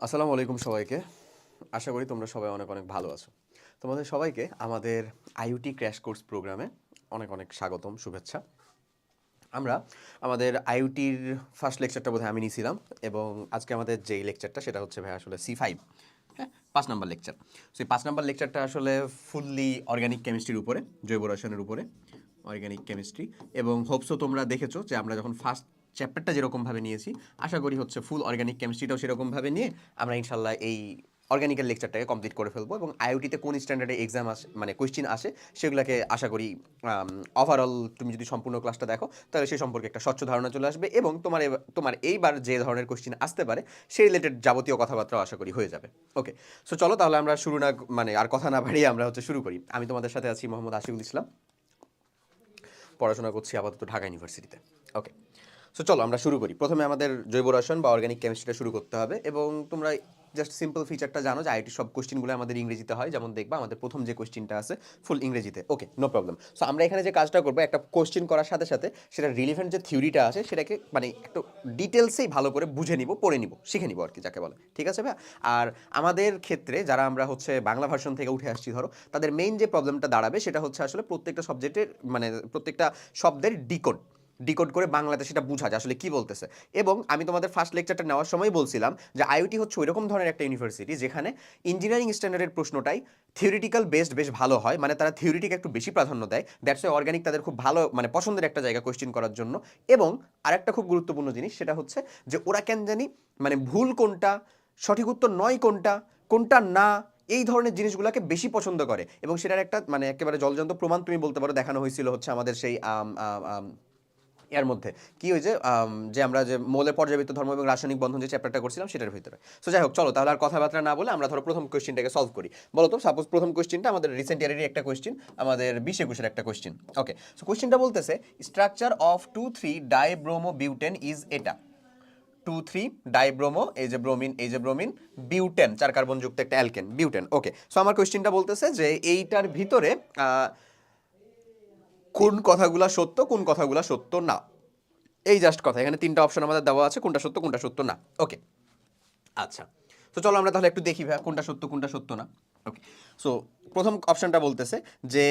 আসসালামু আলাইকুম সবাইকে। আশা করি তোমরা সবাই অনেক অনেক ভালো আছো। তোমাদের সবাইকে আমাদের আইওটি ক্র্যাশ কোর্স প্রোগ্রামে অনেক অনেক স্বাগতম, শুভেচ্ছা। আমরা আমাদের আইওটির ফার্স্ট লেকচারটা বোধহয় আমি নিয়েছিলাম এবং আজকে আমাদের যেই লেকচারটা সেটা হচ্ছে ভাই আসলে C5, হ্যাঁ, 5 নাম্বার লেকচার। সো এই 5 নাম্বার লেকচারটা আসলে ফুললি অর্গানিক কেমিস্ট্রির উপরে, জৈব রসায়নের উপরে, অর্গানিক কেমিস্ট্রি। এবং হোপসো তোমরা দেখেছো যে আমরা যখন ফার্স্ট চ্যাপ্টারটা যেরকমভাবে নিয়েছি, আশা করি হচ্ছে ফুল অর্গানিক কেমিস্ট্রিটাও সেরকমভাবে নিয়ে আমরা ইনশাল্লাহ এই অর্গানিক্যাল লেকচারটাকে কমপ্লিট করে ফেলবো এবং আইওটিতে কোন স্ট্যান্ডার্ডে এক্সাম আসে, মানে কোয়েশ্চেন আসে, সেগুলোকে আশা করি ওভারঅল তুমি যদি সম্পূর্ণ ক্লাসটা দেখো তাহলে সে সম্পর্কে একটা স্বচ্ছ ধারণা চলে আসবে এবং তোমার এইবার যে ধরনের কোয়েশ্চেন আসতে পারে সেই রিলেটেড যাবতীয় কথাবার্তাও আশা করি হয়ে যাবে। ওকে, সো চলো তাহলে আমরা শুরু না মানে আর কথা না বাড়িয়ে আমরা হচ্ছে শুরু করি। আমি তোমাদের সাথে আছি মোহাম্মদ আশিকুল ইসলাম, পড়াশোনা করছি আপাতত ঢাকা ইউনিভার্সিটিতে। ওকে, সো চলো আমরা শুরু করি। প্রথমে আমাদের জৈব রসায়ন বা অর্গানিক কেমিস্ট্রিটা শুরু করতে হবে এবং তোমরা জাস্ট সিম্পল ফিচারটা জানো যে আইটি সব কোশ্চেনগুলো আমাদের ইংরেজিতে হয়, যেমন দেখবা আমাদের প্রথম যে কোশ্চেনটা আছে ফুল ইংরেজিতে। ওকে, নো প্রবলেম। সো আমরা এখানে যে কাজটা করবো, একটা কোশ্চেন করার সাথে সাথে সেটা রিলিভেন্ট যে থিওরিটা আছে সেটাকে মানে একটু ডিটেলসেই ভালো করে বুঝে নিব, পড়ে নিব, শিখে নিব আর কি, যাকে বলে। ঠিক আছে ভাই? আর আমাদের ক্ষেত্রে যারা আমরা হচ্ছে বাংলা ভার্সন থেকে উঠে আসছি ধরো, তাদের মেইন যে প্রবলেমটা দাঁড়াবে সেটা হচ্ছে আসলে প্রত্যেকটা সাবজেক্টের মানে প্রত্যেকটা শব্দের ডিকোড করে বাংলাতে সেটা বোঝা যায় আসলে কি বলতেছে। এবং আমি তোমাদের ফার্স্ট লেকচারটা নেওয়ার সময় বলছিলাম যে আইওটি হচ্ছে ওইরকম ধরনের একটা ইউনিভার্সিটি যেখানে ইঞ্জিনিয়ারিং স্ট্যান্ডার্ডের প্রশ্নটাই থিওরিটিক্যাল বেসড বেশ ভালো হয়, মানে তারা থিওরিটিকে একটু বেশি প্রাধান্য দেয়। দ্যাটস ওয়াই অর্গানিক তাদের খুব ভালো মানে পছন্দের একটা জায়গা কোয়েশ্চেন করার জন্য। এবং আরেকটা খুব গুরুত্বপূর্ণ জিনিস সেটা হচ্ছে যে ওরা কেন জানি মানে ভুল কোনটা, সঠিক উত্তর নয় কোনটা, কোনটা না, এই ধরনের জিনিসগুলোকে বেশি পছন্দ করে। এবং সেটার একটা মানে একেবারে জলজান্ত প্রমাণ তুমি বলতে পারো দেখানো হয়েছিল হচ্ছে আমাদের সেই এর মধ্যে কি হয়েছে, যে আমরা যে মৌলের পর্যাবৃত্ত ধর্ম এবং রাসায়নিক বন্ধন যে চ্যাপ্টারটা করছিলাম সেটার ভিতরে। সো যাই হোক, চলো তাহলে আর কথাবার্তা না বলে আমরা ধরো প্রথম কোয়েশ্চেনটাকে সলভ করি। বলো তো, সাপোজ প্রথম কোয়েশ্চেনটা আমাদের রিসেন্ট ইয়ারেরই একটা কোয়েশ্চেন, আমাদের 20-21-এর একটা কোয়েশ্চেন। ওকে, সো কোয়েশ্চেনটা বলতেছে structure of 2,3 dibromo butane is এটা। 2,3 ডাইব্রোমো, এই যে ব্রোমিন, এই যে ব্রোমিন, বিউটেন 4 কার্বন যুক্ত একটা অ্যালকেন, বিউটেন। ওকে, সো আমার কোয়েশ্চেনটা বলতেছে যে এইটার ভিতরে কোন কথাগুলা সত্য, কোন কথাগুলা সত্য না। এই জাস্ট কথা, এখানে 3টা অপশন আমাদের দেওয়া আছে, কোনটা সত্য কোনটা সত্য না। ওকে, আচ্ছা, তো চলো আমরা তাহলে একটু দেখি ভাই কোনটা সত্য কোনটা সত্য না। ওকে, সো প্রথম অপশনটা বলতেছে যে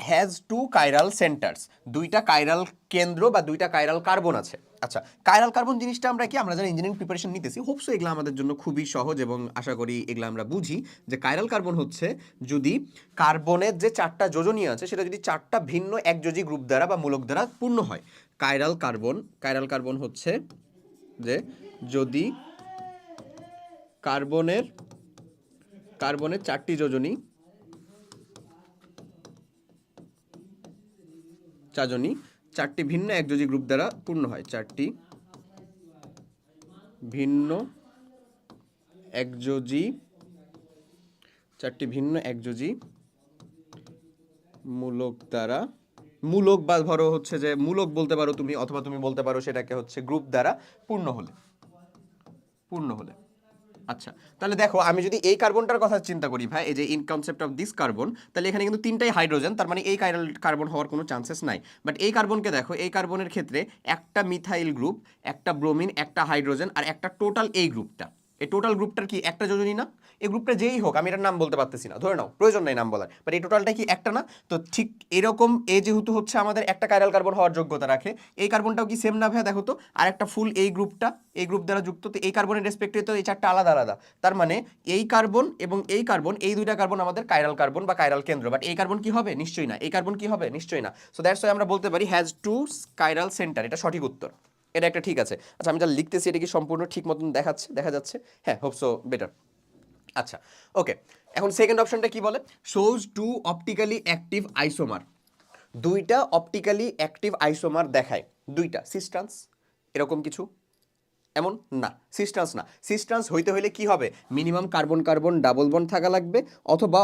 হ্যাজ 2 কাইরাল সেন্টার্স, 2টা কাইরাল কেন্দ্র বা 2টা কাইরাল কার্বন আছে। আচ্ছা, কাইরাল কার্বন জিনিসটা আমরা কি, আমরা যারা ইঞ্জিনিয়ারিং প্রিপারেশন নিতেছি হোপসো এগুলো আমাদের জন্য খুবই সহজ এবং আশা করি এগুলো আমরা বুঝি যে কাইরাল কার্বন হচ্ছে যদি কার্বনের যে 4টা যোজনী আছে সেটা যদি 4টা ভিন্ন একযোজী গ্রুপ দ্বারা বা মূলক দ্বারা পূর্ণ হয়। কাইরাল কার্বন হচ্ছে যে যদি কার্বনের কার্বনের 4টি যোজনী চাজনী 4টি ভিন্ন একযোজী গ্রুপ দ্বারা পূর্ণ হয়, 4টি ভিন্ন একযোজী 4টি ভিন্ন একযোজী মূলক দ্বারা, মূলক বা ধরো হচ্ছে যে মূলক বলতে পারো তুমি, অথবা তুমি বলতে পারো সেটাকে হচ্ছে গ্রুপ দ্বারা পূর্ণ হলে। আচ্ছা, তাহলে দেখো আমি যদি এই কার্বনটার কথা চিন্তা করি ভাই, এই যে in concept of this carbon, তাহলে এখানে কিন্তু 3টাই হাইড্রোজেন, তার মানে এই কার্বন হওয়ার কোনো চান্সেস নাই। বাট এই কার্বনকে দেখো, এই কার্বনের ক্ষেত্রে একটা মিথাইল গ্রুপ, একটা ব্রোমিন, একটা হাইড্রোজেন আর একটা টোটাল এই গ্রুপটা, এই টোটাল গ্রুপটার কি একটা যোজনী না? এই গ্রুপটা যেই হোক, আমি এটার নাম বলতে পারতেছি না, ধরে নাও, প্রয়োজন নাই নাম বলার, বাট এই টোটালটা কি একটা না? তো ঠিক এরকম এ যেহেতু হচ্ছে আমাদের একটা কাইরাল কার্বন হওয়ার যোগ্যতা রাখে, এই কার্বনটাও কি সেম না ভাই? দেখো তো, আর একটা ফুল এই গ্রুপটা এই গ্রুপ দ্বারা যুক্ত, তো এই কার্বনের রেসপেক্টে তো এই 4টা আলাদা আলাদা। তার মানে এই কার্বন এবং এই কার্বন, এই 2টা কার্বন আমাদের কাইরাল কার্বন বা কাইরাল কেন্দ্র, বাট এই কার্বন কি হবে? নিশ্চয়ই না। এই কার্বন কি হবে? নিশ্চয়ই না। সো দ্যাটস ওয়াই আমরা বলতে পারি হ্যাজ 2 কাইরাল সেন্টার, এটা সঠিক উত্তর, এটা একটা ঠিক আছে। আচ্ছা, আমি যা লিখতেছি এটা কি সম্পূর্ণ ঠিক মতন দেখা যাচ্ছে? হ্যাঁ, হোপ সো বেটার। আচ্ছা, ওকে, এখন সেকেন্ড অপশনটা কি বলে? শোজ 2 অপটিক্যালি অ্যাক্টিভ আইসোমার, 2টা অপটিক্যালি অ্যাক্টিভ আইসোমার দেখায়, 2টা সিস্টান্স এরকম কিছু, এমন না, সিস্টান্স না। সিস্টান্স হইতে হইলে কি হবে? Minimum carbon carbon double bond থাকা লাগবে, অথবা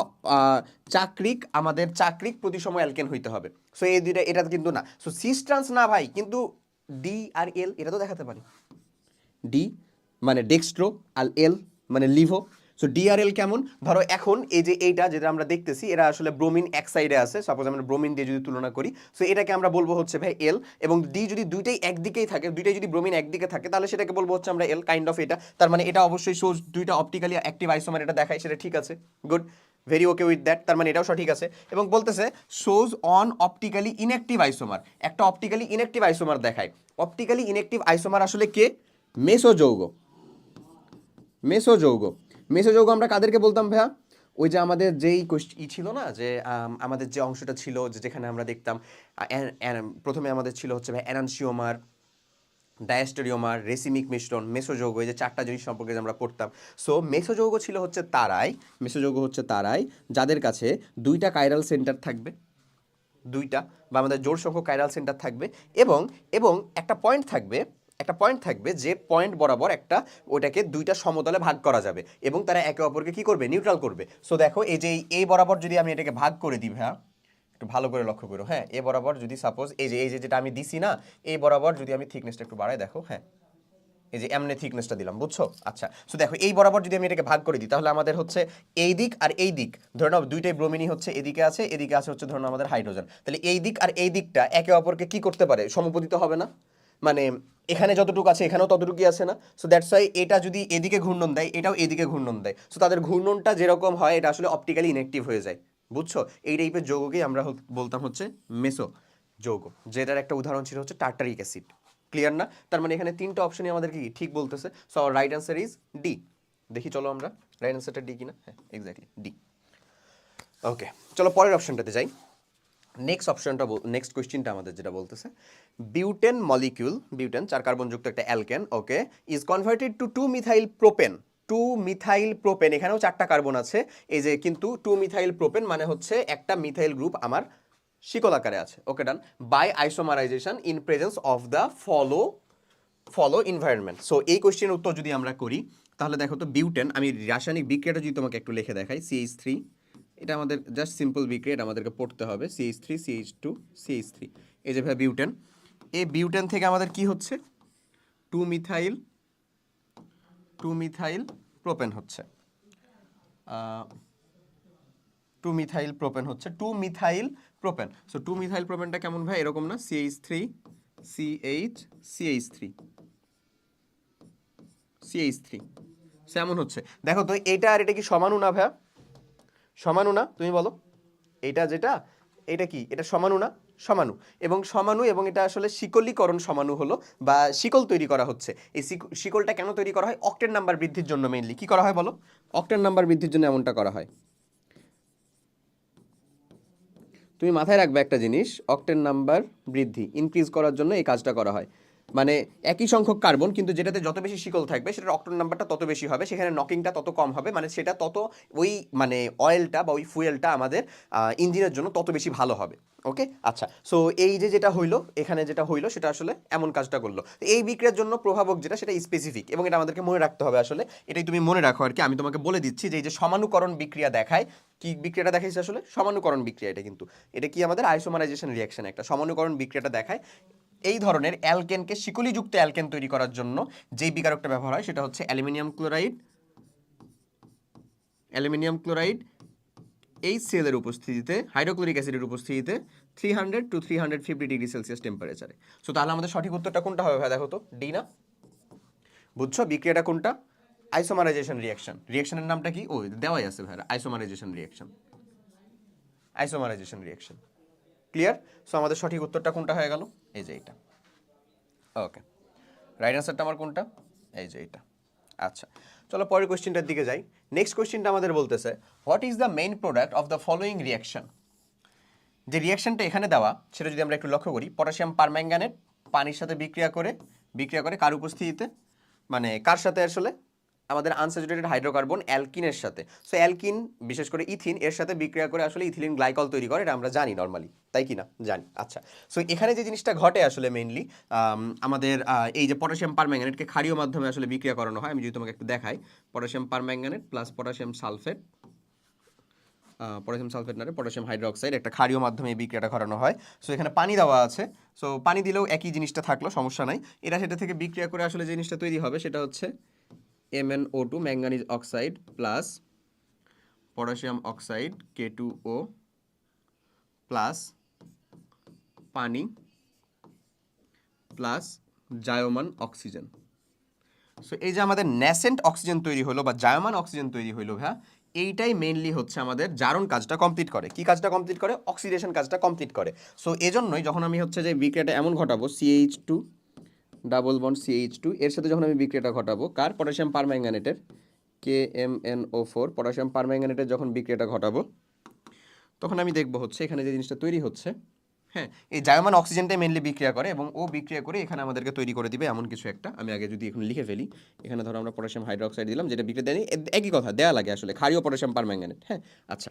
আমাদের চাকরিক প্রতিসম অ্যালকেন হইতে হবে। সো এই 2টা, এটা কিন্তু না। সো সিস্টান্স না ভাই, কিন্তু ডি আর এল এটা তো দেখাতে পারি। ডি মানে ডেক্সট্রো আর এল মানে লিভো। সো ডিআরএল কেমন, ধরো এখন এই যে এইটা যেটা আমরা দেখতেছি এরা আসলে ব্রোমিন এক সাইডে আছে, সাপোজ আমরা ব্রোমিন দিয়ে যদি তুলনা করি, সো এটাকে আমরা বলবো হচ্ছে ভাই এল, এবং ডি যদি দুইটাই একদিকেই থাকে, দুইটাই যদি ব্রোমিন একদিকে থাকে তাহলে সেটাকে বলবো হচ্ছে আমরা এল কাইন্ড অফ এটা, তার মানে এটা অবশ্যই শোজ দুইটা অপটিক্যালি অ্যাক্টিভ আইসোমার, এটা দেখায়, সেটা ঠিক আছে, good, very okay with that, তার মানে এটাও সঠিক আছে। এবং বলতেছে shows on optically inactive isomer, একটা অপটিক্যালি ইনঅ্যাক্টিভ আইসোমার দেখায়। অপটিক্যালি ইনঅ্যাক্টিভ আইসোমার আসলে কে, মেসোযৌগ, মেসোযৌগ, মেসোযৌগ আমরা কাদেরকে বলতাম ভাইয়া, ওই যে আমাদের যেই ছিল না যে আমাদের যে অংশটা ছিল যে যেখানে আমরা দেখতাম প্রথমে আমাদের ছিল হচ্ছে ভাই এনানসিওমার, ডায়াস্টেরিওমার, রেসিমিক মিশ্রণ, মেসোযৌগ, এই যে চারটা জিনিস সম্পর্কে যে আমরা পড়তাম। সো মেসোযৌগ ছিল হচ্ছে তারাই, মেসোযৌগ হচ্ছে তারাই যাদের কাছে দুইটা কাইরাল সেন্টার থাকবে, দুইটা বা আমাদের জোড় সংখ্যক কাইরাল সেন্টার থাকবে, এবং এবং একটা পয়েন্ট থাকবে, একটা পয়েন্ট থাকবে যে পয়েন্ট বরাবর একটা ওটাকে দুইটা সমতলে ভাগ করা যাবে, এবং তারা একে অপরকে কি করবে, নিউট্রাল করবে। সো দেখো এই যে এই বরাবর যদি আমি এটাকে ভাগ করে দিই ভাইয়া, একটু ভালো করে লক্ষ্য করো, হ্যাঁ, এ বরাবর যদি সাপোজ এই যে যেটা আমি দিছি না, এই বরাবর যদি আমি থিকনেসটা একটু বাড়াই, দেখো, হ্যাঁ, এই যে এমনি থিকনেসটা দিলাম, বুঝছো? আচ্ছা, সো দেখো এই বরাবর যদি আমি এটাকে ভাগ করে দিই তাহলে আমাদের হচ্ছে এই দিক আর এই দিক, ধরে নাও দুইটাই ব্রোমিনই হচ্ছে এদিকে আছে, এদিকে আছে হচ্ছে ধরে নাও আমাদের হাইড্রোজেন, তাহলে এই দিক আর এই দিকটা একে অপরকে কি করতে পারে, সমপতিত হবে না, মানে এখানে যতটুকু আছে এখানেও ততটুকুই আছে না, সো দ্যাটস ওয়াই এটা যদি এদিকে ঘূর্ণন দেয় এটাও এদিকে ঘূর্ণন দেয়, সো তাদের ঘূর্ণনটা যেরকম হয় এটা আসলে অপটিক্যালি ইনঅ্যাক্টিভ হয়ে যায়, বুঝছো? এই টাইপের যৌগকেই আমরা বলতাম হচ্ছে মেসো যৌগ, যেটার একটা উদাহরণ ছিল হচ্ছে টার্টারিক অ্যাসিড। ক্লিয়ার না? তার মানে এখানে তিনটা অপশনই আমাদেরকে কি ঠিক বলতেছে, so right answer is D. দেখি চলো আমরা রাইট অ্যান্সারটা ডি কিনা, হ্যাঁ এক্স্যাক্টলি ডি। ওকে, চলো পরের অপশনটাতে যাই। নেক্সট কোয়েশ্চেনটা আমাদের যেটা বলতেছে, বিউটেন মলিকিউল, বিউটেন 4 কার্বনযুক্ত একটা alkane, okay, is converted to 2 methyl propane, 2 methyl propane, এখানেও 4টা কার্বন আছে, এই যে কিন্তু 2 মিথাইল প্রোপেন মানে হচ্ছে একটা মিথাইল গ্রুপ আমার শিকল আকারে আছে, okay done, by isomerization in presence of the follow environment. So এই কোয়েশ্চেনের উত্তর যদি আমরা করি তাহলে দেখো তো বিউটেন, আমি রাসায়নিক বিক্রিয়াটা যদি তোমাকে একটু লিখে দেখাই, CH3, এটা আমাদের জাস্ট সিম্পল বিক্রিয়া, এটা আমাদেরকে পড়তে হবে, CH3 CH2 CH3, এই যে ভাই বিউটেন, এই বিউটেন থেকে আমাদের কি হচ্ছে, 2 মিথাইল প্রোপেন হচ্ছে, 2 মিথাইল প্রোপেন হচ্ছে, 2 মিথাইল প্রোপেন। সো 2 মিথাইল প্রোপেনটা কেমন ভাই, এরকম না, CH3 CH3 CH3 সেমন হচ্ছে, দেখো তো এটা আর এটা কি সমানু না ভাইয়া, সমানু না, তুমি বলো, এটা যেটা, এটা কি, এটা সমানু না, সমানু, এবং সমানু, এবং এটা আসলে শিকলীকরণ সমানু হলো, বা শিকল তৈরি করা হচ্ছে। এই শিকলটা কেন তৈরি করা হয়, অক্টেন নাম্বার বৃদ্ধির জন্য মেইনলি কি করা হয় বলো, অক্টেন নাম্বার বৃদ্ধির জন্য এমনটা করা হয়। তুমি মাথায় রাখবে একটা জিনিস, অক্টেন নাম্বার বৃদ্ধি ইনক্রিজ করার জন্য এই কাজটা করা হয়, মানে একই সংখ্যক কার্বন কিন্তু যেটাতে যত বেশি শিকল থাকবে সেটার অক্টেন নাম্বারটা তত বেশি হবে, সেখানে নকিংটা তত কম হবে, মানে সেটা তত ওই মানে অয়েলটা বা ওই ফুয়েলটা আমাদের ইঞ্জিনের জন্য তত বেশি ভালো হবে। ওকে, আচ্ছা, সো এই যে যেটা হইলো এখানে যেটা হইলো সেটা আসলে এমন কাজটা করলো, এই বিক্রিয়ার জন্য প্রভাবক যেটা সেটা স্পেসিফিক, এবং এটা আমাদেরকে মনে রাখতে হবে, আসলে এটাই তুমি মনে রাখো আর কি, আমি তোমাকে বলে দিচ্ছি যে এই যে সমানুকরণ বিক্রিয়া দেখায়, কি বিক্রিয়াটা দেখাইছে আসলে সমানুকরণ বিক্রিয়া, এটা কিন্তু এটা কি আমাদের আইসোমারাইজেশন রিঅ্যাকশন, একটা সমানুকরণ বিক্রিয়াটা দেখায়। এই ধরনের অ্যালকেনকে শিকলিযুক্ত অ্যালকেন তৈরি করার জন্য যেই বিকারকটা ব্যবহার হয় সেটা হচ্ছে অ্যালুমিনিয়াম ক্লোরাইড HCl এর উপস্থিতিতে, হাইড্রোক্লোরিক অ্যাসিডের উপস্থিতিতে 300 to 350 ডিগ্রি সেলসিয়াস টেম্পারেচারে। সো তাহলে আমাদের সঠিক উত্তরটা কোনটা হবে ভাই, দেখো তো, ডি না? বুঝছো বিক্রিয়াটা কোনটা, আইসোমারাইজেশন রিঅ্যাকশন, রিঅ্যাকশনের নামটা কি, ওই দেওয়াই আছে ভাই, আইসোমারাইজেশন রিঅ্যাকশন। ক্লিয়ার? সো আমাদের সঠিক উত্তরটা কোনটা হয়ে গেল, এই যে এটা। ওকে, রাইট অ্যান্সারটা আমার কোনটা, এই যে এটা। আচ্ছা, চলো পরের কোয়েশ্চেনটার দিকে যাই। নেক্সট কোয়েশ্চেনটা আমাদের বলতেছে, what is the main product of the following reaction. যে রিঅ্যাকশনটা এখানে দেওয়া সেটা যদি আমরা একটু লক্ষ্য করি, পটাশিয়াম পারম্যাঙ্গানেট পানির সাথে বিক্রিয়া করে কার উপস্থিতিতে, মানে কার সাথে আসলে, আমাদের আনস্যাচুরেটেড হাইড্রোকার্বন অ্যালকিনের সাথে। সো অ্যালকিন বিশেষ করে ইথিন এর সাথে বিক্রিয়া করে আসলে ইথিলিন গ্লাইকল তৈরি করে, এটা আমরা জানি নর্মালি, তাই কি না, জানি। আচ্ছা, সো এখানে যে জিনিসটা ঘটে আসলে মেইনলি আমাদের এই যে পটাশিয়াম পারম্যাঙ্গানেটকে ক্ষারীয় মাধ্যমে আসলে বিক্রিয়া করানো হয়, আমি যদি তোমাকে একটু দেখাই, potassium permanganate plus potassium potassium hydroxide একটা ক্ষারীয় মাধ্যমে এই বিক্রিয়াটা করানো হয়। সো এখানে পানি দেওয়া আছে, সো পানি দিলেও একই জিনিসটা থাকলো, সমস্যা নাই। এরা সেটা থেকে বিক্রিয়া করে আসলে যে জিনিসটা তৈরি হবে সেটা হচ্ছে MnO2 manganese oxide plus potassium oxide K2O plus পানি প্লাস জায়মান অক্সিজেন। সো এই যে আমাদের ন্যাসেন্ট অক্সিজেন তৈরি হলো বা জায়মান অক্সিজেন তৈরি হলো ভাইয়া, এইটাই মেইনলি হচ্ছে আমাদের জারণ কাজটা কমপ্লিট করে। কি কাজটা কমপ্লিট করে? অক্সিডেশন কাজটা কমপ্লিট করে। সো এজন্যই যখন আমি হচ্ছে যে বিক্রিয়াটা এমন ঘটাবো CH2 ডাবল বন্ড CH2 এর সাথে যখন আমি বিক্রিয়াটা ঘটাবো কার? পটাশিয়াম পারম্যাঙ্গানেটের KMnO4 পটাশিয়াম পারম্যাঙ্গানেটের যখন বিক্রিয়াটা ঘটাবো তখন আমি দেখবো হচ্ছে এখানে যে জিনিসটা তৈরি হচ্ছে, হ্যাঁ, এই জায়মান অক্সিজেনটাই মেনলি বিক্রিয়া করে এবং ও বিক্রিয়া করে এখানে আমাদেরকে তৈরি করে দিবে এমন কিছু একটা। আমি আগে যদি এখন লিখে ফেলি, এখানে ধরো আমরা পটাশিয়াম হাইড্রোক্সাইড দিলাম, যেটা বিক্রিয়া দেয়নি, একই কথা দেয়া লাগে আসলে, ক্ষারীয় পটাশিয়াম পারম্যাঙ্গানেট। হ্যাঁ, আচ্ছা,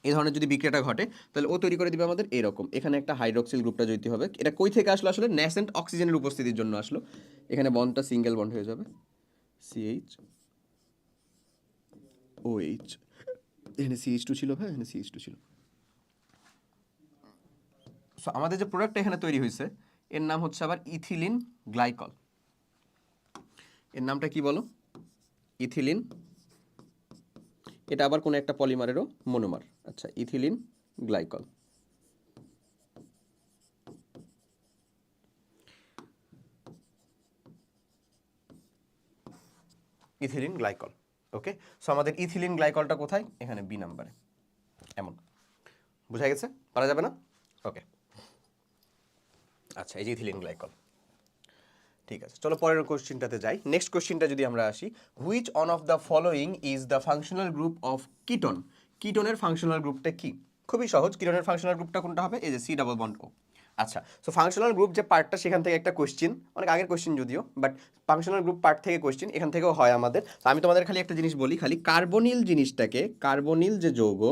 এই ধরনের যদি বিক্রিয়াটা ঘটে তাহলে ও তৈরি করে দিবে আমাদের এরকম। এখানে একটা হাইড্রোক্সিল গ্রুপটা যেতে হবে। এটা কই থেকে আসলো? আসলে ন্যাসেন্ট অক্সিজেনের উপস্থিতির জন্য আসলো। এখানে বন্ডটা সিঙ্গেল বন্ড হয়ে যাবে, CHOH। এখানে CH2 ছিল, হ্যাঁ এখানে CH2 ছিল। সো আমাদের যে প্রোডাক্টটা এখানে তৈরি হয়েছে এর নাম হচ্ছে আবার ইথিলিন গ্লাইকল। এর নামটা কি বলো? ইথিলিন। এটা আবার কোনো একটা পলিমারেরও মনোমার। আচ্ছা, ethylene glycol. Ethylene glycol. Okay, so আমাদের ইথিলিন গ্লাইকলটা কোথায়? এখানে বি নাম্বারে। এমন বোঝা গেছে? পারা যাবে না? ওকে, আচ্ছা, এই যে ইথিলিন গ্লাইকল। ঠিক আছে, চলো পরের কোশ্চেনটাতে যাই। নেক্সট কোশ্চেনটা যদি আমরা আসি, which one of the following is the functional group of ketone? কিটোনের ফাংশনাল গ্রুপটা কি? খুবই সহজ, কিটোনের ফাংশনাল গ্রুপটা কোনটা হবে? এই যে C ডাবল বন্ড O। আচ্ছা, সো ফাংশনাল গ্রুপ যে পার্টটা সেখান থেকে একটা কোশ্চেন, অনেক আগের কোশ্চেন যদিও, বাট ফাংশনাল গ্রুপ পার্ট থেকে কোশ্চেন এখান থেকেও হয় আমাদের। তো আমি তোমাদের খালি একটা জিনিস বলি, খালি কার্বনিল জিনিসটাকে, কার্বনিল যে যৌগ,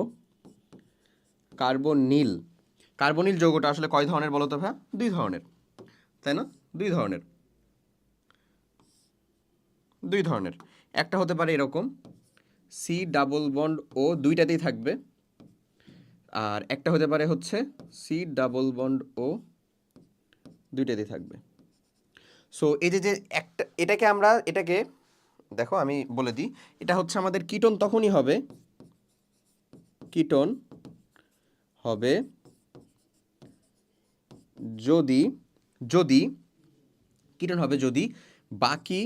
কার্বনিল, কার্বনিল যৌগটা আসলে কয় ধরনের বলো তো ভাই? দুই ধরনের, তাই না? দুই ধরনের, দুই ধরনের। একটা হতে পারে এরকম C ডাবল বন্ড O, দুইটাতেই থাকবে। আর একটা হতে পারে হচ্ছে C ডাবল বন্ড O, দুইটাতেই থাকবে। সো এই যে যে একটা, এটাকে আমরা, এটাকে দেখো আমি বলে দিই, এটা হচ্ছে আমাদের কিটোন তখনই হবে, কিটোন হবে যদি, যদি কিটোন হবে যদি বাকি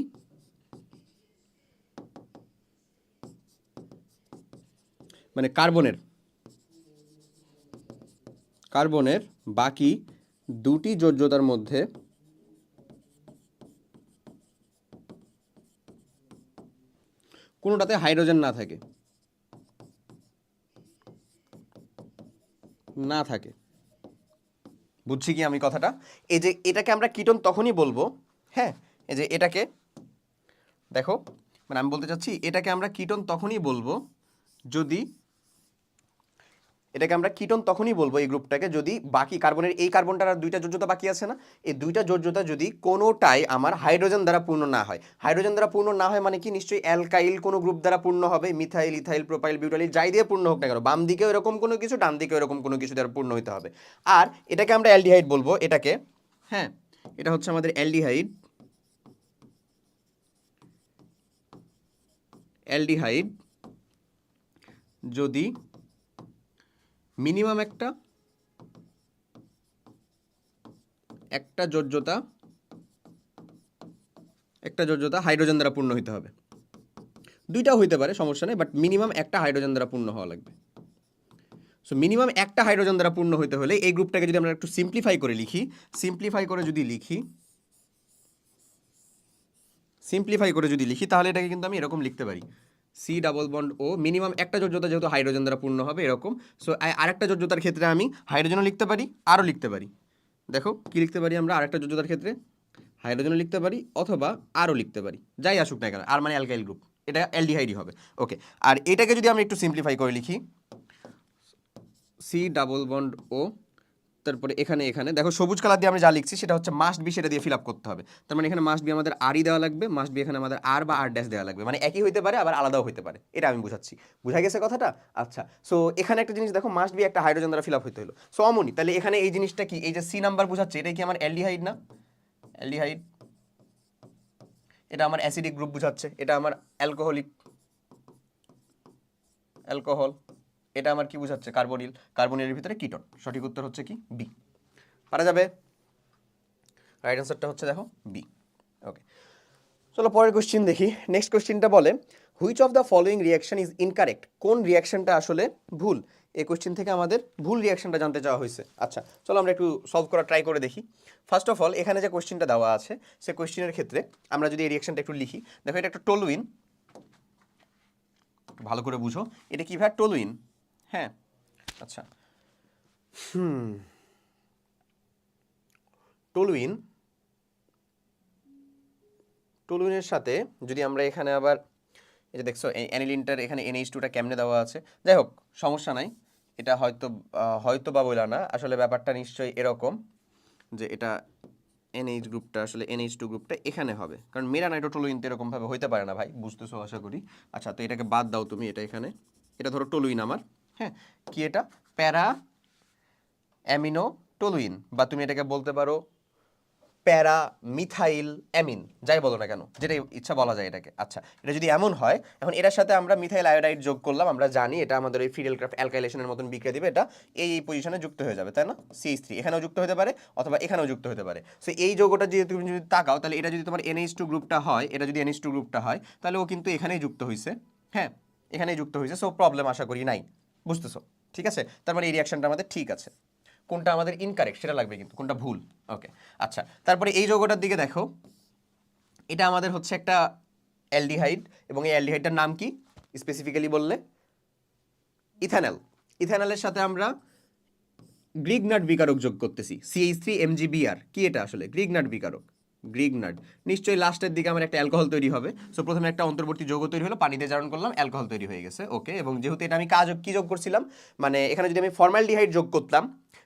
মানে কার্বনের, কার্বনের বাকি দুটি যোজ্যতার মধ্যে কোনোটাতে হাইড্রোজেন না থাকে, না থাকে। বুঝছি কি আমি কথাটা? এই যে এটাকে আমরা কিটোন তখনই বলবো, হ্যাঁ, এই যে এটাকে দেখো, মানে আমি বলতে চাচ্ছি এটাকে আমরা কিটোন তখনই বলবো যদি, এটাকে আমরা কিটোন তখনই বলবো এই গ্রুপটাকে যদি বাকি কার্বনের, এই কার্বনটার আর দুইটা যোজ্যতা বাকি আছে না, এই দুইটা যোজ্যতা যদি কোনোটাই আমার হাইড্রোজেন দ্বারা পূর্ণ না হয়। হাইড্রোজেন দ্বারা পূর্ণ না হয় মানে কি? নিশ্চয়ই অ্যালকাইল কোনো গ্রুপ দ্বারা পূর্ণ হবে, মিথাইল, ইথাইল, প্রোপাইল, বিউটাইল, যাই দিয়ে পূর্ণ হোক না কেন, বাম দিকেও এরকম কোনো কিছু, ডান দিকেও এরকম কোনো কিছু দ্বারা পূর্ণ হতে হবে। আর এটাকে আমরা অ্যালডিহাইড বলবো, এটাকে, হ্যাঁ, এটা হচ্ছে আমাদের অ্যালডিহাইড। অ্যালডিহাইড যদি মিনিমাম একটা, একটা যোজ্যতা, একটা যোজ্যতা হাইড্রোজেন দ্বারা পূর্ণ হতে হবে। দুইটাও হইতে পারে, সমস্যা নেই, বাট মিনিমাম একটা হাইড্রোজেন দ্বারা পূর্ণ হওয়া লাগবে। সো মিনিমাম একটা হাইড্রোজেন দ্বারা পূর্ণ হতে হলে এই গ্রুপটাকে যদি আমরা একটু সিম্পলিফাই করে লিখি, সিম্পলিফাই করে যদি লিখি, সিম্পলিফাই করে যদি লিখি তাহলে এটাকে কিন্তু আমি এরকম লিখতে পারি, C double bond O, minimum একটা যোজ্যতা যেহেতু হাইড্রোজেন দ্বারা পূর্ণ হবে এরকম। সো আরেকটা যোজ্যতার ক্ষেত্রে আমি হাইড্রোজেনও লিখতে পারি, আরও লিখতে পারি। দেখো কি লিখতে পারি আমরা আরেকটা যোজ্যতার ক্ষেত্রে? হাইড্রোজেনও লিখতে পারি অথবা আরও লিখতে পারি, যাই আসুক না কেন, আর মানে অ্যালকাইল গ্রুপ, এটা অ্যালডিহাইডই হবে। ওকে, আর এটাকে যদি আমরা একটু সিম্পলিফাই করে লিখি, C ডাবল বন্ড O, তারপরে এখানে, এখানে দেখো সবুজ কালার দিয়ে আমি যা লিখছি সেটা হচ্ছে মাস্ট বি, সেটা দিয়ে ফিল আপ করতে হবে। তার মানে এখানে মাস্ট বি আমাদের আরই দেওয়া লাগবে, মাস্ট বি এখানে আমাদের আর বা আর ড্যাশ দেওয়া লাগবে, মানে একই হইতে পারে আবার আলাদাও হইতে পারে, এটা আমি বুঝাচ্ছি। বুঝা গেছে কথাটা? আচ্ছা, সো এখানে একটা জিনিস দেখো, মাস্ট বি একটা হাইড্রোজেন দ্বারা ফিল আপ হইতে হলো। সো অমনি তাহলে এখানে এই জিনিসটা কি? এই যে C নাম্বার বুঝাচ্ছে, এটাই কি আমার অ্যালডিহাইড না? অ্যালডিহাইড। এটা আমার অ্যাসিডিক গ্রুপ বোঝাচ্ছে, এটা আমার অ্যালকোহল, এটা আমার কি বোঝাচ্ছে কার্বনিল, কার্বনিলের ভিতরে কিটন। সঠিক উত্তর হচ্ছে কি বি। পারা যাবে? রাইট অ্যান্সারটা হচ্ছে দেখো বি। ওকে, চলো পরের কোশ্চেন দেখি। নেক্সট কোশ্চেনটা বলে which of the following reaction is incorrect, কোন রিয়াকশনটা আসলে ভুল। এই কোশ্চেন থেকে আমাদের ভুল রিয়াকশনটা জানতে চাওয়া হয়েছে। আচ্ছা চলো আমরা একটু সলভ করা ট্রাই করে দেখি। ফার্স্ট অফ অল এখানে যে কোশ্চেনটা দেওয়া আছে সে কোশ্চেনের ক্ষেত্রে আমরা যদি এই রিয়াকশনটা একটু লিখি, দেখো এটা একটা টলুইন, ভালো করে বুঝো এটা কি ভাই টলুইন। হ্যাঁ আচ্ছা, টলুইনের সাথে যদি আমরা এখানে আবার এই যে দেখছো অ্যানিলিনটার এখানে NH2টা কেমনে দেওয়া আছে, যাই হোক সমস্যা নাই। এটা হয়তো বা বলা না, আসলে ব্যাপারটা নিশ্চয়ই এরকম যে এটা NH গ্রুপটা আসলে NH2 গ্রুপটা এখানে হবে, কারণ মেরা নাইট্রোটলুইন তো এরকমভাবে হইতে পারে না ভাই, বুঝতেছো আশা করি। আচ্ছা তো এটাকে বাদ দাও তুমি, এটা এখানে, এটা ধরো টলুইন আমার, হ্যাঁ কি এটা প্যারা অ্যামিনো টলুইন, বা তুমি এটাকে বলতে পারো প্যারা মিথাইল অ্যামিন, যাই বলো না কেন, যেটা ইচ্ছা বলা যায় এটাকে। আচ্ছা এটা যদি এমন হয়, এখন এটার সাথে আমরা মিথাইল আয়োডাইড যোগ করলাম, আমরা জানি এটা আমাদের ওই ফিডেল ক্রাফট অ্যালকাইলেশনের মতন বিক্রিয়া দিবে, এটা এই পজিশনে যুক্ত হয়ে যাবে, তাই না? CH3 এখানেও যুক্ত হতে পারে অথবা এখানেও যুক্ত হতে পারে। সো এই যৌগটা যদি তুমি যদি তাকাও, তাহলে এটা যদি তোমার NH2 গ্রুপটা হয়, এটা যদি NH2 গ্রুপটা হয় তাহলে ও কিন্তু এখানেই যুক্ত হয়েছে, হ্যাঁ এখানেই যুক্ত হয়েছে। সো প্রবলেম আশা করি নাই, বুঝতেছো? ঠিক আছে, তার মানে এই রিয়াকশনটা আমাদের ঠিক আছে। কোনটা আমাদের ইনকারেক্ট সেটা লাগবে কিন্তু, কোনটা ভুল। ওকে আচ্ছা, তারপরে এই যৌগটার দিকে দেখো, এটা আমাদের হচ্ছে একটা অ্যালডিহাইড, এবং এই অ্যালডিহাইডটার নাম কি স্পেসিফিক্যালি বললে? ইথানল। ইথানলের সাথে আমরা গ্রিগনাট বিকারক যোগ করতেছি, CH3MgBr। কি এটা আসলে? গ্রিগনাট বিকারক, গ্রিগনাট। নিশ্চয়ই লাস্টের দিকে আমার একটা অ্যালকোহল তৈরি হবে। সো প্রথমে একটা অন্তর্বর্তী যৌগ তৈরি হলো, পানিতে জারণ করলাম, অ্যালকোহল তৈরি হয়ে গেছে। ওকে, এবং যেহেতু এটা আমি কি যোগ করছিলাম, মানে এখানে যদি আমি ফর্মালডিহাইড যোগ করতাম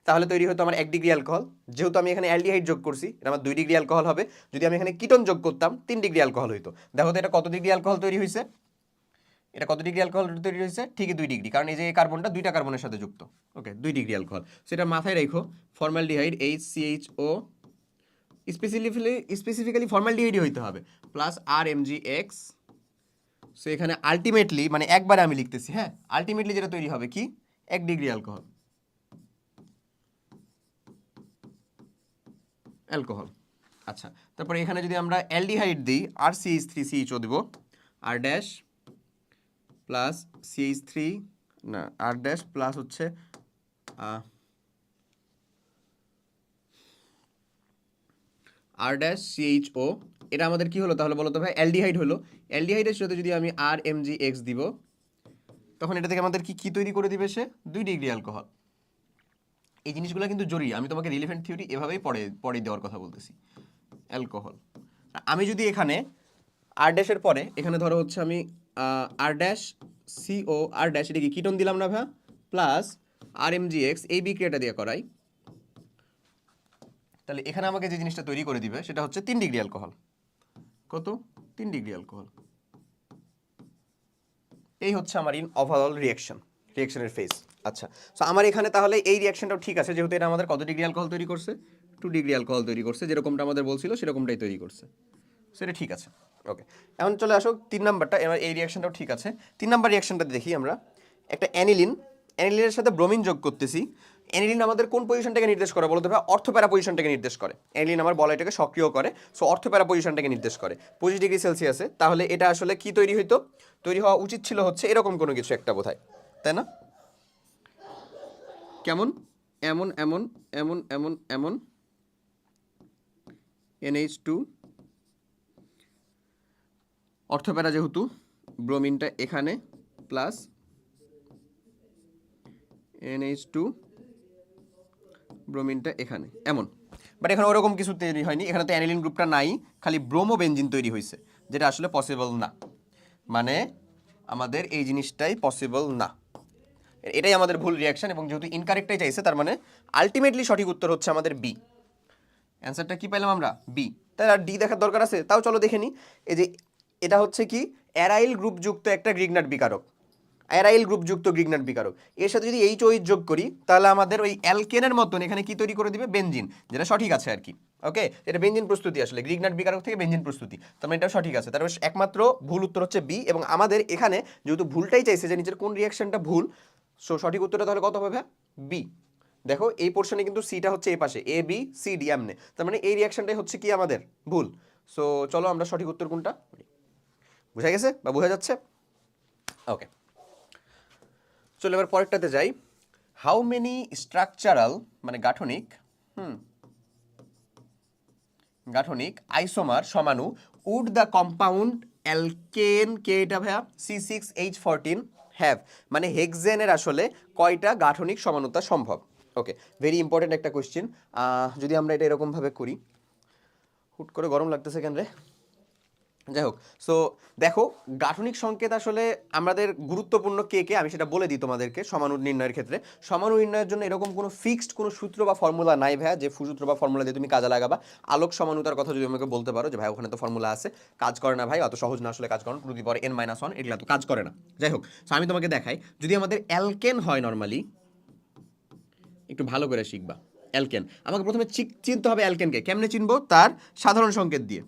তাহলে তৈরি হতো আমার 1 ডিগ্রি অ্যালকোহল। যেহেতু আমি এখানে অ্যালডিহাইড যোগ করছি, এটা আমার 2 ডিগ্রি অ্যালকোহল হবে। যদি আমি এখানে কিটোন যোগ করতাম 3 ডিগ্রি অ্যালকোহল হইতো। দেখো তো এটা কত ডিগ্রি অ্যালকোহল তৈরি হয়েছে? এটা কত ডিগ্রি অ্যালকোহল তৈরি হয়েছে? ঠিকই 2 ডিগ্রি, কারণ এই যে কার্বনটা দুইটা কার্বনের সাথে যুক্ত। ওকে 2 ডিগ্রি অ্যালকোহল। সেটা মাথায় রাখো, ফর্মালডিহাইড HCHO স্পেসিফিক্যালি ফর্মালডিহাইডই হইতে হবে, প্লাস RMgX। সো এখানে আলটিমেটলি মানে একবারে আমি লিখতেছি, হ্যাঁ আলটিমেটলি যেটা তৈরি হবে কি 1 ডিগ্রি অ্যালকোহল। আচ্ছা তারপরে এখানে যদি আমরা অ্যালডিহাইড দিই, RCH3CHO দেব, R ড্যাশ প্লাস CH3 না R ড্যাশ প্লাস হচ্ছে R ড্যাশ CHO। এটা আমাদের কি হলো তাহলে বলো তো ভাই? অ্যালডিহাইড হলো। অ্যালডিহাইডের সাথে যদি আমি RMgX দিব, তখন এটা থেকে আমাদের কি তৈরি করে দিবে সে? 2 ডিগ্রি অ্যালকোহল। এই জিনিসগুলো কিন্তু জরুরি, আমি তোমাকে রিলেভেন্ট থিওরি এভাবেই পড়ে দেওয়ার কথা বলতেছি। অ্যালকোহল, আমি যদি এখানে আর ড্যাশের পরে এখানে ধরো হচ্ছে আমি আর ড্যাশ CO আর ড্যাশ, এটা কি কিটোন দিলাম না ভাই, প্লাস RMgX এই বিক্রিয়াটা দিয়ে করাই, তাহলে এখানে আমাকে যে জিনিসটা তৈরি করে দিবে সেটা হচ্ছে 3 ডিগ্রি অ্যালকোহল। কত? 3 ডিগ্রি অ্যালকোহল। এই হচ্ছে আমার ওভারঅল রিয়াকশনের ফেজ। আচ্ছা সো আমার এখানে তাহলে এই রিয়াকশনটাও ঠিক আছে, যেহেতু এটা আমাদের কত ডিগ্রি অ্যালকোহল তৈরি করছে? 2 ডিগ্রি অ্যালকোহল তৈরি করছে, যেরকমটা আমাদের বলছিল সেরকমটাই তৈরি করছে। সেটা ঠিক আছে। ওকে, এখন চলে আসো 3 নাম্বারটা। এবার এই রিয়াকশনটাও ঠিক আছে। 3 নাম্বার রিয়াকশনটা দেখি আমরা। একটা অ্যানিলিনের সাথে ব্রোমিন যোগ করতেছি। অ্যানিলিন আমাদের কোন পজিশনটাকে নির্দেশ করে বলতে পারো? অর্থপ্যারা পজিশনটাকে নির্দেশ করে। অ্যানিলিন আমার বলয়টাকে সক্রিয় করে, সো অর্থপ্যারা পজিশনটাকে নির্দেশ করে 25 ডিগ্রি সেলসিয়াসে। তাহলে এটা আসলে কি তৈরি হইতো? তৈরি হওয়া উচিত ছিল হচ্ছে এরকম কোনো কিছু একটা বোধহয়, তাই না? কেমন? এমন এমন এমন এমন এমন NH2 অর্থপ্যারা, যেহেতু ব্রোমিনটা এখানে প্লাস NH2 ব্রোমিনটা এখানে এমন। বাট এখানে ওরকম কিছু তৈরি হয়নি, এখানে তো অ্যানিলিন গ্রুপটা নাই, খালি ব্রোমোবেনজিন তৈরি হয়েছে, যেটা আসলে পসিবল না। মানে আমাদের এই জিনিসটাই পসিবল না, এটাই আমাদের ভুল রিয়াকশন। এবং যেহেতু ইনকারেক্টটাই চাইছে, তার মানে আলটিমেটলি সঠিক উত্তর হচ্ছে আমাদের বি। অ্যান্সারটা কি পাইলাম আমরা? বি। তাই আর ডি দেখার দরকার আছে? তাও চলো দেখে নিই। এই যে এটা হচ্ছে কি অ্যারাইল গ্রুপযুক্ত একটা গ্রিগনাট বিকারক, অ্যারাইল গ্রুপযুক্ত গ্রিগনাট বিকারক। এর সাথে যদি এইচ যোগ করি তাহলে আমাদের ওই অ্যালকেনের মতন এখানে কি তৈরি করে দিবে, বেনজিন, যেটা সঠিক আছে আর কি। ওকে, এটা বেনজিন প্রস্তুতি, আসলে গ্রিগনাট বিকারক থেকে বেনজিন প্রস্তুতি, তার মানে এটা সঠিক আছে। তারপর একমাত্র ভুল উত্তর হচ্ছে বি, এবং আমাদের এখানে যেহেতু ভুলটাই চাইছে যে নিচের কোন রিয়াকশনটা ভুল, সো সঠিক উত্তরটা তাহলে কত হবে, বি। দেখো এই পোর্শনে কিন্তু সিটা হচ্ছে এই পাশে, এ বি সি ডি এমনে, তার মানে এই রিয়াকশনটাই হচ্ছে কি আমাদের ভুল। সো চলো আমরা সঠিক উত্তর কোনটা, বুঝা গেছে বা বোঝা যাচ্ছে? ওকে, চলো এবার পরেরটাতে যাই। হাউ মেনি স্ট্রাকচারাল মানে গাঠনিক গাঠনিক আইসোমার সমাণু উড দ্য কম্পাউন্ড অ্যালকেন, কে এটা ভাইয়া, C6H14 হ্যাভ, মানে হেক্সেনের আসলে কয়টা গাঠনিক সমানুতা সম্ভব। ওকে, ভেরি ইম্পর্টেন্ট একটা কোয়েশ্চেন। যদি আমরা এটা এরকমভাবে করি, হুট করে গরম লাগতেছে কেন রে, যাই হোক। সো দেখো গাঠনিক সংকেত আসলে আমাদের গুরুত্বপূর্ণ কে কে, আমি সেটা বলে দিই তোমাদেরকে। সমাণু নির্ণয়ের ক্ষেত্রে সমাণু নির্ণয়ের জন্য এরকম কোনো ফিক্সড কোনো সূত্র বা ফর্মুলা নাই ভাইয়া, যে সূত্র বা ফর্মুলা দিয়ে তুমি কাজে লাগাবা। আলোক সমানুতার কথা যদি আমাকে বলতে পারো যে ভাই ওখানে তো ফর্মুলা আছে, কাজ করে না ভাই, অত সহজ না আসলে কাজ করানো, টু দি পাওয়ার n-1 এগুলা তো কাজ করে না। যাই হোক, সো আমি তোমাকে দেখাই, যদি আমাদের অ্যালকেন হয় নর্মালি, একটু ভালো করে শিখবা। অ্যালকেন আমাকে প্রথমে চিনতে হবে, অ্যালকেনকে কেমনে চিনবো, তার সাধারণ সংকেত দিয়ে,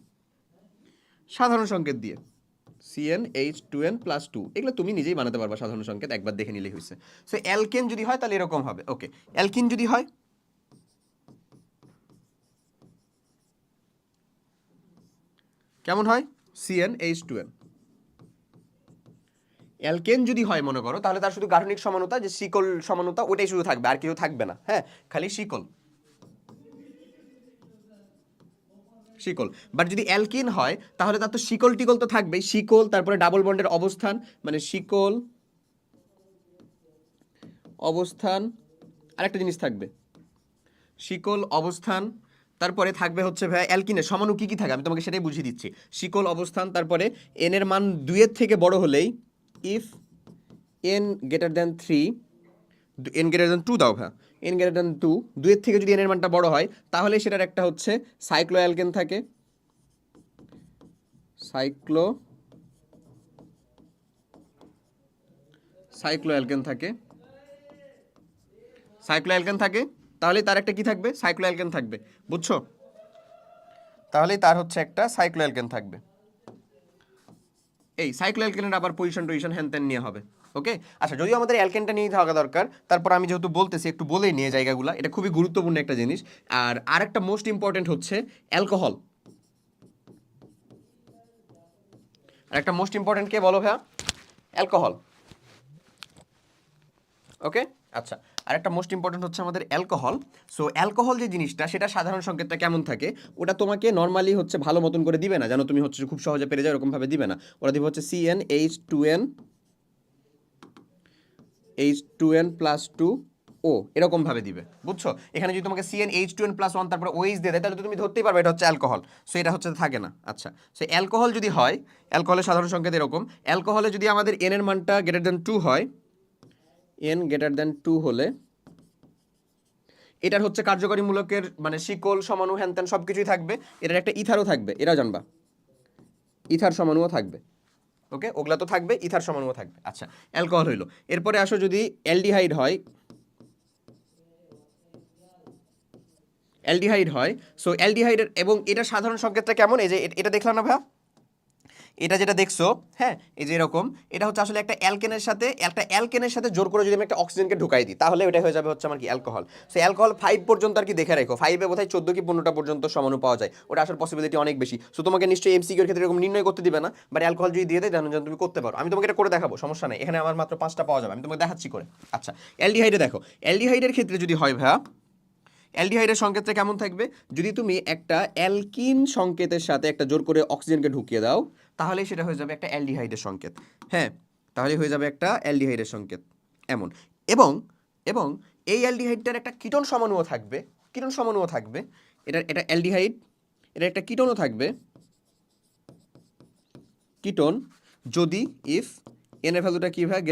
সাধারণ সংকেত দিয়ে CnH2n+2, এগুলো তুমি নিজেই বানাতে পারবা সাধারণ সংকেত, একবার দেখে নিলেই হয়েছে। সো অ্যালকেন যদি হয় তাহলে এরকম হবে। ওকে, অ্যালকিন যদি হয় কেমন হয়, CnH2n। অ্যালকেন যদি হয় মনে করো, তাহলে তার শুধু গাঠনিক সমানুতা, যে শিকল সমানুতা, ওটাই শুধু থাকবে, আর কিছু থাকবে না। হ্যাঁ, খালি শিকল, শিকল। বাট যদি অ্যালকিন হয় তাহলে তার তো শিকল টিকল তো থাকবেই, শিকল, তারপরে ডাবল বন্ডের অবস্থান, মানে শিকল অবস্থান, আরেকটা জিনিস থাকবে, শিকল অবস্থান, তারপরে থাকবে হচ্ছে ভাই অ্যালকিনের সমাণু কি কি থাকে আমি তোমাকে সেটাই বুঝিয়ে দিচ্ছি। শিকল অবস্থান, তারপরে এন এর মান 2 থেকে বড় হলেই, if n greater than 3, n greater than 2 দাও ভাই, n greater than 2, 2 থেকে যদি n এর মানটা বড় হয় তাহলে সেটার একটা হচ্ছে সাইক্লো অ্যালকেন থাকে, সাইক্লো সাইক্লো অ্যালকেন থাকে, সাইক্লো অ্যালকেন থাকে, তাহলে তার একটা কি থাকবে, সাইক্লো অ্যালকেন থাকবে, বুঝছো? তাহলেই তার হচ্ছে একটা সাইক্লো অ্যালকেন থাকবে। এই সাইক্লো অ্যালকেনের আবার পজিশন টজিশন হ্যান ত্যান নিয়ে হবে। ওকে, আচ্ছা, যদিও আমাদের অ্যালকেনটা নিয়ে থাকা দরকার, তারপর আমি যেহেতু বলতেছি একটু বলেই নিয়ে জায়গাগুলো, এটা খুবই গুরুত্বপূর্ণ একটা জিনিস। আর আরেকটা মোস্ট ইম্পর্টেন্ট হচ্ছে অ্যালকোহল। আর একটা মোস্ট ইম্পর্টেন্ট কে বলো ভাইয়া, অ্যালকোহল। ওকে, আচ্ছা, আরেকটা মোস্ট ইম্পর্টেন্ট হচ্ছে আমাদের অ্যালকোহল। সো অ্যালকোহল যে জিনিসটা, সেটা সাধারণ সংকেতটা কেমন থাকে, ওটা তোমাকে নর্মালি হচ্ছে ভালো মতন করে দিবে না, যেন তুমি হচ্ছে খুব সহজে পেরে যাও এরকমভাবে দিবে না। ওরা দিবে হচ্ছে CnH2n+2O, এরকমভাবে দিবে, বুঝছো? এখানে যদি তোমাকে CnH2n+1 তারপরে OH দিয়ে দেয়, তাহলে তো তুমি ধরতেই পারবে এটা হচ্ছে অ্যালকোহল। সো এটা হচ্ছে থাকে না। আচ্ছা, সো অ্যালকোহল যদি হয়, অ্যালকোহলের সাধারণ সংকেত এরকম, অ্যালকোহলে যদি আমাদের n এর মানটা >2 হয়, n>2 হলে এটার হচ্ছে কার্যকরী মূলকের মানে শিকল সমাণু হ্যান ত্যান সব কিছুই থাকবে, এটার একটা ইথারও থাকবে, এরা জানবা, ইথার সমাণুও থাকবে। ওকে, ওগুলা তো থাকবে, ইথার সমাণুও থাকবে। আচ্ছা, অ্যালকোহল হইলো। এরপরে আসো যদি অ্যালডিহাইড হয়, অ্যালডিহাইড হয়, সো অ্যালডিহাইডের, এবং এটা সাধারণ সংকেতটা কেমন, এই যে এটা দেখলাম না ভাইয়া, এটা যেটা দেখছো, হ্যাঁ, এই যে এরকম, এটা হচ্ছে আসলে একটা অ্যালকেনের সাথে জোর করে যদি আমি একটা অক্সিজেনকে ঢুকাই দিই, তাহলে এটা হয়ে যাবে হচ্ছে আমার কি, অ্যালকোহল। সো অ্যালকোহল 5 পর্যন্ত আর কি দেখে রাখো, 5-এ বোধহয় 14 কি 15টা পর্যন্ত সমাণু পাওয়া যায়, ওটা আসার পসিবিলিটি অনেক বেশি। সো তোমাকে নিশ্চয়ই এমসিকিউ এর ক্ষেত্রে এরকম নির্ণয় করতে দিবে না, বাট অ্যালকোহল যদি দিয়ে দেয় জানো যেন তুমি করতে পারো। আমি তোমাকে এটা করে দেখাবো, সমস্যা নেই, এখানে আমার মাত্র 5টা পাওয়া যাবে, আমি তোমাকে দেখাচ্ছি করে। আচ্ছা, অ্যালডিহাইডে দেখো, অ্যালডিহাইডের ক্ষেত্রে যদি হয় ভাইয়া, অ্যালডিহাইডের সংকেতটা কেমন থাকবে, যদি তুমি একটা অ্যালকিন সংকেতের সাথে একটা জোর করে অক্সিজেনকে ঢুকিয়ে দাও, তাহলে সেটা হয়ে যাবে একটা অ্যালডিহাইডের সংকেত। হ্যাঁ, তাহলে হয়ে যাবে একটা অ্যালডিহাইডের সংকেত এমন। এবং এবং এই অ্যালডিহাইডটার একটা কিটোন সমাণুও থাকবে, কিটোন সমাণুও থাকবে, এটা অ্যালডিহাইড, এটা একটা কিটোনও থাকবে, কিটোন, যদি ইফ এন এর ভ্যালুটা কি হয়,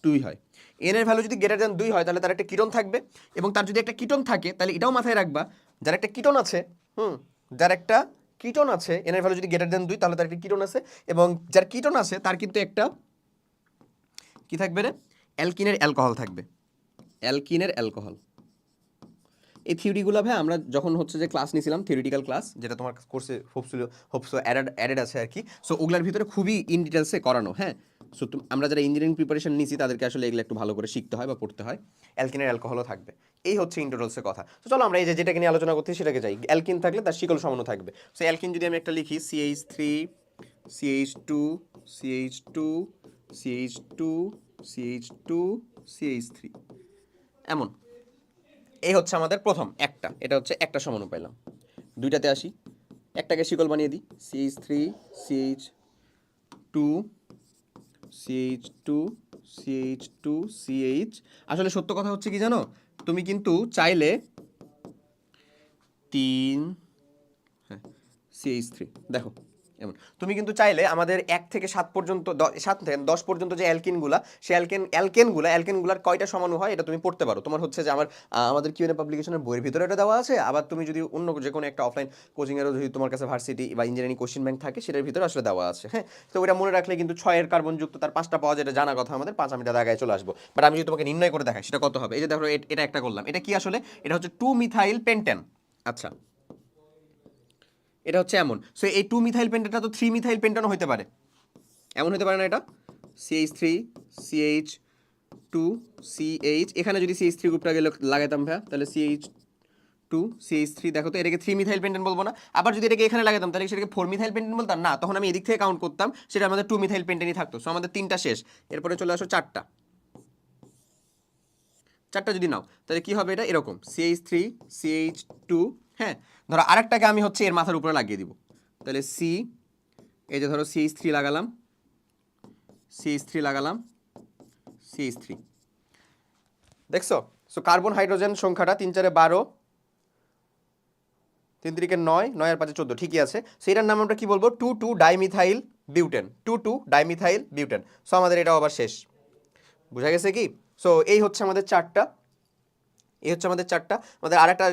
>2 হয়। এন এর ভ্যালু যদি >2 হয় তাহলে তার একটা কিটোন থাকবে, এবং তার যদি একটা কিটোন থাকে তাহলে এটাও মাথায় রাখবা, যার একটা কিটোন আছে, যার একটা কিটোন আছে, এন এর ভ্যালু যদি >2 তাহলে তার একটা কিটোন আছে, এবং যার কিটোন আছে তার কিন্তু একটা কি থাকবে রে? অ্যালকিনের অ্যালকোহল থাকবে, অ্যালকিনের অ্যালকোহল। এই থিওরিগুলো ভাই আমরা যখন হচ্ছে যে ক্লাস নিয়েছিলাম, থিওরিটিক্যাল ক্লাস, যেটা তোমার কোর্সে হোপসো অ্যাডেড আছে আর কি। সো ওগুলোর ভিতরে খুবই ইন ডিটেলসে করানো, হ্যাঁ। সো আমরা যারা ইঞ্জিনিয়ারিং প্রিপারেশন নিয়েছি তাদেরকে আসলে এগুলো একটু ভালো করে শিখতে হয় বা পড়তে হয়। অ্যালকিনের অ্যালকোহলও থাকবে, এই হচ্ছে ইন্টারনালসের কথা। তো চলো আমরা এই যে যেটাকে নিয়ে আলোচনা করছি সেটাকে যাই। অ্যালকিন থাকলে তার শিকল সমানু থাকবে। সো অ্যালকিন যদি আমি একটা লিখি CH3 CH2 CH2 CH2 CH2 CH3, এমন। এই হচ্ছে আমাদের প্রথম একটা, এটা হচ্ছে একটা সমাণু পাইলাম। দুইটাতে আসি, একটাকে শিকল বানিয়ে দিই, CH3 CH2 CH2 CH2 CH। আসলে সত্য কথা হচ্ছে কি জানো, তুমি কিন্তু চাইলে 3, হ্যাঁ, CH3 দেখো এমন। তুমি কিন্তু চাইলে আমাদের 1 থেকে 7 পর্যন্ত 7 থেকে 10 পর্যন্ত যে অ্যালকিনগুলা, সেই অ্যালকেনগুলার কয়টা সমাণু হয় এটা তুমি পড়তে পারো। তোমার হচ্ছে যে আমাদের কিউএনএ পাবলিকেশনের বইয়ের ভিতরে এটা দেওয়া আছে। আবার তুমি যদি অন্য যে কোনো একটা অফলাইন কোচিংয়েরও যদি তোমার কাছে ভার্সিটি বা ইঞ্জিনিয়ারিং কোশ্চেন ব্যাংক থাকে, সেটার ভিতরে আসলে দেওয়া আছে, হ্যাঁ। তো ওটা মনে রাখলে কিন্তু 6 কার্বনযুক্ত তার 5টা পাওয়া যায়, এটা জানা কথা আমাদের। 5 আমি দাগায় চলে আসবো, বাট আমি যদি তোমাকে নির্ণয় করে দেখাই সেটা কত হবে। এই যে দেখো এটা একটা করলাম, এটা কি আসলে? এটা হচ্ছে 2 মিথাইল পেন্টেন। আচ্ছা, এটা হচ্ছে এমন। সো এই 2 মিথাইল পেন্টেনটা তো 3 মিথাইল পেন্টেনও হতে পারে, এমন হতে পারে না এটা? CH3 CH2 CH, এখানে যদি CH3 গ্রুপটা গেলে লাগাইতাম ভাই, তাহলে CH2 CH3, দেখো তো এটাকে 3 মিথাইল পেন্টেন বলবো না। আবার যদি এটাকে এখানে লাগাতাম তাহলে সেটাকে 4 মিথাইল পেন্টেন বলতাম না, তখন আমি এদিক থেকে কাউন্ট করতাম, সেটা আমাদের 2 মিথাইল পেন্টেনই থাকতো। সো আমাদের 3টা শেষ, এরপরে চলে আসো 4টা যদি নাও তাহলে কি হবে? এটা এরকম CH3 CH2, হ্যাঁ। ধরো আরেকটাকে আমি হচ্ছে এর মাথার উপরে লাগিয়ে দিব, তাহলে এই যে ধরো CH3 লাগালাম, CH3 দেখছো? সো কার্বন হাইড্রোজেন সংখ্যাটা 3 4 12, 3 3 9, 9 আর 5 14, ঠিকই আছে। সেটার নাম আমরা কি বলবো? 2,2 dimethyl butane, 2,2 dimethyl butane. So আমাদের এটাও আবার শেষ, বুঝা গেছে কি? সো এই হচ্ছে আমাদের 4টা, আমাদের আরেকটা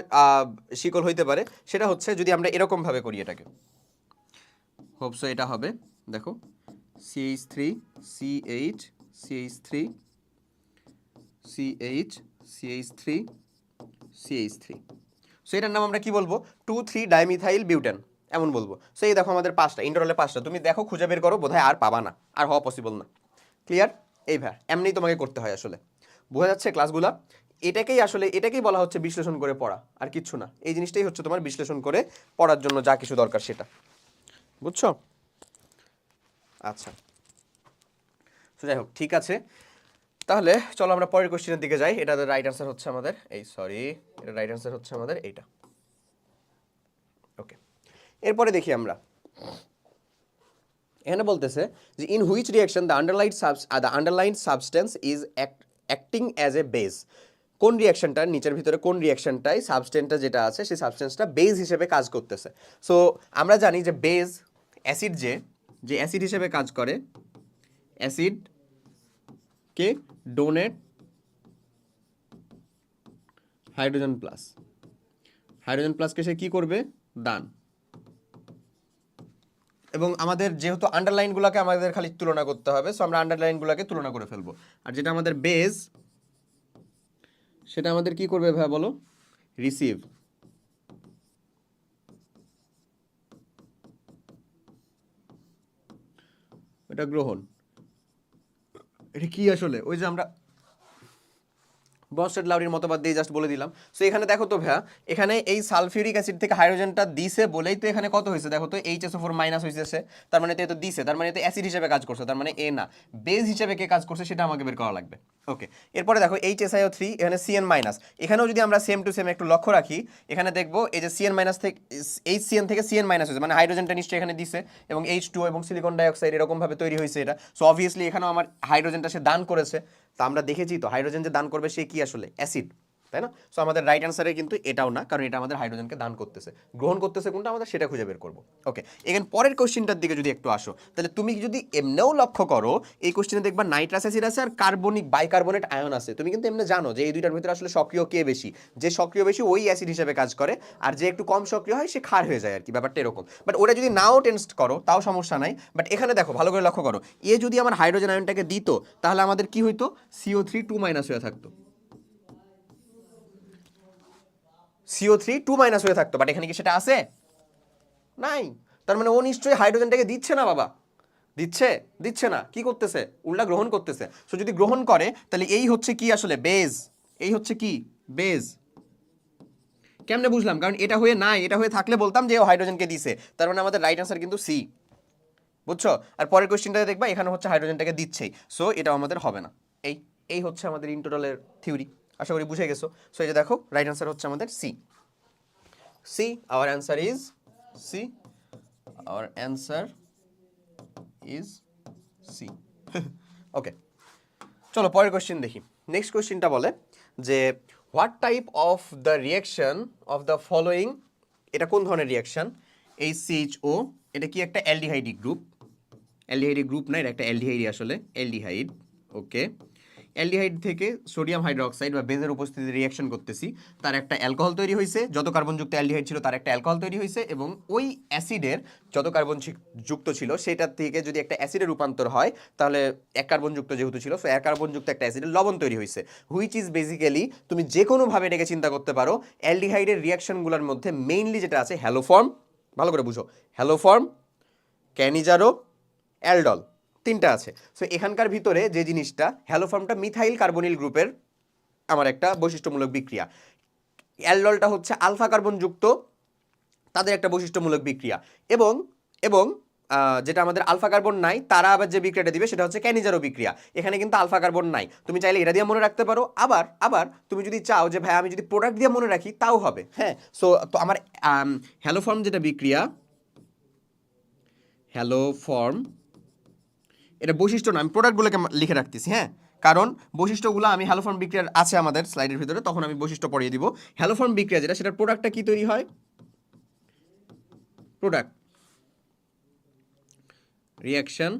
শিকল হইতে পারে, সেটা হচ্ছে যদি আমরা এরকম ভাবে করি এটাকে, হোপসো এটা হবে, দেখো CH3 CH CH3 CH CH3 CH3। So এটার নাম আমরা কি বলবো? 2,3 ডাইমিথাইল বিউটেন, এমন বলবো। সো এই দেখো আমাদের 5টা, ইন্টারনালে 5টা, তুমি দেখো খুঁজে বের করো, বোধহয় আর পাবা না, আর হওয়া পসিবল না। ক্লিয়ার? এই ভাই এমনি তোমাকে করতে হয় আসলে, বোঝা যাচ্ছে ক্লাসগুলা? এটাকেই বলা হচ্ছে বিশ্লেষণ করে পড়া, আর কিচ্ছু না। এই জিনিসটাই হচ্ছে তোমার বিশ্লেষণ করে পড়ার জন্য যা কিছু দরকার সেটা, বুঝছো? আচ্ছা, তো যাই হোক, ঠিক আছে। তাহলে চলো আমরা পরের কোশ্চেনের দিকে যাই। এটা রাইট আনসার হচ্ছে আমাদের এটা রাইট আনসার হচ্ছে আমাদের এইটা। ওকে, এরপরে দেখি আমরা, এখানে বলতেছে যে in which reaction the underline substance is acting as a base. কোন রিঅ্যাকশনটা, নিচের ভিতরে কোন রিঅ্যাকশনটাই সাবস্টেন্সটা যেটা আছে সেই সাবস্টেন্সটা বেস হিসেবে কাজ করতেছে। সো আমরা জানি যে বেস, অ্যাসিড যে অ্যাসিড হিসেবে কাজ করে, অ্যাসিডকে ডোনেট হাইড্রোজেন প্লাসকে সে কি করবে? দান। এবং আমাদের যেহেতু আন্ডারলাইনগুলোকে আমাদের খালি তুলনা করতে হবে, সো আমরা আন্ডারলাইনগুলোকে তুলনা করে ফেলবো। আর যেটা আমাদের বেস, সেটা আমাদের কি করবে ভাই বলো? রিসিভ। এটা গ্রহণ। এটা কি আসলে? ওই যে আমরা বনস্টেড লাউরির মতবাদ দিয়ে জাস্ট বলে দিলাম। সো এখানে দেখো তো ভাইয়া, এখানে এই সালফিউরিক অ্যাসিড থেকে হাইড্রোজেনটা দিছে বলেই তো এখানে কত হয়েছে দেখো তো, HSO4 মাইনাস হয়েছে। তার মানে তো দিছে, তার মানে তো অ্যাসিড হিসেবে কাজ করছে, তার মানে না, বেস হিসেবে কে কাজ করছে সেটা আমাকে বের করা লাগবে। ওকে, এরপরে দেখো HSiO3, এখানে CN মাইনাস। এখানেও যদি আমরা সেম টু সেম একটু লক্ষ্য রাখি, এখানে দেখবো এই যে CN মাইনাস থেকে HCN থেকে CN মাইনাস হয়েছে, মানে হাইড্রোজেনটা নিশ্চয়ই এখানে দিছে, এবং H2 এবং সিলিকন ডাইঅক্সাইড এরকম ভাবে তৈরি হয়েছে এটা। সো অবভিয়াসলি এখানেও আমার হাইড্রোজেনটা সে দান করেছে। তা আমরা দেখেছি তো হাইড্রোজেন যে দান করবে সে কি আসলে? অ্যাসিড। তাই না? সো আমাদের রাইট অ্যান্সারে কিন্তু এটাও না, কারণ এটা আমাদের হাইড্রোজেনকে দান করতেছে। গ্রহণ করতেছে কোনটা আমাদের, সেটা খুঁজে বের করবো। ওকে, এখানে পরের কোশ্চেনটার দিকে যদি একটু আসো, তাহলে তুমি যদি এমনিও লক্ষ্য করো এই কোশ্চেনে দেখবা নাইট্রাস অ্যাসিড আছে আর কার্বনিক বাইকার্বনেট আয়ন আছে। তুমি কিন্তু এমনি জানো যে এই দুইটার ভিতরে আসলে সক্রিয় কে বেশি, যে সক্রিয় বেশি ওই অ্যাসিড হিসেবে কাজ করে, আর যে একটু কম সক্রিয় হয় সে ক্ষার হয়ে যায় আর কি, ব্যাপারটা এরকম। বাট ওটা যদি নাও টেস্ট করো তাও সমস্যা নাই। বাট এখানে দেখো, ভালো করে লক্ষ্য করো, এ যদি আমার হাইড্রোজেন আয়নটাকে দিত তাহলে আমাদের কি হইতো, CO3 2- হয়ে থাকতো, CO3 2- হয়ে থাকতো। বাট এখানে কি সেটা আছে? নাই। তার মানে ও নিশ্চয়ই হাইড্রোজেনটাকে দিচ্ছে না বাবা। দিচ্ছে? দিচ্ছে না। কি করতেছে? উল্টা গ্রহণ করতেছে। সো যদি গ্রহণ করে তাহলে এই হচ্ছে কি আসলে বেজ, এই হচ্ছে কি বেজ। কেমনে বুঝলাম? কারণ এটা হয়ে নাই, এটা হয়ে থাকলে বলতাম যে ও হাইড্রোজেনকে দিছে। তার মানে আমাদের রাইট আনসার কিন্তু সি। বুঝছো? আর পরের কোশ্চেনটাতে দেখবা এখানে হচ্ছে হাইড্রোজেনটাকে দিচ্ছেই, সো এটা আমাদের হবে না। এই এই হচ্ছে আমাদের ইন্টোটালের থিওরি। আশা করি বুঝে গেছো। সো এই যে দেখো, রাইট আনসার হচ্ছে আমাদের C. C, our answer is C. Our answer is C. Okay, চলো পরের কোশ্চেন দেখি। নেক্সট কোশ্চেনটা বলে যে what type of the reaction of the following, এটা কোন ধরনের রিয়াকশন? HCHO, এটা কি একটা অ্যালডিহাইডি গ্রুপ? অ্যালডিহাইডি গ্রুপ না, এটা একটা অ্যালডিহাইডি আসলে, অ্যালডিহাইড। ওকে, অ্যালডিহাইড থেকে সোডিয়াম হাইড্রোক্সাইড বা বেঞ্জের উপস্থিতিতে রিয়াকশন করতেছি, তার একটা অ্যালকোহল তৈরি হয়েছে, যত কার্বনযুক্ত অ্যালডিহাইড ছিল তার একটা অ্যালকোহল তৈরি হয়েছে, এবং ওই অ্যাসিডের যত কার্বন যুক্ত ছিল সেটার থেকে যদি একটা অ্যাসিডে রূপান্তর হয় তাহলে এক কার্বনযুক্ত যেহেতু ছিল, সো এক কার্বনযুক্ত একটা অ্যাসিডের লবণ তৈরি হয়েছে, হুইচ ইজ বেসিক্যালি, তুমি যে কোনোভাবে এটাকে চিন্তা করতে পারো, অ্যালডিহাইডের রিয়াকশনগুলোর মধ্যে মেইনলি যেটা আছে হ্যালো ফর্ম, ভালো করে বুঝো, হ্যালো ফর্ম, ক্যানিজারো, অ্যালডল, তিনটা আছে। সো এখানকার ভিতরে যে জিনিসটা, হ্যালো ফর্মটা মিথাইল কার্বনিল গ্রুপের আমার একটা বৈশিষ্ট্যমূলক বিক্রিয়া, অ্যালডলটা হচ্ছে আলফা কার্বন যুক্ত তাদের একটা বৈশিষ্ট্যমূলক বিক্রিয়া, এবং এবং যেটা আমাদের আলফা কার্বন নাই তারা আবার যে বিক্রিয়াটা দিবে সেটা হচ্ছে ক্যানিজারো বিক্রিয়া। এখানে কিন্তু আলফা কার্বন নাই, তুমি চাইলে এটা দিয়ে মনে রাখতে পারো, আবার আবার তুমি যদি চাও যে ভাই আমি যদি প্রোডাক্ট দিয়ে মনে রাখি তাও হবে। হ্যাঁ, সো তো আমার হ্যালো ফর্ম যেটা বিক্রিয়া, হ্যালো ফর্ম, এটা বৈশিষ্ট্য না, আমি প্রোডাক্টগুলোকে লিখে রাখতেছি। হ্যাঁ, কারণ বৈশিষ্ট্যগুলো আমি হ্যালোফর্ম বিক্রিয়ার আছে আমাদের স্লাইডের ভিতরে, তখন আমি বৈশিষ্ট্য পড়িয়ে দিব। হ্যালোফর্ম বিক্রিয়া যেটা, সেটার প্রোডাক্টটা কি তৈরি হয়? প্রোডাক্ট রিয়াকশন,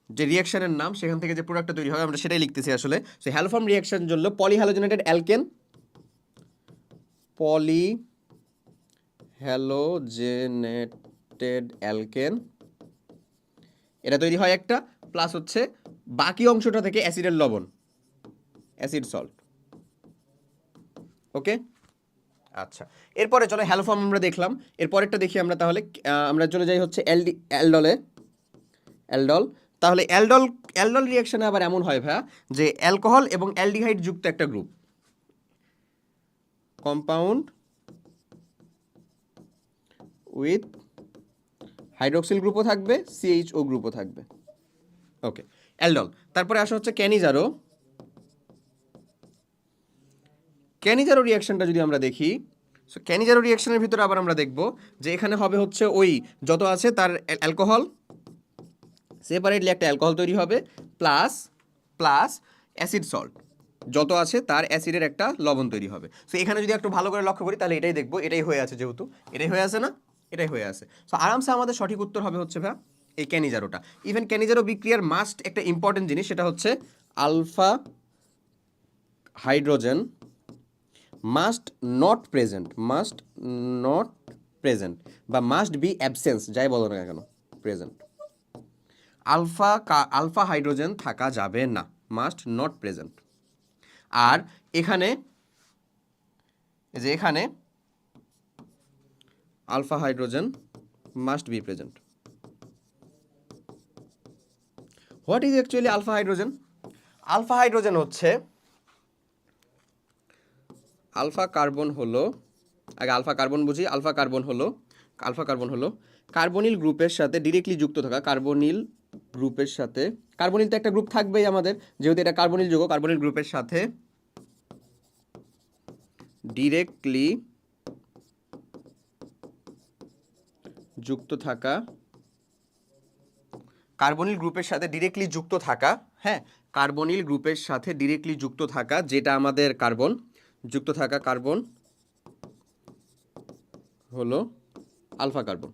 যে রিয়াকশনের নাম সেখান থেকে যে প্রোডাক্টটা তৈরি হয় আমরা সেটাই লিখতেছি আসলে। সো হ্যালোফর্ম রিয়াকশন জন্য পলিহ্যালোজেনেটেড অ্যালকেন, পলিহ্যালোজেনেটেড অ্যালকেন, এটা তৈরি হয় একটা, প্লাস হচ্ছে বাকি অংশটা থেকে অ্যাসিডের লবণ, অ্যাসিড সল্ট। ওকে, আচ্ছা, এরপরে চলো হ্যালো ফর্ম আমরা দেখলাম, এরপরেরটা দেখি আমরা তাহলে। আমরা চলে যাই হচ্ছে অ্যালডলে, অ্যালডল। তাহলে অ্যালডল, অ্যালডল রিয়াকশনে আবার এমন হয় ভাইয়া যে অ্যালকোহল এবং অ্যালডিহাইড যুক্ত একটা গ্রুপ, কম্পাউন্ড উইথ হাইড্রোক্সিল গ্রুপও থাকবে, CHO গ্রুপও থাকবে। ওকে, অ্যালডল। তারপরে আসা হচ্ছে ক্যানিজারো। ক্যানিজারো রিয়াকশনটা যদি আমরা দেখি, সো ক্যানিজারো রিয়াকশনের ভিতরে আবার আমরা দেখব যে এখানে হবে হচ্ছে ওই যত আছে তার অ্যালকোহল, সেপারেটলি একটা অ্যালকোহল তৈরি হবে, প্লাস প্লাস অ্যাসিড সল্ট, যত আছে তার অ্যাসিডের একটা লবণ তৈরি হবে। সো এখানে যদি একটু ভালো করে লক্ষ্য করি তাহলে এটাই দেখবো, এটাই হয়ে আছে, যেহেতু এটাই হয়ে আছে না, এটাই হয়ে আছে। সো আরামসে আমাদের সঠিক উত্তর হবে হচ্ছে ভাই এই ক্যানিজারোটা। ইভেন ক্যানিজারো বিক্রিয়ার মাস্ট একটা ইম্পর্টেন্ট জিনিস, সেটা হচ্ছে alpha hydrogen must not present, must not present বা মাস্ট বি অ্যাবসেন্স, যাই বলো না কেন, প্রেজেন্ট। আলফা হাইড্রোজেন থাকা যাবে না, মাস্ট নট প্রেজেন্ট। আর এখানে এখানে alpha hydrogen must be present. What is actually alpha hydrogen? Alpha hydrogen হচ্ছে, আলফা কার্বন হলো, আগে আলফা কার্বন বুঝি, আলফা কার্বন হলো কার্বনিল গ্রুপের সাথে ডিরেক্টলি যুক্ত থাকা, কার্বনিল গ্রুপের সাথে, কার্বনিল তো একটা গ্রুপ থাকবেই আমাদের, যেহেতু এটা কার্বনিল যৌগ, কার্বনিল গ্রুপের সাথে ডিরেক্টলি যুক্ত থাকা, কার্বনিল গ্রুপের সাথে ডিরেক্টলি যুক্ত থাকা, হ্যাঁ, কার্বনিল গ্রুপের সাথে ডিরেক্টলি যুক্ত থাকা যেটা আমাদের কার্বন, যুক্ত থাকা কার্বন হলো আলফা কার্বন,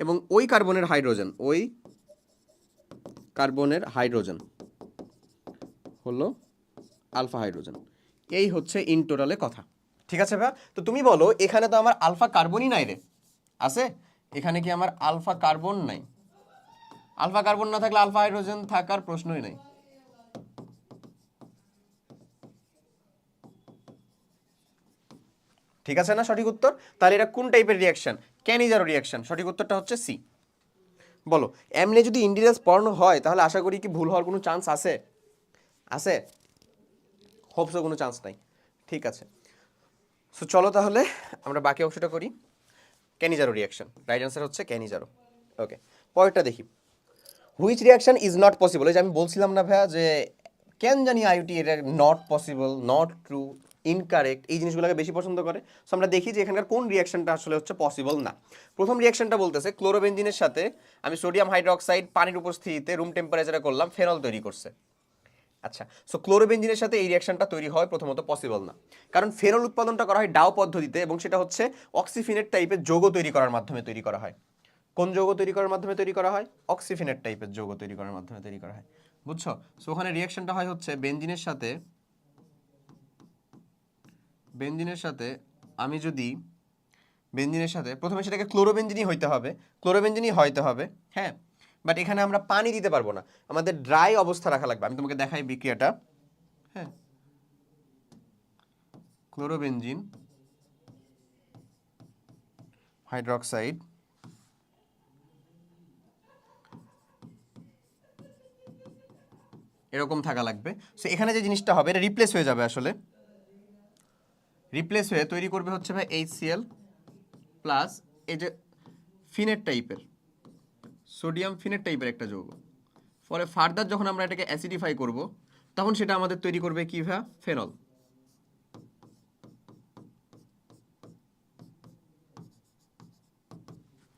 এবং ওই কার্বনের হাইড্রোজেন, ওই কার্বনের হাইড্রোজেন হলো আলফা হাইড্রোজেন। এই হচ্ছে ইন টোটালে কথা। ঠিক আছে ভাই? তো তুমি বলো এখানে তো আমার আলফা কার্বনই নাই রে, আছে? এখানে কি আমার আলফা কার্বন নাই? আলফা কার্বন না থাকলে আলফা হাইড্রোজেন থাকার প্রশ্নই নাই। ঠিক আছে না সঠিক উত্তর? তাহলে এটা কোন টাইপের রিয়াকশন? Cannizzaro reaction. সঠিক উত্তরটা হচ্ছে সি। বলো এমনি যদি ইন্ডিরিয়াস পড়ানো হয় তাহলে আশা করি কি ভুল হওয়ার কোনো চান্স আছে? আছে? হোপসও কোনো চান্স নাই। ঠিক আছে, সো চলো তাহলে আমরা বাকি অংশটা করি। ক্যানিজারো রিয়াকশন, রাইট অ্যান্সার হচ্ছে ক্যানিজারো। ওকে, পরেরটা দেখি। Which reaction is not possible? এই যে আমি বলছিলাম না ভাইয়া যে কেন জানি আইওটি এটা not possible, not true, incorrect, এই জিনিসগুলোকে বেশি পছন্দ করে। সো আমরা দেখি যে এখানকার কোন রিয়াকশনটা আসলে হচ্ছে পসিবল না। প্রথম রিয়াকশনটা বলতেছে ক্লোরোবেনজিনের সাথে আমি সোডিয়াম হাইড্রোক্সাইড পানির উপস্থিতিতে রুম টেম্পারেচারে করলাম, ফেনল তৈরি করছে। আচ্ছা, সো ক্লোরোবেনজিনের সাথে এই রিয়াকশনটা তৈরি হয় প্রথমত পসিবল না, কারণ ফেনল উৎপাদনটা করা হয় ডাও পদ্ধতিতে এবং সেটা হচ্ছে অক্সিফিনেট টাইপের যৌগ তৈরি করার মাধ্যমে তৈরি করা হয়। কোন যৌগ তৈরি করার মাধ্যমে তৈরি করা হয়? অক্সিফিনেট টাইপের যৌগ তৈরি করার মাধ্যমে তৈরি করা হয়। বুঝছো? সো ওখানে রিয়াকশনটা হয় হচ্ছে বেনজিনের সাথে, বেনজিনের সাথে আমি যদি বেনজিনের সাথে প্রথমে সেটাকে ক্লোরোবেনজিনই হইতে হবে, ক্লোরোবেনজিনই হইতে হবে, হ্যাঁ। বাট এখানে আমরা পানি দিতে পারবো না, আমাদের ড্রাই অবস্থা রাখা লাগবে। আমি তোমাকে দেখাই বিক্রিয়াটা, হ্যাঁ। ক্লোরোবেনজিন হাইড্রোক্সাইড এরকম থাকা লাগবে। সো এখানে যে জিনিসটা হবে এটা রিপ্লেস হয়ে যাবে, আসলে রিপ্লেস হয়ে তৈরি করবে হচ্ছে ভাই HCl প্লাস এই যে ফিনেট টাইপের, সোডিয়াম ফিনেট টাইপের একটা যৌগ। ফলে ফার্দার যখন আমরা এটাকে অ্যাসিডিফাই করব তখন সেটা আমাদের তৈরি করবে কি ভাই? ফেনল।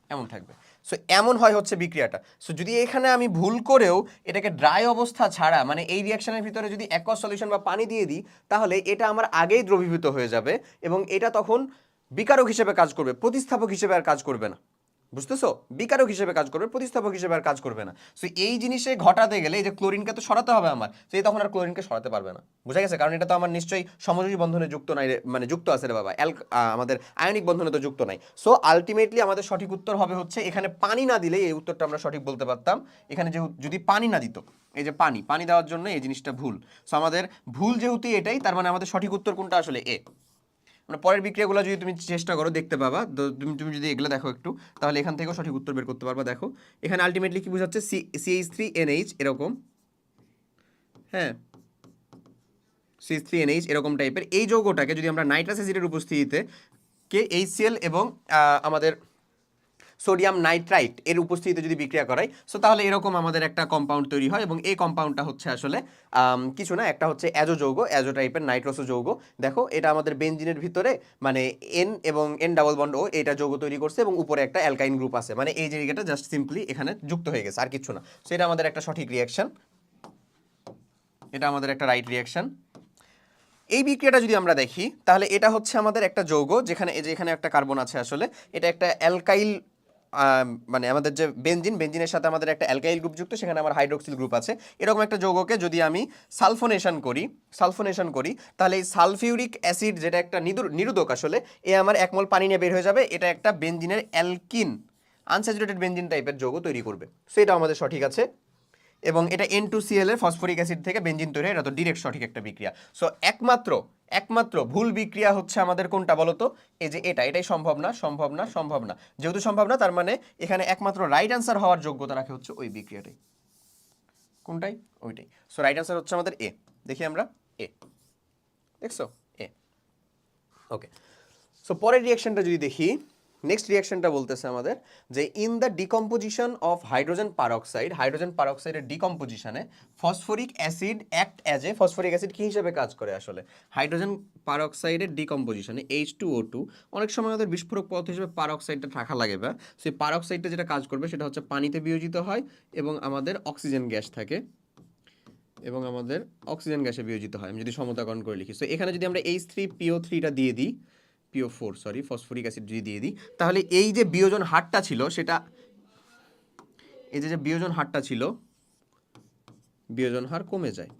এমন থাকবে। সো এমন হয় হচ্ছে বিক্রিয়াটা। সো যদি এখানে আমি ভুল করেও এটাকে ড্রাই অবস্থা ছাড়া মানে এই রিয়াকশনের ভিতরে যদি অ্যাকোয়াস সলিউশন বা পানি দিয়ে দিই তাহলে এটা আমার আগেই দ্রবীভূত হয়ে যাবে এবং এটা তখন বিকারক হিসেবে কাজ করবে, প্রতিস্থাপক হিসেবে আর কাজ করবে না। বুঝতেছো? বিকারক হিসেবে কাজ করবে, প্রতিস্থাপক হিসেবে আর কাজ করবে না। সো এই জিনিসে ঘটাতে গেলে এই যে ক্লোরিনকে তো সরাতে হবে আমার, তো এই তখন আর ক্লোরিনকে সরাতে পারবে না। বুঝা গেছে? কারণ এটা তো আমার নিশ্চয়ই সমযোজী বন্ধনে যুক্ত নাই মানে যুক্ত আছে রে বাবা, আমাদের আয়নিক বন্ধনে তো যুক্ত নাই। সো আলটিমেটলি আমাদের সঠিক উত্তর হবে হচ্ছে এখানে পানি না দিলে এই উত্তরটা আমরা সঠিক বলতে পারতাম। এখানে যে যদি পানি না দিত, এই যে পানি পানি দেওয়ার জন্য এই জিনিসটা ভুল। সো আমাদের ভুল যেহেতু এটাই, তার মানে আমাদের সঠিক উত্তর কোনটা আসলে এ। মানে পরের বিক্রিয়াগুলো যদি তুমি চেষ্টা করো দেখতে পাবা, তুমি যদি এগুলো দেখো একটু তাহলে এখান থেকেও সঠিক উত্তর বের করতে পারবা। দেখো এখানে আলটিমেটলি কি বোঝাচ্ছে? CH3NH এরকম, হ্যাঁ, CH3NH এরকম টাইপের এই যৌগটাকে যদি আমরা নাইট্রাস অ্যাসিডের উপস্থিতিতে HCl এবং আমাদের সোডিয়াম নাইট্রাইট এর উপস্থিতিতে যদি বিক্রিয়া করাই, সো তাহলে এরকম আমাদের একটা কম্পাউন্ড তৈরি হয় এবং এই কম্পাউন্ডটা হচ্ছে আসলে কিছু না, একটা হচ্ছে অ্যাজো যৌগ, অ্যাজো টাইপের নাইট্রোসো যৌগ। দেখো এটা আমাদের বেনজিনের ভিতরে মানে N এবং N ডাবল বন্ড ও এটা যৌগ তৈরি করছে এবং উপরে একটা অ্যালকাইন গ্রুপ আছে, মানে এই জায়গাটা জাস্ট সিম্পলি এখানে যুক্ত হয়ে গেছে আর কিছু না। সো এটা আমাদের একটা সঠিক রিয়াকশন, এটা আমাদের একটা রাইট রিয়াকশন। এই বিক্রিয়াটা যদি আমরা দেখি তাহলে এটা হচ্ছে আমাদের একটা যৌগ যেখানে এই যে এখানে একটা কার্বন আছে, আসলে এটা একটা অ্যালকাইল মানে আমাদের যে বেনজিনের সাথে আমাদের একটা অ্যালকাইল গ্রুপ যুক্ত, সেখানে আমার হাইড্রোক্সিল গ্রুপ আছে। এরকম একটা যৌগকে যদি আমি সালফোনেশন করি তাহলে এই সালফিউরিক অ্যাসিড যেটা একটা নিরোধক, আসলে এ আমার 1 মোল পানি নিয়ে বের হয়ে যাবে, এটা একটা বেনজিনের অ্যালকিন আনস্যাচুরেটেড বেনজিন টাইপের যৌগ তৈরি করবে। সো এটা আমাদের সঠিক আছে এবং এটা N2Cl এর ফসফরিক অ্যাসিড থেকে বেনজিন তৈরি হয়, এটা তো ডিরেক্ট সঠিক একটা বিক্রিয়া। সো একমাত্র ভুল বিক্রিয়া হচ্ছে আমাদের কোনটা বলতো? এই যে এটাই সম্ভব না। যেহেতু সম্ভব না তার মানে এখানে একমাত্র রাইট অ্যান্সার হওয়ার যোগ্যতা রাখে হচ্ছে ওই বিক্রিয়াটাই। কোনটাই? ওইটাই। সো রাইট অ্যান্সার হচ্ছে আমাদের এ। দেখি আমরা এ, দেখছো এ। ওকে, সো পরের রিয়াকশনটা যদি দেখি, নেক্সট রিয়াকশনটা বলতেছে আমাদের যে in the decomposition of hydrogen পারঅক্সাইডের ডিকম্পোজিশনে phosphoric acid act as a, phosphoric acid কি হিসেবে কাজ করে আসলে হাইড্রোজেন পারঅক্সাইডের ডিকম্পোজিশনে H2O2, অনেক সময় আমাদের বিস্ফোরক পদার্থ হিসেবে পারঅক্সাইডটা থাকা লাগে, বা সেই পারঅক্সাইডটা যেটা কাজ করবে সেটা হচ্ছে পানিতে বিয়োজিত হয় এবং আমাদের অক্সিজেন গ্যাস থাকে, এবং আমাদের অক্সিজেন গ্যাসে বিয়োজিত হয়, আমি যদি সমতাকরণ করে লিখি। সো এখানে যদি আমরা H3PO3টা দিয়ে দিই, PO4 সরি, ফসফরিক অ্যাসিড যদি দিয়ে দিই, তাহলে এই যে বিয়োজন হারটা ছিল সেটা, এই যে বিয়োজন হারটা ছিল, বিয়োজন হার কমে যায়।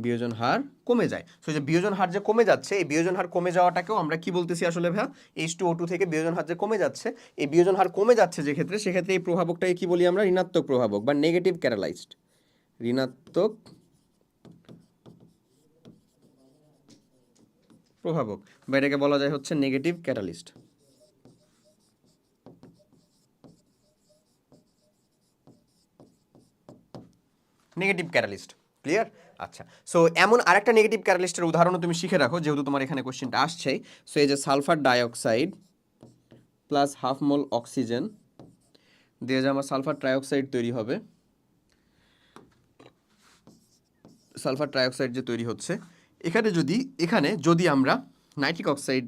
বিয়োজন হার কমে যায়। সো যে বিয়োজন হার যে কমে যাচ্ছে, এই বিয়োজন হার কমে যাওয়াটাকেও আমরা কি বলতেছি আসলে ভাইয়া, H2O2 থেকে বিয়োজন হার যে কমে যাচ্ছে, এই বিয়োজন হার কমে যাচ্ছে যে ক্ষেত্রে, সেক্ষেত্রে এই প্রভাবকটাকে কি বলি আমরা, ঋণাত্মক প্রভাবক বা নেগেটিভ ক্যাটালাইজড, ঋণাত্মক প্রভাবক, বা এটাকে বলা যায় হচ্ছে negative catalyst. Negative catalyst, clear? আচ্ছা, সো এমন আরেকটা নেগেটিভ ক্যাটালিস্টের উদাহরণও তুমি শিখে রাখো, যেহেতু তোমার এখানে কোশ্চেনটা আসছেই। সো এই যে সালফার ডাইঅক্সাইড প্লাস হাফ মোল অক্সিজেন দিয়ে যে আমার সালফার ট্রাইঅক্সাইড তৈরি হবে, সালফার ট্রাইঅক্সাইড যে তৈরি হচ্ছে, এখানে যদি আমরা নাইট্রিক অক্সাইড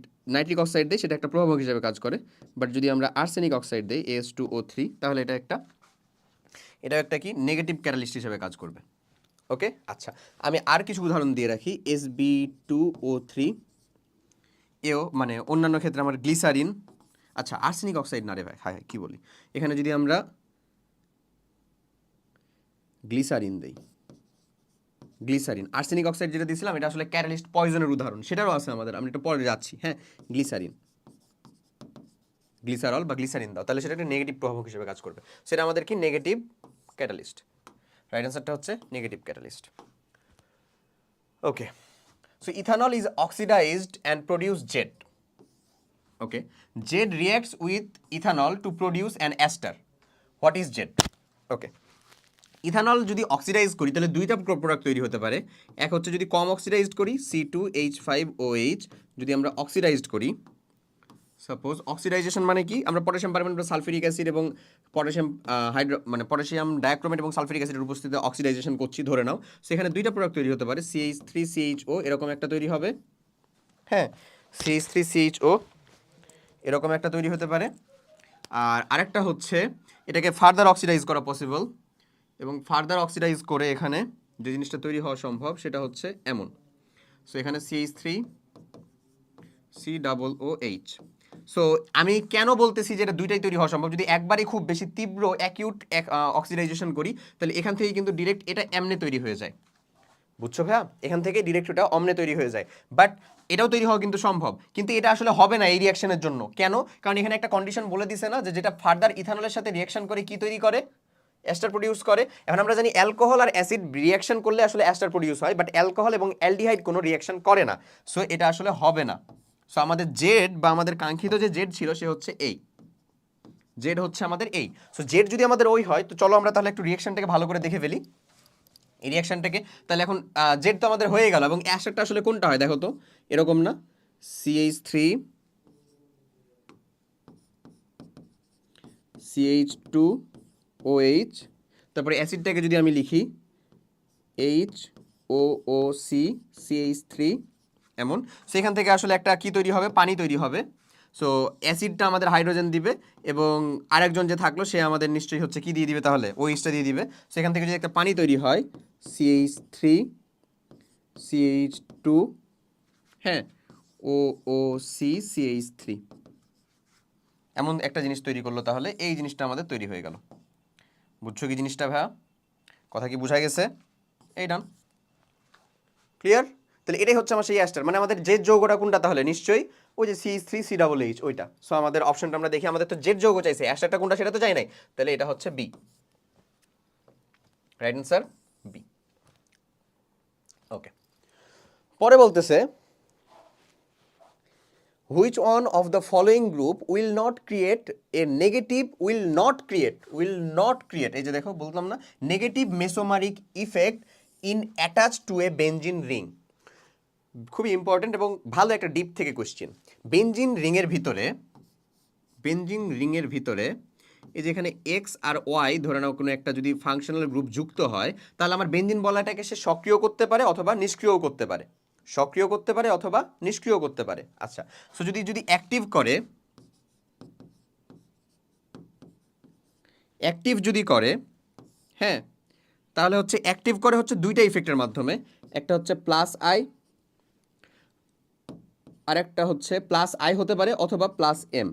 দিই, সেটা একটা প্রভাবক হিসেবে কাজ করে। বাট যদি আমরা আর্সেনিক অক্সাইড দিই AS2O3, তাহলে এটা একটা কি নেগেটিভ ক্যাটালিস্ট হিসেবে কাজ করবে। ওকে, আচ্ছা, আমি আর কিছু উদাহরণ দিয়ে রাখি। Sb2O3 এও, মানে অন্যান্য ক্ষেত্রে আমার গ্লিসারিন, আচ্ছা আর্সেনিক অক্সাইড না রে ভাই, হ্যাঁ কি বলি, এখানে যদি আমরা গ্লিসারিন দিই, গ্লিসারিন, আর্সেনিক অক্সাইড যেটা দিয়েছিলাম এটা আসলে ক্যাটালিস্ট পয়জনের উদাহরণ, সেটারও আছে আমাদের, আমি এটা পরে যাচ্ছি। হ্যাঁ, গ্লিসারল বা গ্লিসারিন দাও, তাহলে সেটা একটা নেগেটিভ প্রভাবক হিসেবে কাজ করবে, সেটা আমাদের কি নেগেটিভ ক্যাটালিস্ট। রাইট অ্যান্সারটা হচ্ছে negative catalyst. Okay, so ethanol is oxidised and produce Z. Okay, Z reacts with ethanol to produce an ester. What is Z? Okay, ethanol যদি অক্সিডাইজ করি তাহলে দুইটা প্রোডাক্ট তৈরি হতে পারে। এক হচ্ছে যদি কম অক্সিডাইজড করি C2H5OH, যদি আমরা অক্সিডাইজড করি, সাপোজ অক্সিডাইজেশন মানে কি, আমরা পটাশিয়াম পারম্যানেট সালফিউরিক অ্যাসিড এবং পটাশিয়াম ডাইক্রোমেট এবং সালফিউরিক অ্যাসিডের উপস্থিতিতে অক্সিডাইজেশন করছি ধরে নাও, সেখানে দুইটা প্রোডাক্ট তৈরি হতে পারে, CH3CHO এরকম একটা তৈরি হবে। হ্যাঁ, CH3CHO এরকম একটা তৈরি হতে পারে। আর আরেকটা হচ্ছে এটাকে ফার্দার অক্সিডাইজ করা পসিবল, এবং ফার্দার অক্সিডাইজ করে এখানে যে জিনিসটা তৈরি হওয়া সম্ভব সেটা হচ্ছে এমন। সো এখানে CH3COOH। সো আমি কেন বলতেছি যে এটা দুইটাই তৈরি হওয়া সম্ভব, যদি একবারই খুব বেশি তীব্র অ্যাকিউট অক্সিডাইজেশন করি, তাহলে এখান থেকে কিন্তু ডিরেক্ট এটা এমনে তৈরি হয়ে যায়। বুঝছো ভাইয়া, এখান থেকে ডিরেক্ট এটা অমনে তৈরি হয়ে যায়। বাট এটাও তৈরি হওয়া কিন্তু সম্ভব, কিন্তু এটা আসলে হবে না এই রিয়াকশনের জন্য। কেন? কারণ এখানে একটা কন্ডিশন বলে দিছে না, যে যেটা ফার্দার ইথানলের সাথে রিয়াকশন করে কি তৈরি করে, অ্যাস্টার প্রডিউস করে। এখন আমরা জানি অ্যালকোহল আর অ্যাসিড রিয়াকশন করলে আসলে অ্যাস্টার প্রডিউস হয়, বাট অ্যালকোহল এবং অ্যালডিহাইড কোনো রিয়াকশন করে না। সো এটা আসলে হবে না। সো আমাদের জেড বা আমাদের কাঙ্ক্ষিত যে জেড ছিল সে হচ্ছে এই, জেড হচ্ছে আমাদের এই। সো জেড যদি আমাদের ওই হয়, তো চলো আমরা তাহলে একটু রিয়াকশনটাকে ভালো করে দেখে ফেলি, এই রিয়াকশনটাকে। তাহলে এখন জেড তো আমাদের হয়ে গেল, এবং অ্যাসিডটা আসলে কোনটা হয় দেখো তো, এরকম না, CH3CH2OH, তারপরে অ্যাসিডটাকে যদি আমি লিখি HOOCCH3 এমন, সেখান থেকে আসলে একটা কি তৈরি হবে, পানি তৈরি হবে। সো অ্যাসিডটা আমাদের হাইড্রোজেন দিবে, এবং আরেকজন যে থাকলো সে আমাদের নিশ্চয়ই হচ্ছে কি দিয়ে দিবে, তাহলে OH-টা দিয়ে দিবে। সেখান থেকে যদি একটা পানি তৈরি হয় CH3CH2, হ্যাঁ, OOCCH3, এমন একটা জিনিস তৈরি করলো, তাহলে এই জিনিসটা আমাদের তৈরি হয়ে গেল। বুঝছো কি জিনিসটা ভাইয়া? কথা কি বোঝা গেছে? এই ডান, ক্লিয়ার? তাহলে এটাই হচ্ছে আমার সেই অ্যাস্টার, মানে আমাদের জেড যৌগটা কোনটা, তাহলে নিশ্চয়ই ওই যে CH3COOH ওইটা। সো আমাদের অপশনটা আমরা দেখি, আমাদের তো জেড যৌগ চাইছে, অ্যাস্টারটা কোনটা সেটা তো চাই নাই, তাহলে এটা হচ্ছে B. Right answer B. Okay, পরে বলতেছে which one of the following group will not create a negative, will not create, এই যে দেখো বললাম না, negative mesomeric effect in attach to A benzene ring. খুবই ইম্পর্টেন্ট এবং ভালো একটা ডিপ থেকে কোশ্চেন। বেনজিন রিংয়ের ভিতরে এই যে এখানে এক্স আর ওয়াই ধরে নাও কোনো একটা যদি ফাংশনাল গ্রুপ যুক্ত হয়, তাহলে আমার বেনজিন বলাটাকে সে সক্রিয় করতে পারে অথবা নিষ্ক্রিয় করতে পারে, নিষ্ক্রিয় করতে পারে। আচ্ছা, সো যদি অ্যাক্টিভ করে, অ্যাক্টিভ যদি করে, হ্যাঁ, তাহলে হচ্ছে অ্যাক্টিভ করে হচ্ছে দুইটা ইফেক্টের মাধ্যমে, একটা হচ্ছে প্লাস আই, আর একটা হচ্ছে প্লাস আই হতে পারে অথবা plus M.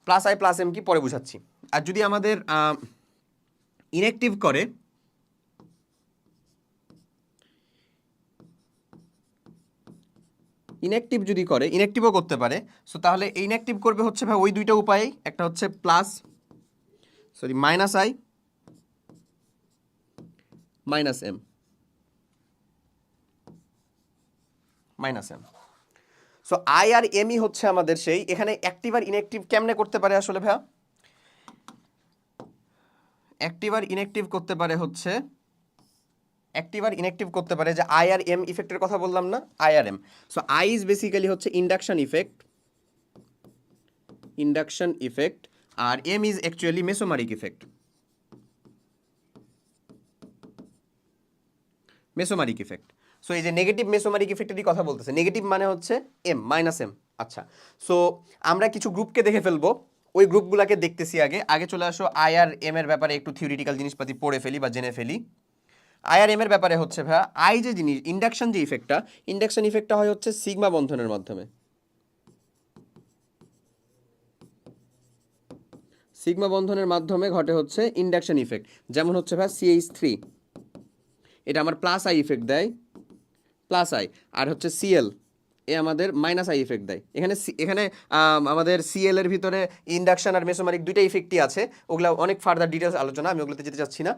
Plus I plus M কি পরে বুঝাচ্ছি। আর যদি আমাদের ইনঅ্যাক্টিভ করে, ইনঅ্যাক্টিভ যদি করে, ইনঅ্যাক্টিভও করতে পারে, সো তাহলে ইনঅ্যাক্টিভ করবে হচ্ছে ভাই ওই দুইটা উপায়ে, একটা হচ্ছে plus minus I minus M, minus M. So I আর এমই হচ্ছে আমাদের সেই, এখানে অ্যাক্টিভ আর ইনঅ্যাক্টিভ কেমনে করতে পারে আসলে ভাইয়া? অ্যাক্টিভ আর ইনঅ্যাক্টিভ করতে পারে হচ্ছে, অ্যাক্টিভ আর ইনঅ্যাক্টিভ করতে পারে যে আই আর এম ইফেক্টের কথা বললাম না, আই আর M. So I is basically হচ্ছে ইন্ডাকশন ইফেক্ট, ইন্ডাকশন ইফেক্ট, আর M is actually mesomeric effect, mesomeric effect. So এই যে নেগেটিভ মেসোমারিক ইফেক্টেরই কথা বলতেছে, নেগেটিভ মানে হচ্ছে এম মাইনাস এম। আচ্ছা, সো আমরা কিছু গ্রুপকে দেখে ফেলবো, ওই গ্রুপগুলোকে দেখতেছি। আগে আগে চলে আসো আই আর এম এর ব্যাপারে একটু থিওরিটিক্যাল জিনিসপাতি পড়ে ফেলি বা জেনে ফেলি। আই আর এম এর ব্যাপারে হচ্ছে ভাইয়া, আই যে জিনিস ইন্ডাকশন যে ইফেক্টটা, ইন্ডাকশন ইফেক্টটা হয় হচ্ছে সিগমা বন্ধনের মাধ্যমে, সিগমা বন্ধনের মাধ্যমে ঘটে হচ্ছে ইন্ডাকশন ইফেক্ট। যেমন হচ্ছে ভাই CH3, এটা আমার প্লাস আই ইফেক্ট দেয়, প্লাস আই। আর হচ্ছে সিএল, এ আমাদের মাইনাস আই ইফেক্ট দেয়। এখানে এখানে আমাদের সিএল এর ভিতরে ইন্ডাকশন আর মেসোমারিক দুইটা ইফেক্টই আছে, ওগুলো অনেক ফার্দার ডিটেলস আলোচনা, আমি ওগুলোতে যেতে চাচ্ছি না।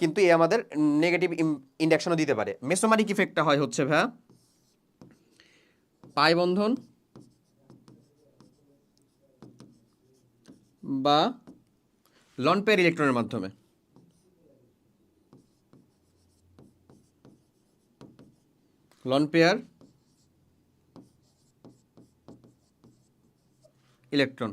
কিন্তু এ আমাদের নেগেটিভ ইন্ডাকশনও দিতে পারে। মেসোমারিক ইফেক্টটা হয় হচ্ছে ভাইয়া পাই বন্ধন বা লন পেয়ার ইলেকট্রনের মাধ্যমে, লন পেয়ার ইলেকট্রন,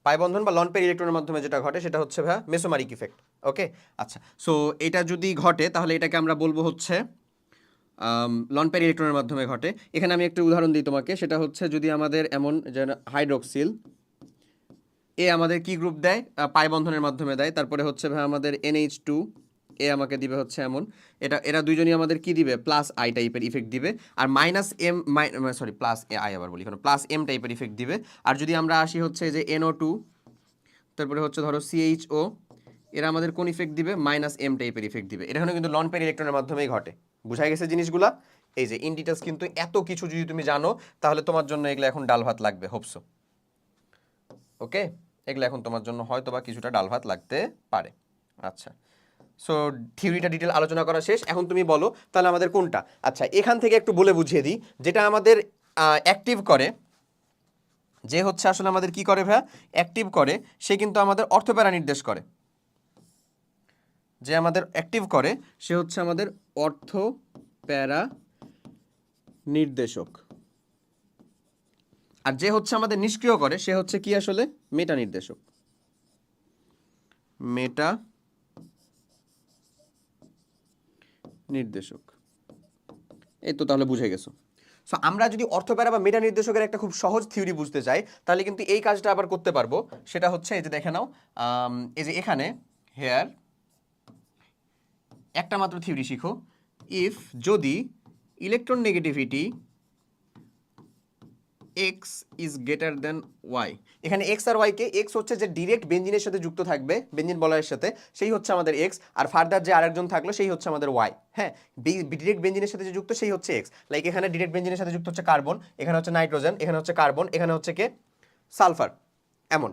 পাই বন্ধন বা লন পেয়ার ইলেকট্রনের মাধ্যমে যেটা ঘটে সেটা হচ্ছে ভাইয়া মেসোমারিক ইফেক্ট। ওকে, আচ্ছা, সো এটা যদি ঘটে তাহলে এটাকে আমরা বলবো হচ্ছে লন পেয়ার ইলেকট্রনের মাধ্যমে ঘটে। এখানে আমি একটা উদাহরণ দিই তোমাকে, সেটা হচ্ছে যদি আমাদের এমন যে হাইড্রোক্সিল, এ আমাদের কি গ্রুপ দেয়, পাই বন্ধনের মাধ্যমে দেয়, তারপরে হচ্ছে ভাই আমাদের NH2, এ আমাকে দিবে হচ্ছে এমন, এটা এরা দুইজনই আমাদের কি দিবে, প্লাস আই টাইপের ইফেক্ট দিবে। আর মাইনাস এম, প্লাস এ আই আবার বলি, প্লাস এম টাইপের ইফেক্ট দিবে। আর যদি আমরা আসি হচ্ছে যে NO2, তারপরে হচ্ছে ধরো CHO, এরা আমাদের কোন ইফেক্ট দিবে, মাইনাস এম টাইপের ইফেক্ট দিবে। এটা কিন্তু লন পেয়ার ইলেকট্রনের মাধ্যমেই ঘটে। বুঝা গেছে জিনিসগুলা? এই যে ইন ডিটেলস কিন্তু এত কিছু যদি তুমি জানো তাহলে তোমার জন্য এগুলো এখন ডাল ভাত লাগবে, হোপসো। ওকে, এগুলো এখন তোমার জন্য হয়তো বা কিছুটা ডাল ভাত লাগতে পারে। আচ্ছা, সো থিওরিটা ডিটেল আলোচনা করা শেষ, এখন তুমি বলো তাহলে আমাদের কোনটা। আচ্ছা, এখান থেকে একটু বলে বুঝিয়ে দিই, যেটা আমাদের অ্যাক্টিভ করে, যে হচ্ছে আসলে আমাদের কি করে ভাইয়া, অ্যাক্টিভ করে, সে কিন্তু আমাদের অর্থপ্যারা নির্দেশ করে। যে আমাদের অ্যাক্টিভ করে সে হচ্ছে আমাদের অর্থ প্যারা নির্দেশক। আর যে হচ্ছে আমাদের নিষ্ক্রিয় করে সে হচ্ছে কি আসলে, মেটা নির্দেশক, মেটা নির্দেশক। এই তো তাহলে বুঝে গেছো। সো আমরা যদি অর্থপ্যারা বা মেটা নির্দেশকের একটা খুব সহজ থিওরি বুঝতে চাই তাহলে কিন্তু এই কাজটা আবার করতে পারবো। সেটা হচ্ছে এই যে দেখে নাও, এই যে এখানে হেয়ার একটা মাত্র থিওরি শিখো, ইফ যদি electronegativity X is greater than Y, এখানে এক্স আর ওয়াইকে, এক্স হচ্ছে যে ডিরেক্ট বেঞ্জিনের সাথে যুক্ত থাকবে, বেঞ্জিন বলয়ের সাথে, সেই হচ্ছে আমাদের এক্স, আর ফার্দার যে আরেকজন থাকলো সেই হচ্ছে আমাদের ওয়াই। হ্যাঁ, ডিরেক্ট বেঞ্জিনের সাথে যে যুক্ত সেই হচ্ছে এক্স। লাইক এখানে ডিরেক্ট বেঞ্জিনের সাথে যুক্ত হচ্ছে কার্বন, এখানে হচ্ছে নাইট্রোজেন, এখানে হচ্ছে কার্বন, এখানে হচ্ছে কে, সালফার, এমন।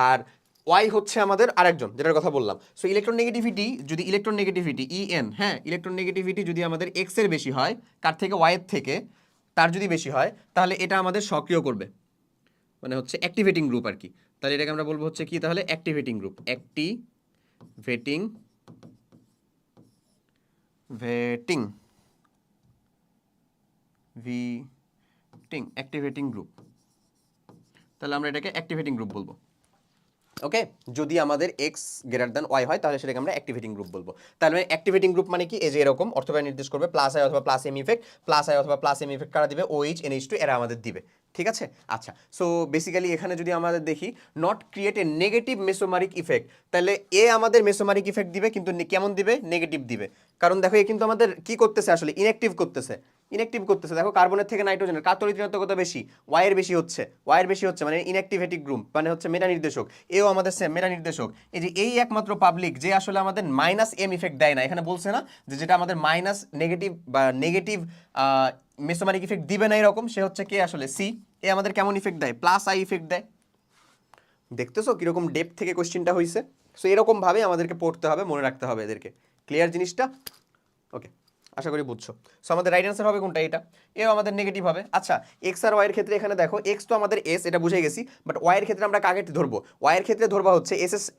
আর ওয়াই হচ্ছে আমাদের আরেকজন যেটার কথা বললাম। সো ইলেকট্রন নেগেটিভিটি, যদি ইলেকট্রন নেগেটিভিটি ইএন, হ্যাঁ, ইলেকট্রন নেগেটিভিটি যদি আমাদের এক্স এর বেশি হয়, কার থেকে, ওয়াই এর থেকে, তার যদি বেশি হয় তাহলে এটা আমাদের সক্রিয় করবে, মানে হচ্ছে অ্যাক্টিভেটিং গ্রুপ আর কি। তাহলে এটাকে আমরা বলবো হচ্ছে কি, তাহলে activating group, activating vetting activating group. তাহলে আমরা এটাকে অ্যাক্টিভেটিং গ্রুপ বলবো। ওকে, যদি আমাদের এক্স গ্রেটার দ্যান ওয়াই হয় তাহলে সেটাকে আমরা অ্যাক্টিভেটিং গ্রুপ বলবো। তাহলে অ্যাক্টিভেটিং গ্রুপ মানে কি, এই যে এরকম অর্থোগোনাল নির্দেশ করবে প্লাস আই অথবা plus M effect, plus I অথবা প্লাস এম ইফেক্ট কারা দিবে, OH NH2 এরা আমাদের দিবে। ঠিক আছে, আচ্ছা, সো বেসিক্যালি এখানে যদি আমাদের দেখি not create a negative mesomeric effect, তাহলে এ আমাদের মেসোমারিক ইফেক্ট দিবে, কিন্তু কেমন দিবে, নেগেটিভ দিবে। কারণ দেখো এ কিন্তু আমাদের কি করতেছে আসলে, ইনঅ্যাক্টিভ করতেছে, ইনঅ্যাক্টিভ করতেছে। দেখো কার্বনের থেকে নাইট্রোজেনের কার তড়িৎ ঋণাত্মকতা বেশি, ওয়াইয়ের বেশি হচ্ছে, ওয়াইয়ের বেশি হচ্ছে মানে ইনঅ্যাক্টিভেটিক গ্রুপ, মানে হচ্ছে মেটা নির্দেশক। এও আমাদের সেম মেটা নির্দেশক। এই যে এই একমাত্র পাবলিক যে আসলে আমাদের মাইনাস এম ইফেক্ট দেয় না, এখানে বলছে না যে যেটা আমাদের মাইনাস নেগেটিভ বা নেগেটিভ মেসোমারিক ইফেক্ট দিবে না এরকম, সে হচ্ছে কে আসলে সি। এ আমাদের কেমন ইফেক্ট দেয়, প্লাস আই ইফেক্ট দেয়। দেখতেছো কিরকম ডেপথ থেকে কোশ্চেনটা হয়েছে। সো এরকমভাবে আমাদেরকে পড়তে হবে, মনে রাখতে হবে এদেরকে। ক্লিয়ার জিনিসটা? ওকে, আশা করি বুঝছো। সো আমাদের রাইট অ্যান্সার হবে কোনটা, এটা। এও আমাদের নেগেটিভ হবে। আচ্ছা, এক্স আর ওয়াইয়ের ক্ষেত্রে এখানে দেখো এক্স তো আমাদের এস, এটা বুঝে গেছি, বাট ওয়াইয়ের ক্ষেত্রে আমরা কাকে ধরবো, ওয়াইয়ের ক্ষেত্রে ধরবা হচ্ছে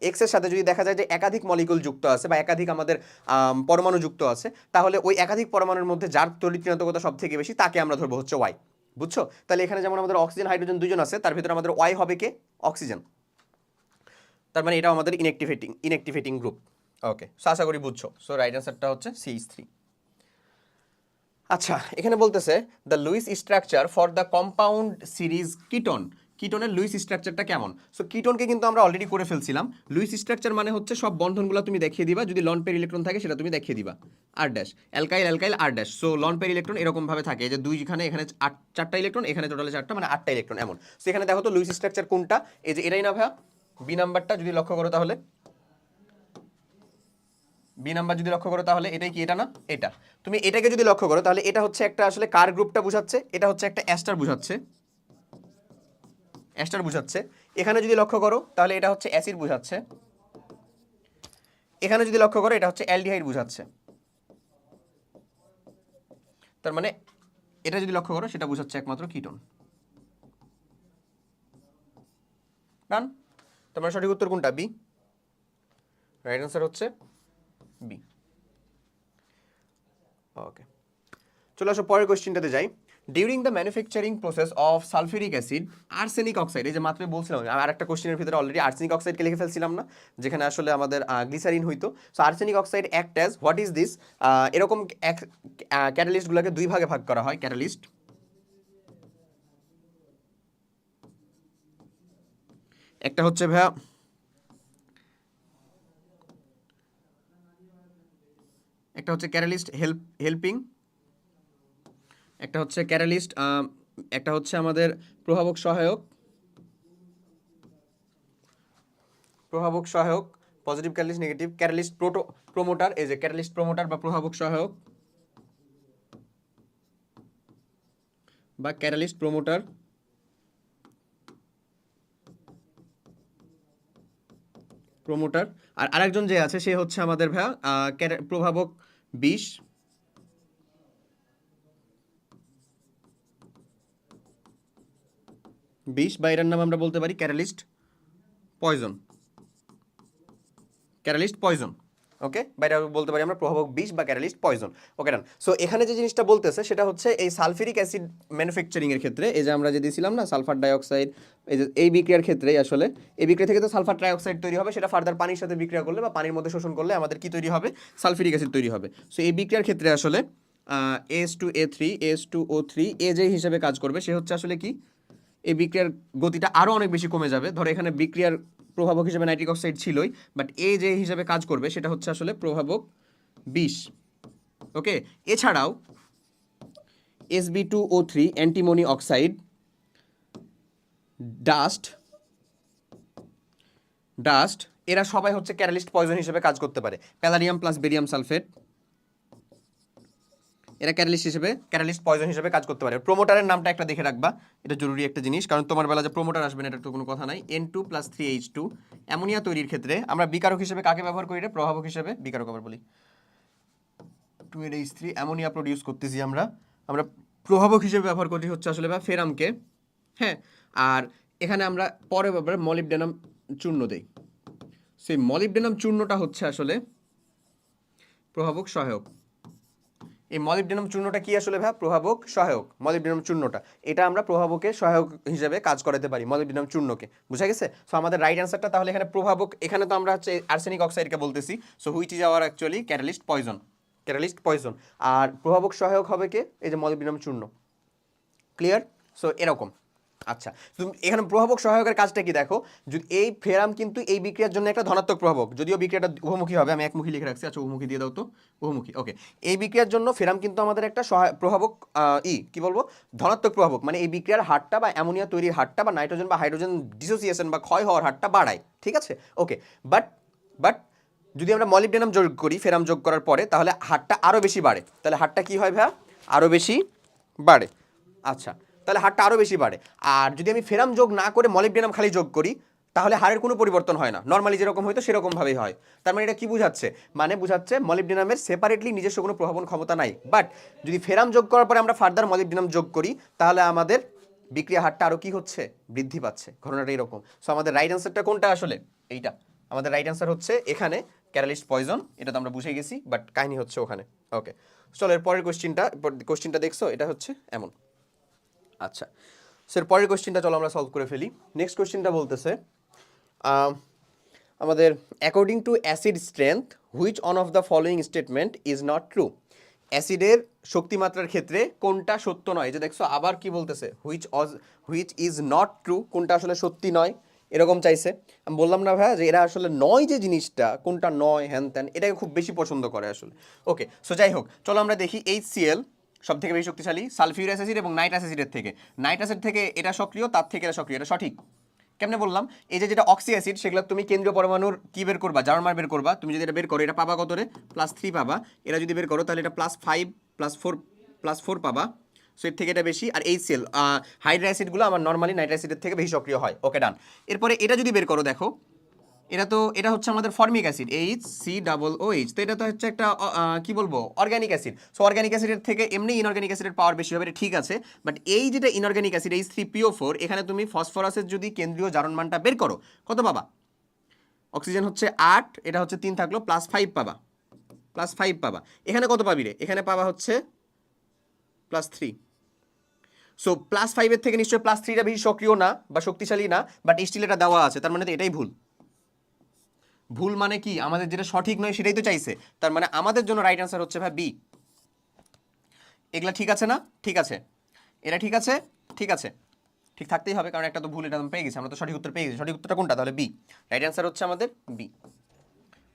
এক্স এর সাথে যদি দেখা যায় যে একাধিক মলিকুল যুক্ত আছে বা একাধিক আমাদের পরমাণু যুক্ত আছে, তাহলে ওই একাধিক পরমাণুর মধ্যে যার তড়িৎ ঋণাত্মকতা সব থেকে বেশি তাকে আমরা ধরবো হচ্ছে ওয়াই। বুঝছো? তাহলে এখানে যেমন আমাদের অক্সিজেন হাইড্রোজেন দুজন আছে, তার ভিতরে আমাদের ওয়াই হবে কে, অক্সিজেন। তার মানে এটাও আমাদের ইনঅ্যাক্টিভেটিং গ্রুপ। ওকে, সো আশা করি বুঝছো। সো রাইট অ্যান্সারটা হচ্ছে CH3। আচ্ছা, এখানে বলতেছে the Lewis structure for the compound series ketone, কিটোনের লুইস স্ট্রাকচারটা কেমন। সো কিটোনকে কিন্তু আমরা অলরেডি করে ফেলছিলাম। লুইস স্ট্রাকচার মানে হচ্ছে সব বন্ধনগুলো তুমি দেখিয়ে দিবা, যদি লন পের ইলেকট্রন থাকে সেটা তুমি দেখিয়ে দিবা, আর ড্যাশ অ্যালকাইল অ্যালকাইল আর ড্যাশ। সো লন পের ইলেকট্রন এরকম ভাবে থাকে, যে দুইখানে এখানে চারটা ইলেকট্রন, এখানে টোটালে চারটা, মানে 8টা ইলেকট্রন এমন। সো এখানে দেখো তো লুইস স্ট্রাকচার কোনটা, এই যে এটাই না ভাইয়া, বি নাম্বারটা যদি লক্ষ্য করো তাহলে, বি নাম্বার যদি লক্ষ্য করো তাহলে এটাই কি, এটা না, এটা। তুমি এটাকে যদি লক্ষ্য করো তাহলে এটা হচ্ছে একটা আসলে কার গ্রুপটা বুঝাচ্ছে, এটা হচ্ছে একটা অ্যাস্টার বুঝাচ্ছে, অ্যাস্টার বুঝাচ্ছে। এখানে যদি লক্ষ্য করো তাহলে এটা হচ্ছে অ্যাসিড বুঝাচ্ছে, এখানে যদি লক্ষ্য করো এটা হচ্ছে অ্যালডিহাইড বুঝাচ্ছে। তার মানে এটা যদি লক্ষ্য করো সেটা বুঝাচ্ছে একমাত্র কিটোন। ডান? তার মানে সঠিক উত্তর কোনটা, বি। রাইট অ্যান্সার হচ্ছে বি। ওকে, চলে আসো পরের কোশ্চেনটাতে যাই। During the manufacturing process of sulphuric acid arsenic oxide, এই যে মাত্র বলছিলাম আর একটা কোশ্চেনের ভিতরে অলরেডি আর্সেনিক অক্সাইডকে লিখে ফেলছিলাম না, যেখানে আসলে আমাদের গ্লিসারিন হইতো। So arsenic oxide act as, what is this, এরকম ক্যাটালিস্টগুলোকে দুই ভাগে ভাগ করা হয়। ক্যাটালিস্ট, একটা হচ্ছে ভাইয়া, একটা হচ্ছে ক্যাটালিস্ট হেল্পিং, একটা হচ্ছে ক্যাটালিস্ট, একটা হচ্ছে আমাদের প্রভাবক সহায়ক, প্রভাবক সহায়ক, positive catalyst, negative catalyst, promoter, এই যে ক্যাটালিস্ট প্রোমোটার বা প্রভাবক সহায়ক বা ক্যাটালিস্ট প্রোমোটার। প্রোমোটার আর আরেকজন যে আছে সে হচ্ছে আমাদের ভাইয়া প্রভাবক 20, বা এটার নাম আমরা বলতে পারি ক্যাটালিস্ট পয়জন, ক্যাটালিস্ট পয়জন। ওকে, বা এটা বলতে পারি আমরা প্রভাবক 20 বা ক্যাটালিস্ট পয়জন। ওকে ডান। সো এখানে যে জিনিসটা বলতেছে সেটা হচ্ছে এই সালফিউরিক অ্যাসিড ম্যানুফ্যাকচারিং এর ক্ষেত্রে, এই যে আমরা যে দিয়েছিলাম না সালফার ডাইঅক্সাইড, এই যে এই বিক্রিয়ার ক্ষেত্রেই আসলে এই বিক্রিয়া থেকে তো সালফার ডাইঅক্সাইড তৈরি হবে, সেটা ফার্দার পানির সাথে বিক্রিয়া করলে বা পানির মধ্যে শোষণ করলে আমাদের কি তৈরি হবে, সালফিউরিক অ্যাসিড তৈরি হবে। সো এই বিক্রিয়ার ক্ষেত্রে আসলে H2A3 H2O3 এ যে হিসেবে কাজ করবে সে হচ্ছে আসলে কি, এই বিক্রিয়ার গতিটা আরও অনেক বেশি কমে যাবে। ধরো এখানে বিক্রিয়ার প্রভাবক হিসেবে নাইট্রিক অক্সাইড ছিলই, বাট এ যে হিসেবে কাজ করবে সেটা হচ্ছে আসলে প্রভাবক 20। ওকে, এছাড়াও Sb2O3 অ্যান্টিমনি অক্সাইড, ডাস্ট এরা সবাই হচ্ছে ক্যাটালিস্ট পয়জন হিসেবে কাজ করতে পারে। প্যালাডিয়াম প্লাস বেরিয়াম সালফেট এরা ক্যাটালিস্ট পয়জন হিসেবে কাজ করতে পারে। প্রোমোটারের নামটা একটা দেখে রাখবা, এটা জরুরি একটা জিনিস, কারণ তোমার বেলা যে প্রোমোটার আসবে না এটার তো কোনো কথা নাই। N2+3H2 অ্যামোনিয়া তৈরির ক্ষেত্রে আমরা বিকারক হিসেবে কাকে ব্যবহার করি রে, প্রভাবক হিসেবে, বিকারক আবার বলি 2NH3 অ্যামোনিয়া প্রডিউস করতেছি আমরা প্রভাবক হিসেবে ব্যবহার করি হচ্ছে আসলে বা ফেরামকে। হ্যাঁ, আর এখানে আমরা পরে ব্যাপারে মলিবডেনাম চূর্ণ দেই। সেই মলিবডেনাম চূর্ণটা হচ্ছে আসলে প্রভাবক সহায়ক। এই মলিবডেনাম চূর্ণটা কি আসলে ভাই? প্রভাবক সহায়ক। মলিবডেনাম চূর্ণটা এটা আমরা প্রভাবকের সহায়ক হিসেবে কাজ করাতে পারি মলিবডেনাম চূর্ণকে, বুঝা গেছে? সো আমাদের রাইট অ্যান্সারটা তাহলে এখানে প্রভাবক, এখানে তো আমরা হচ্ছে আর্সেনিক অক্সাইডকে বলতেছি, so which is our actually catalyst poison, catalyst poison. আর প্রভাবক সহায়ক হবে কে? এই যে মলিবডেনাম চূর্ণ। ক্লিয়ার? সো এরকম। আচ্ছা, তুমি এখানে প্রভাবক সহায়কের কাজটা কি দেখো, যদি এই ফেরাম কিন্তু এই বিক্রিয়ার জন্য একটা ধনাত্মক প্রভাবক, যদিও বিক্রিয়াটা উভমুখী হবে, আমি একমুখী লিখে রাখছি, আচ্ছা উভমুখী দিয়ে দাও তো, উভমুখী, ওকে। এই বিক্রিয়ার জন্য ফেরাম কিন্তু আমাদের একটা প্রভাবক, কি বলবো, ধনাত্মক প্রভাবক, মানে এই বিক্রিয়ার হারটা বা অ্যামোনিয়া তৈরির হারটা বা নাইট্রোজেন বা হাইড্রোজেন ডিসোসিয়েশন বা ক্ষয় হওয়ার হারটা বাড়ায়, ঠিক আছে, ওকে। বাট বাট যদি আমরা মলিবডেনাম যোগ করি ফেরাম যোগ করার পরে, তাহলে হারটা আরও বেশি বাড়ে। তাহলে হারটা কি হয় ভাইয়া? আরও বেশি বাড়ে। আচ্ছা, তাহলে হারটা আরও বেশি বাড়ে। আর যদি আমি ফেরাম যোগ না করে মলিবডেনাম খালি যোগ করি, তাহলে হারের কোনো পরিবর্তন হয় না, নর্মালি যেরকম হয়তো সেরকমভাবেই হয়। তার মানে এটা কি বোঝাচ্ছে? মানে বোঝাচ্ছে মলিবডেনামের সেপারেটলি নিজস্ব কোনো প্রভাবন ক্ষমতা নাই। বাট যদি ফেরাম যোগ করার পরে আমরা ফার্দার মলিবডেনাম যোগ করি, তাহলে আমাদের বিক্রিয়া হারটা আরও কি হচ্ছে? বৃদ্ধি পাচ্ছে। ঘটনাটা এরকম। সো আমাদের রাইট অ্যান্সারটা কোনটা আসলে? এইটা আমাদের রাইট অ্যান্সার হচ্ছে এখানে ক্যাটালিস্ট পয়জন। এটা তো আমরা বুঝে গেছি, বাট কাহিনী হচ্ছে ওখানে। ওকে, চলো এর পরের কোশ্চিনটা দেখছো, এটা হচ্ছে এমন। আচ্ছা, স্যার পরের কোশ্চেনটা চলো আমরা সলভ করে ফেলি। নেক্সট কোশ্চেনটা বলতেছে আমাদের according to acid strength which one of the following statement is not true. অ্যাসিডের শক্তিমাত্রার ক্ষেত্রে কোনটা সত্য নয়? যে দেখছো আবার কি বলতেছে, হুইচ ইজ নট ট্রু, কোনটা আসলে সত্যি নয় এরকম চাইছে। আমি বললাম না ভাইয়া যে এরা আসলে নয় যে জিনিসটা, কোনটা নয় হ্যান ত্যান, এটাকে খুব বেশি পছন্দ করে আসলে। ওকে, সো যাই হোক, চলো আমরা দেখি HCl সব থেকে বেশি শক্তিশালী সালফিউরিক অ্যাসিড এবং নাইট্রাস অ্যাসিডের থেকে। নাইট্রাস অ্যাসিড থেকে এটা সক্রিয়, তার থেকে এটা সক্রিয়, এটা সঠিক। কেমনে বললাম? এই যে যেটা অক্সি অ্যাসিড, সেগুলো তুমি কেন্দ্রীয় পরমাণুর কি বের করবা? জার্মার বের করবা। তুমি যদি এটা বের করো, এটা পাবা কত রে? +3 পাবা। এরা যদি বের করো তাহলে এটা +5 +4 পাবা। সো এর থেকে এটা বেশি। আর HCl হাইড্রা অ্যাসিডগুলো আমার নর্মালি নাইট্রাস অ্যাসিডের থেকে বেশি সক্রিয় হয়। ওকে, ডান। এরপরে এটা যদি বের করো, দেখো এটা হচ্ছে আমাদের ফর্মিক অ্যাসিড HCOOH। তো এটা তো হচ্ছে একটা কি বলবো, অর্গানিক অ্যাসিড। সো অর্গানিক অ্যাসিডের থেকে এমনি ইনঅর্গানিক অ্যাসিডের পাওয়ার বেশি হবে, এটা ঠিক আছে। বাট এই যেটা ইনঅর্গানিক অ্যাসিড H3PO4, এখানে তুমি ফসফরাসের যদি কেন্দ্রীয় জারণ মানটা বের করো, কত পাবা? অক্সিজেন হচ্ছে 8, এটা হচ্ছে 3 থাকলো, +5 পাবা, +5 পাবা। এখানে কত পাবি রে? এখানে পাবা হচ্ছে +3। সো +5 এর থেকে নিশ্চয়ই +3টা বেশি সক্রিয় না বা শক্তিশালী না, বাট স্টিল এটা দেওয়া আছে, তার মানে তো এটাই ভুল। ভুল মানে কি? আমাদের যেটা সঠিক নয় সেটাই তো চাইছে, তার মানে আমাদের জন্য রাইট অ্যান্সার হচ্ছে ভাই বি। এগুলা ঠিক আছে না? ঠিক আছে। এটা ঠিক আছে, ঠিক আছে, ঠিক থাকতেই হবে, কারণ একটা তো ভুল, এটা আমি পেয়ে গেছি, আমরা তো সঠিক উত্তর পেয়ে গেছি। সঠিক উত্তরটা কোনটা? তাহলে বি। রাইট অ্যান্সার হচ্ছে আমাদের বি।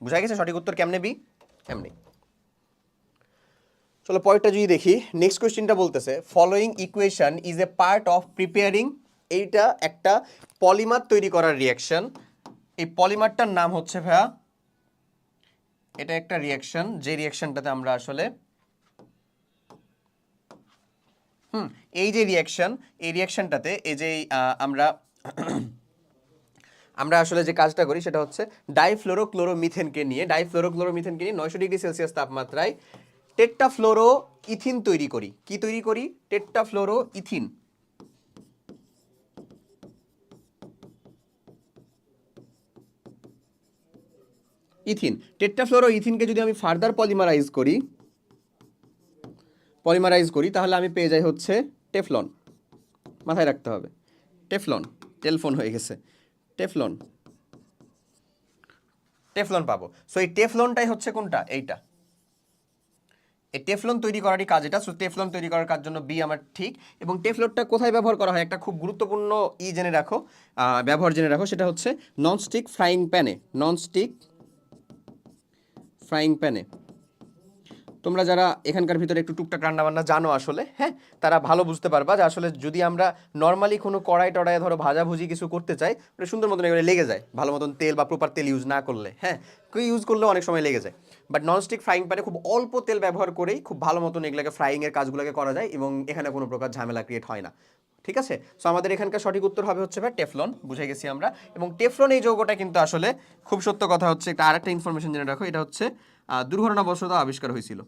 বুঝা গেছে সঠিক উত্তর কেমনে বি? এমনি। চলো পরেরটা যদি দেখি, নেক্সট কোয়েশ্চেনটা বলতেছে following equation is a part of preparing. এইটা একটা পলিমার তৈরি করার রিয়াকশন। এই পলিমারটার নাম হচ্ছে ভাইয়া, এটা একটা রিয়াকশন, যে রিয়াকশনটাতে আমরা আসলে এই যে রিয়াকশন, এই রিয়াকশনটাতে এই যে আমরা আমরা আসলে যে কাজটা করি সেটা হচ্ছে ডাইফ্লোরোক্লোরোমিথেনকে নিয়ে 900 ডিগ্রি সেলসিয়াস তাপমাত্রায় টেট্টাফ্লোরো ইথিন তৈরি করি। কি তৈরি করি? টেট্টাফ্লোরো ইথিন। ইথিন, টেট্টাফ্লোরো ইথিনকে যদি আমি ফার্দার পলিমারাইজ করি তাহলে আমি পেয়ে যাই হচ্ছে টেফলন। মাথায় রাখতে হবে, টেফলন, টেলফোন হয়ে গেছে, টেফলন, টেফলন পাবো। সো এই টেফলনটাই হচ্ছে কোনটা? এইটা। এই টেফলন তৈরি করারই কাজ এটা। সো টেফলন তৈরি করার কাজ জন্য বি আমার ঠিক। এবং টেফলনটা কোথায় ব্যবহার করা হয়? একটা খুব গুরুত্বপূর্ণ জেনে রাখো, ব্যবহার জেনে রাখো, সেটা হচ্ছে ননস্টিক ফ্রাইং প্যানে। ননস্টিক ফ্রাইং প্যানে। তোমরা যারা এখানকার ভিতরে একটু টুকটাক রান্নাবান্না জানো আসলে, হ্যাঁ, তারা ভালো বুঝতে পারবা যে আসলে যদি আমরা নর্মালি কোনো কড়াই টড়াই ধরো ভাজাভুজি কিছু করতে চাই, সুন্দর মতন এগুলো লেগে যায়, ভালো মতন তেল বা প্রপার তেল ইউজ না করলে, হ্যাঁ, ইউজ করলেও অনেক সময় লেগে যায়। বাট ননস্টিক ফ্রাইং প্যানে খুব অল্প তেল ব্যবহার করেই খুব ভালো মতন এগুলোকে ফ্রাইংয়ের কাজগুলোকে করা যায় এবং এখানে কোনো প্রকার ঝামেলা ক্রিয়েট হয় না। ঠিক আছে? সো আমাদের এখানকার সঠিক উত্তর হবে হচ্ছে ভাই টেফলন। বুঝে গেছি আমরা। এবং টেফলন এই যৌগটা কিন্তু আসলে খুব সত্য কথা হচ্ছে, একটা আরেকটা ইনফরমেশন জেনে রাখো, এটা হচ্ছে দুর্ঘটনাবশত আবিষ্কার হয়েছিল।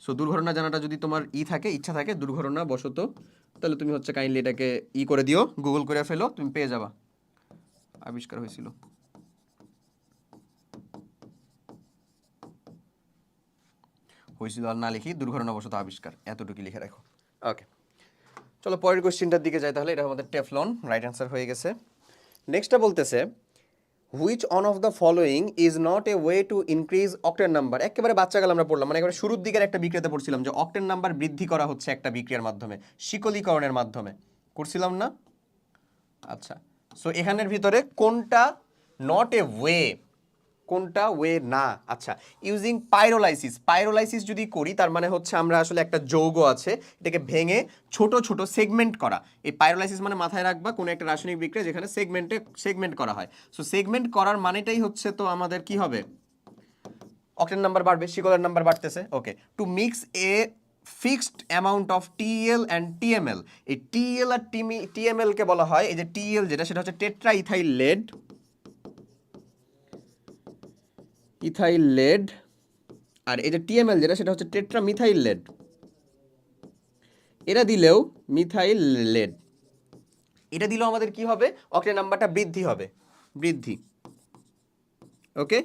সো দুর্ঘটনা জানাটা যদি তোমার থাকে, ইচ্ছা থাকে দুর্ঘটনাবশত, তাহলে তুমি হচ্ছে কাইন্ডলি এটাকে করে দিও, গুগল করে ফেলো, তুমি পেয়ে যাবা আবিষ্কার হয়েছিল। হয়েছিল আর না লিখি, দুর্ঘটনাবশত আবিষ্কার, এতটুকু লিখে রাখো। ওকে, চলো পরের কোশ্চেনটার দিকে যাই তাহলে। এটা আমাদের টেফলন, রাইট অ্যান্সার হয়ে গেছে। নেক্সটটা বলতেছে which one of the following is not a way to increase octane number. একেবারে বাচ্চাকাল আমরা পড়লাম, মানে একেবারে শুরুর দিকের একটা বিক্রিয়াতে পড়ছিলাম যে অক্টেন নাম্বার বৃদ্ধি করা হচ্ছে একটা বিক্রিয়ার মাধ্যমে, শিকলীকরণের মাধ্যমে, করছিলাম না? আচ্ছা, সো এখানের ভিতরে কোনটা নট এ ওয়ে, কোনটা ওয়ে না? আচ্ছা, ইউজিং পাইরোলাইসিস। পাইরোলাইসিস যদি করি তার মানে হচ্ছে আমরা আসলে একটা যৌগ আছে এটাকে ভেঙে ছোট ছোট সেগমেন্ট করা। এই পাইরোলাইসিস মানে মাথায় রাখবা কোনো একটা রাসায়নিক বিক্রিয়া যেখানে সেগমেন্ট করা হয়। সো সেগমেন্ট করার মানেটাই হচ্ছে তো আমাদের কি হবে, অক্টেন নাম্বার বাড়বে, শিকলের নাম্বার বাড়তেছে। Okay, to mix a fixed amount of TL and TML. এই টিএল আর টিএমএল কে বলা হয়, এই যে টিএল যেটা সেটা হচ্ছে tetra ethyl lead, ethyl lead, আর এই যে টিএমএল যেটা সেটা হচ্ছে টেট্রা মিথাইল লেড। এটা দিলেও মিথাইল লেড, এটা দিলেও আমাদের কি হবে, অক্টেন নাম্বারটা বৃদ্ধি হবে, বৃদ্ধি। ওকে,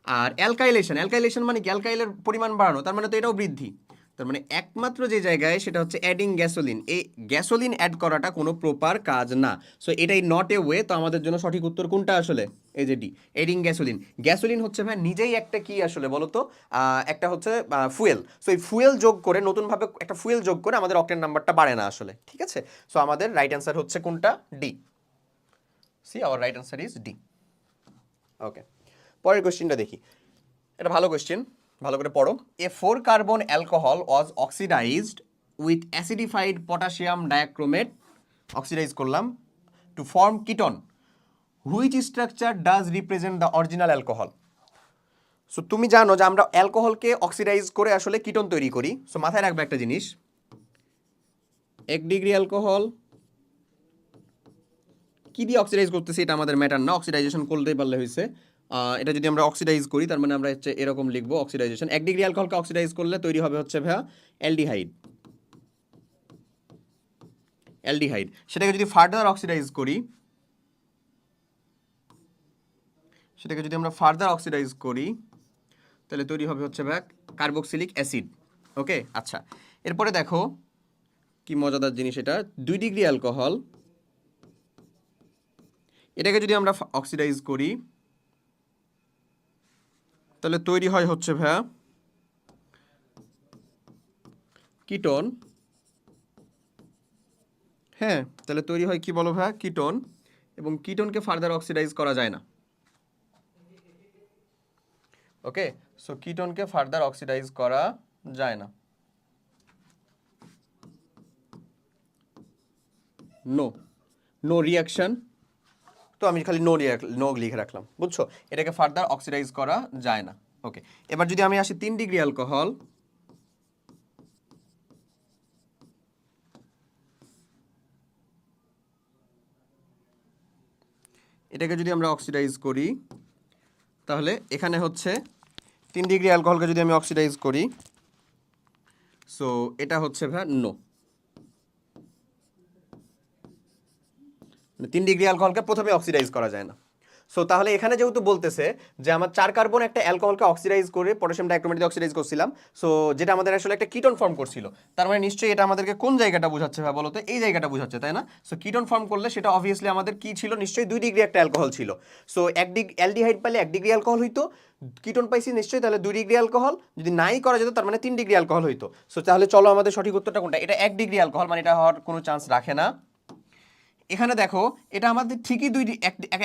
আর অ্যালকাইলেশন মানে কি, অ্যালকাইলের পরিমাণ বাড়ানো, তার মানে তো এটাও বৃদ্ধি। তার মানে একমাত্র যে জায়গায় সেটা হচ্ছে অ্যাডিং গ্যাসোলিন, এই গ্যাসোলিন অ্যাড করাটা কোনো প্রপার কাজ না। সো এটাই নট এ ওয়ে। তো আমাদের জন্য সঠিক উত্তর কোনটা আসলে, এই যে ডি, এডিং গ্যাসোলিন। গ্যাসোলিন হচ্ছে ভাই নিজেই একটা কি আসলে বলো তো, একটা হচ্ছে ফুয়েল। সো এই ফুয়েল যোগ করে, নতুনভাবে একটা ফুয়েল যোগ করে আমাদের অক্টেন নাম্বারটা বাড়ে না আসলে, ঠিক আছে? সো আমাদের রাইট অ্যান্সার হচ্ছে কোনটা, D. See our right answer is D. Okay, পরের কোশ্চেনটা দেখি, এটা ভালো কোশ্চেন, ভালো করে পড়ো। A 4 carbon alcohol was oxidized with acidified potassium dichromate, oxidize করলাম, to form ketone, which structure does represent the original alcohol. So তুমি জানো যে আমরা অ্যালকোহলকে অক্সিডাইজ করে আসলে কিটন তৈরি করি। সো মাথায় রাখবে একটা জিনিস, 1 ডিগ্রি অ্যালকোহল কি দিয়ে অক্সিডাইজ করতেছি এটা আমাদের ম্যাটার না, অক্সিডাইজেশন করতেই পারলে হয়েছে। এটা যদি আমরা অক্সিডাইজ করি তার মানে আমরা হচ্ছে এরকম লিখবো, অক্সিডাইজেশন 1 ডিগ্রি অ্যালকোহলকে অক্সিডাইজ করলে তৈরি হবে হচ্ছে ভাইয়া অ্যালডিহাইড। অ্যালডিহাইড সেটাকে যদি ফার্দার অক্সিডাইজ করি, সেটাকে যদি আমরা ফার্দার অক্সিডাইজ করি তাহলে তৈরি হবে হচ্ছে ভাইয়া কার্বক্সিলিক অ্যাসিড। ওকে, আচ্ছা, এরপরে দেখো কি মজাদার জিনিস, এটা 2 ডিগ্রি অ্যালকোহল, এটাকে যদি আমরা অক্সিডাইজ করি তাহলে তৈরি হয় হচ্ছে ভাইয়া কিটোন। হ্যাঁ, তাহলে তৈরি হয় কি বলো ভাইয়া, কিটোন। এবং কিটোনকে ফার্দার অক্সিডাইজ করা যায় না। ওকে, সো কিটোনকে ফার্দার অক্সিডাইজ করা যায় না, নো, নো রিয়াকশন। তো আমি খালি নো লিখে রাখলাম, বুঝছো? এটাকে ফার্দার অক্সিডাইজ করা যায় না। ওকে, এবার যদি আমি আসি 3 ডিগ্রি অ্যালকোহল, এটাকে যদি আমরা অক্সিডাইজ করি তাহলে এখানে হচ্ছে 3 ডিগ্রি অ্যালকোহলকে যদি আমি অক্সিডাইজ করি, সো এটা হচ্ছে ভাই নো, 3 ডিগ্রি অ্যালকোহলকে প্রথমে অক্সিডাইজ করা যায় না। সো তাহলে এখানে যেহেতু বলতেছে যে আমার 4 কার্বন একটা অ্যালকোহলকে অক্সিডাইজ করে পটাশিয়াম ডাইক্রোমেট দিয়ে অক্সিডাইজ করছিলাম, সো যেটা আমাদের আসলে একটা কিটোন ফর্ম করছিল, তার মানে নিশ্চয়ই এটা আমাদেরকে কোন জায়গাটা বোঝাচ্ছে ভাই বলো তো, এই জায়গাটা বোঝাচ্ছে, তাই না? সো কিটোন ফর্ম করলে সেটা অবভিয়াসলি আমাদের কি ছিল, নিশ্চয়ই 2 ডিগ্রি একটা অ্যালকোহল ছিল। সো 1 ডিগ্রি অ্যালডিহাইড পাইলে 1 ডিগ্রি অ্যালকোহল হইতো, কিটোন পাইছি নিশ্চয়ই, তাহলে 2 ডিগ্রি অ্যালকোহল, যদি নাই করা যেত তার মানে 3 ডিগ্রি অ্যালকোহল হইতো। সো তাহলে চলো আমাদের সঠিক উত্তরটা কোনটা, এটা 1 ডিগ্রি অ্যালকোহল, মানে এটা হওয়ার কোনো চান্স রাখে না। এখানে দেখো এটা আমাদের ঠিকই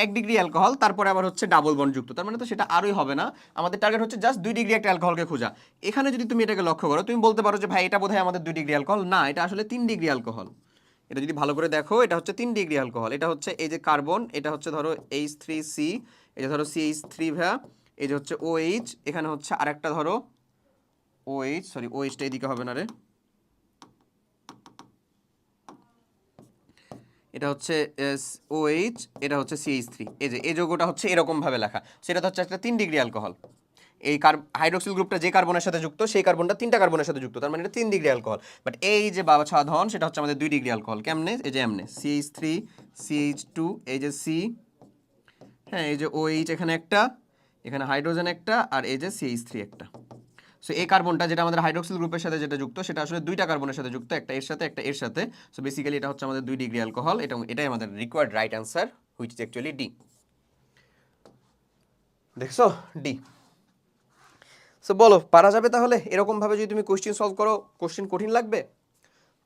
1 ডিগ্রি অ্যালকোহল, তারপরে আবার হচ্ছে ডাবল বন্ড যুক্ত, তার মানে তো সেটা আরই হবে না। আমাদের টার্গেট হচ্ছে জাস্ট 2 ডিগ্রি একটা অ্যালকোহলকে খোঁজা। এখানে যদি তুমি এটাকে লক্ষ্য করো, তুমি বলতে পারো যে ভাই এটা বোধহয় আমাদের 2 ডিগ্রি অ্যালকোহল, না, এটা আসলে 3 ডিগ্রি অ্যালকোহল। এটা যদি ভালো করে দেখো, এটা হচ্ছে 3 ডিগ্রি অ্যালকোহল। এটা হচ্ছে এই যে কার্বন, এটা হচ্ছে ধরো H3C, এটা ধরো CH3 ভ্যা, এই যে হচ্ছে OH, এখানে হচ্ছে আরেকটা ধরো OH, সরি OH-টা এদিকে হবে না রে, এটা হচ্ছে OH, এটা হচ্ছে CH3, এই যে এই যৌগটা হচ্ছে এরকম ভাবে লেখা, সেটা তো হচ্ছে একটা 3 ডিগ্রি অ্যালকোহল। এই হাইড্রোক্সিল গ্রুপটা যে কার্বনের সাথে যুক্ত, সেই কার্বনটা 3টা কার্বনের সাথে যুক্ত, তার মানে এটা 3 ডিগ্রি অ্যালকোহল। বাট এই যে বাবা সাধন, সেটা হচ্ছে আমাদের 2 ডিগ্রি অ্যালকোহল। কেমনে, এই যে এমনে CH3 CH2, এই যে C, হ্যাঁ, এই যে OH এখানে একটা, এখানে হাইড্রোজেন একটা, আর এই যে CH3 একটা। সো এই কার্বনটা যেটা আমাদের হাইড্রোক্সিল গ্রুপের সাথে যেটা যুক্ত সেটা আসলে দুইটা কার্বনের সাথে যুক্ত, একটা এর সাথে একটা এর সাথে। সো বেসিক্যালি এটা হচ্ছে আমাদের 2 ডিগ্রি অ্যালকোহল, এটাই আমাদের required right answer, which is actually D. দেখছো ডি। সো বলো পারা যাবে তাহলে এরকমভাবে যদি তুমি কোশ্চেন সলভ করো? কোশ্চেন কঠিন লাগবে?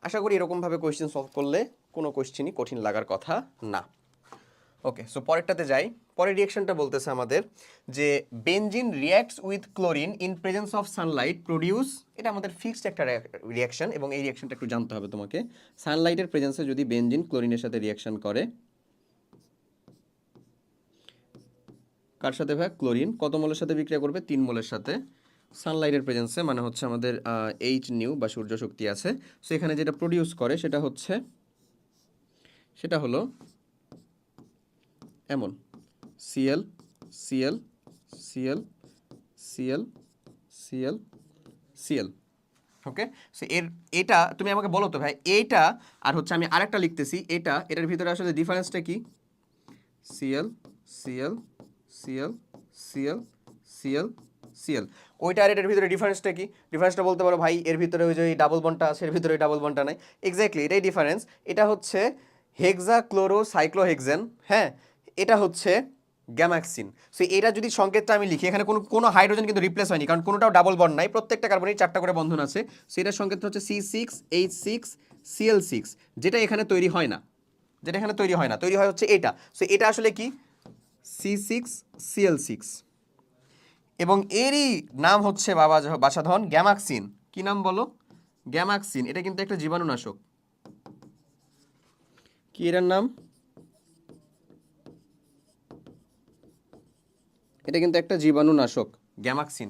আশা করি এরকমভাবে কোশ্চেন সলভ করলে কোনো কোশ্চেনই কঠিন লাগার কথা না। ওকে, সো পরেরটাতে যাই। পরের রিয়াকশনটা বলতেছে আমাদের যে benzene reacts with chlorine in presence of Sunlight produce, এটা আমাদের ফিক্সড একটা রিয়াকশন এবং এই রিয়াকশনটা একটু জানতে হবে তোমাকে। সানলাইটের প্রেজেন্সে যদি বেনজিন ক্লোরিনের সাথে রিয়াকশন করে, কার সাথে ভাই? ক্লোরিন কত মোলের সাথে বিক্রিয়া করবে? 3 মোলের সাথে। সানলাইটের প্রেজেন্সে মানে হচ্ছে আমাদের এইচ নিউ বা সূর্য শক্তি আছে। সো এখানে যেটা প্রডিউস করে সেটা হলো এমন CL CL CL CL CL CL. Okay, so এটা তুমি আমাকে বলো তো ভাই, এইটা আর হচ্ছে আমি আরেকটা লিখতেছি, এটার ভিতরে আসলে ডিফারেন্সটা কি? CL CL CL CL CL CL. ওইটা আর এটার ভিতরে ডিফারেন্সটা কি? ডিফারেন্সটা বলতে পারো ভাই এর ভিতরে ওই যে ডাবল বন্ডটা আছে, এর ভিতরে ডাবল বন্ডটা নাই। এক্স্যাক্টলি এটাই ডিফারেন্স। এটা হচ্ছে হেক্সা ক্লোরো সাইক্লোহেক্সেন, হ্যাঁ, এটা হচ্ছে গ্যামাক্সিন। সো এটা যদি সংকেতটা আমি লিখি, এখানে কোনো হাইড্রোজেন কিন্তু রিপ্লেস হয়নি, কারণ কোনোটাও ডাবল বন্ড নাই, প্রত্যেকটা কার্বনের 4টা করে বন্ধন আছে। সো এটার সংকেত হচ্ছে C6H6Cl6, যেটা এখানে তৈরি হয় না, তৈরি হয় হচ্ছে এটা। সো এটা আসলে কি? C6Cl6, এবং এরই নাম হচ্ছে বাসাধন গ্যামাক্সিন। কি নাম বলো? গ্যামাক্সিন। এটা কিন্তু একটা জীবাণুনাশক। কি এটার নাম? এটা কিন্তু একটা জীবাণুনাশক, গ্যামাক্সিন।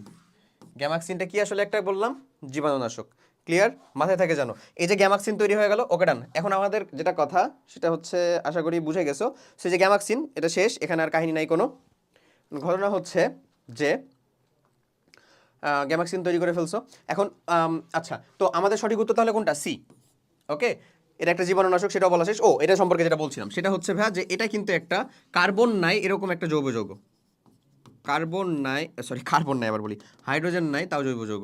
গ্যামাক্সিনটা কি আসলে একটা বললাম? জীবাণুনাশক। ক্লিয়ার? মাথায় থাকে জানো। এই যে গ্যামাক্সিন তৈরি হয়ে গেল, ওকে ডান। এখন আমাদের যেটা কথা সেটা হচ্ছে, আশা করি বুঝে গেছো, সে যে গ্যামাক্সিন এটা শেষ, এখানে আর কাহিনী নাই কোনো। ঘটনা হচ্ছে যে গ্যামাক্সিন তৈরি করে ফেলছো। এখন আচ্ছা, তো আমাদের সঠিক উত্তর তাহলে কোনটা? সি। ওকে, এটা একটা জীবাণুনাশক, সেটাও বলা শেষ। এটা সম্পর্কে যেটা বলছিলাম সেটা হচ্ছে ভাই যে এটা কিন্তু একটা কার্বন নাই এরকম একটা জৈব যৌগ। কার্বন নাই, আবার বলি, হাইড্রোজেন নাই তাও জৈব যৌগ,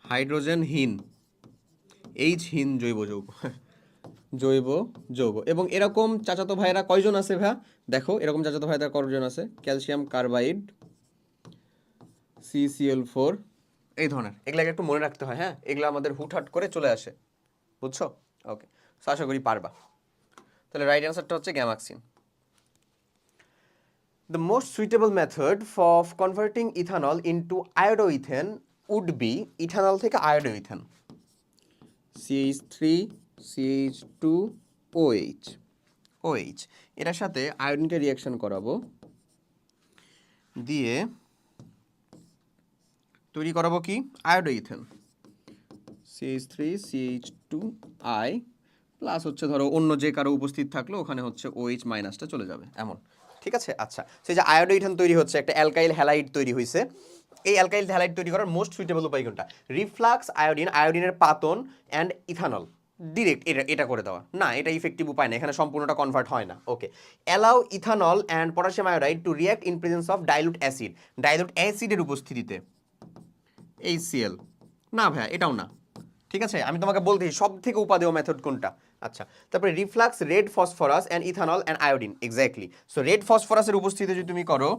হাইড্রোজেনহীন, এইচহীন জৈব যৌগ। জৈব যৌগ। এবং এরকম চাচাতো ভাইরা কয়জন আছে ভাই? দেখো এরকম চাচাতো ভাইরা কয়জন আছে? ক্যালসিয়াম কার্বাইড, CCl4, এই ধরনের। এগুলাকে একটু মনে রাখতে হয়, হ্যাঁ, এগুলো আমাদের হুটহাট করে চলে আসে, বুঝছো? ওকে, সো আশা করি পারবা। তাহলে রাইট অ্যান্সারটা হচ্ছে Gammexane. The most suitable method of converting ethanol into iodoethane would be, ethanol থেকে আয়োডোইথেন, CH3 CH2 OH, এটার সাথে আয়োডিনকে রিয়াকশন করাবো, দিয়ে তৈরি করাবো কি? আয়োডোইথেন, CH3 CH2I প্লাস হচ্ছে ধরো অন্য যে কারো উপস্থিত থাকলো ওখানে হচ্ছে OH মাইনাসটা চলে যাবে, এমন। ঠিক আছে, আচ্ছা, সেই যে আয়োডোইথেন তৈরি হচ্ছে, একটা অ্যালকাইল হ্যালাইড তৈরি হয়েছে। এই অ্যালকাইল হ্যালাইড তৈরি করার মোস্ট সুইটেবল উপায় কোনটা? রিফ্লাক্স আয়োডিনের পাতন অ্যান্ড ইথানল ডিরেক্ট এটা করে দেওয়া না, এটা ইফেক্টিভ উপায় না, এখানে সম্পূর্ণটা কনভার্ট হয় না। Okay, allow ethanol and potassium iodide to react in presence of dilute অ্যাসিডের উপস্থিতিতে, HCl। না ভাইয়া, এটাও না। ঠিক আছে, আমি তোমাকে বলতেছি সব থেকে উপাদেয় মেথড কোনটা। আচ্ছা, তারপরে reflux red phosphorus and ethanol and iodine, exactly. So red ফসফরাসের উপস্থিতিতে যদি তুমি করো,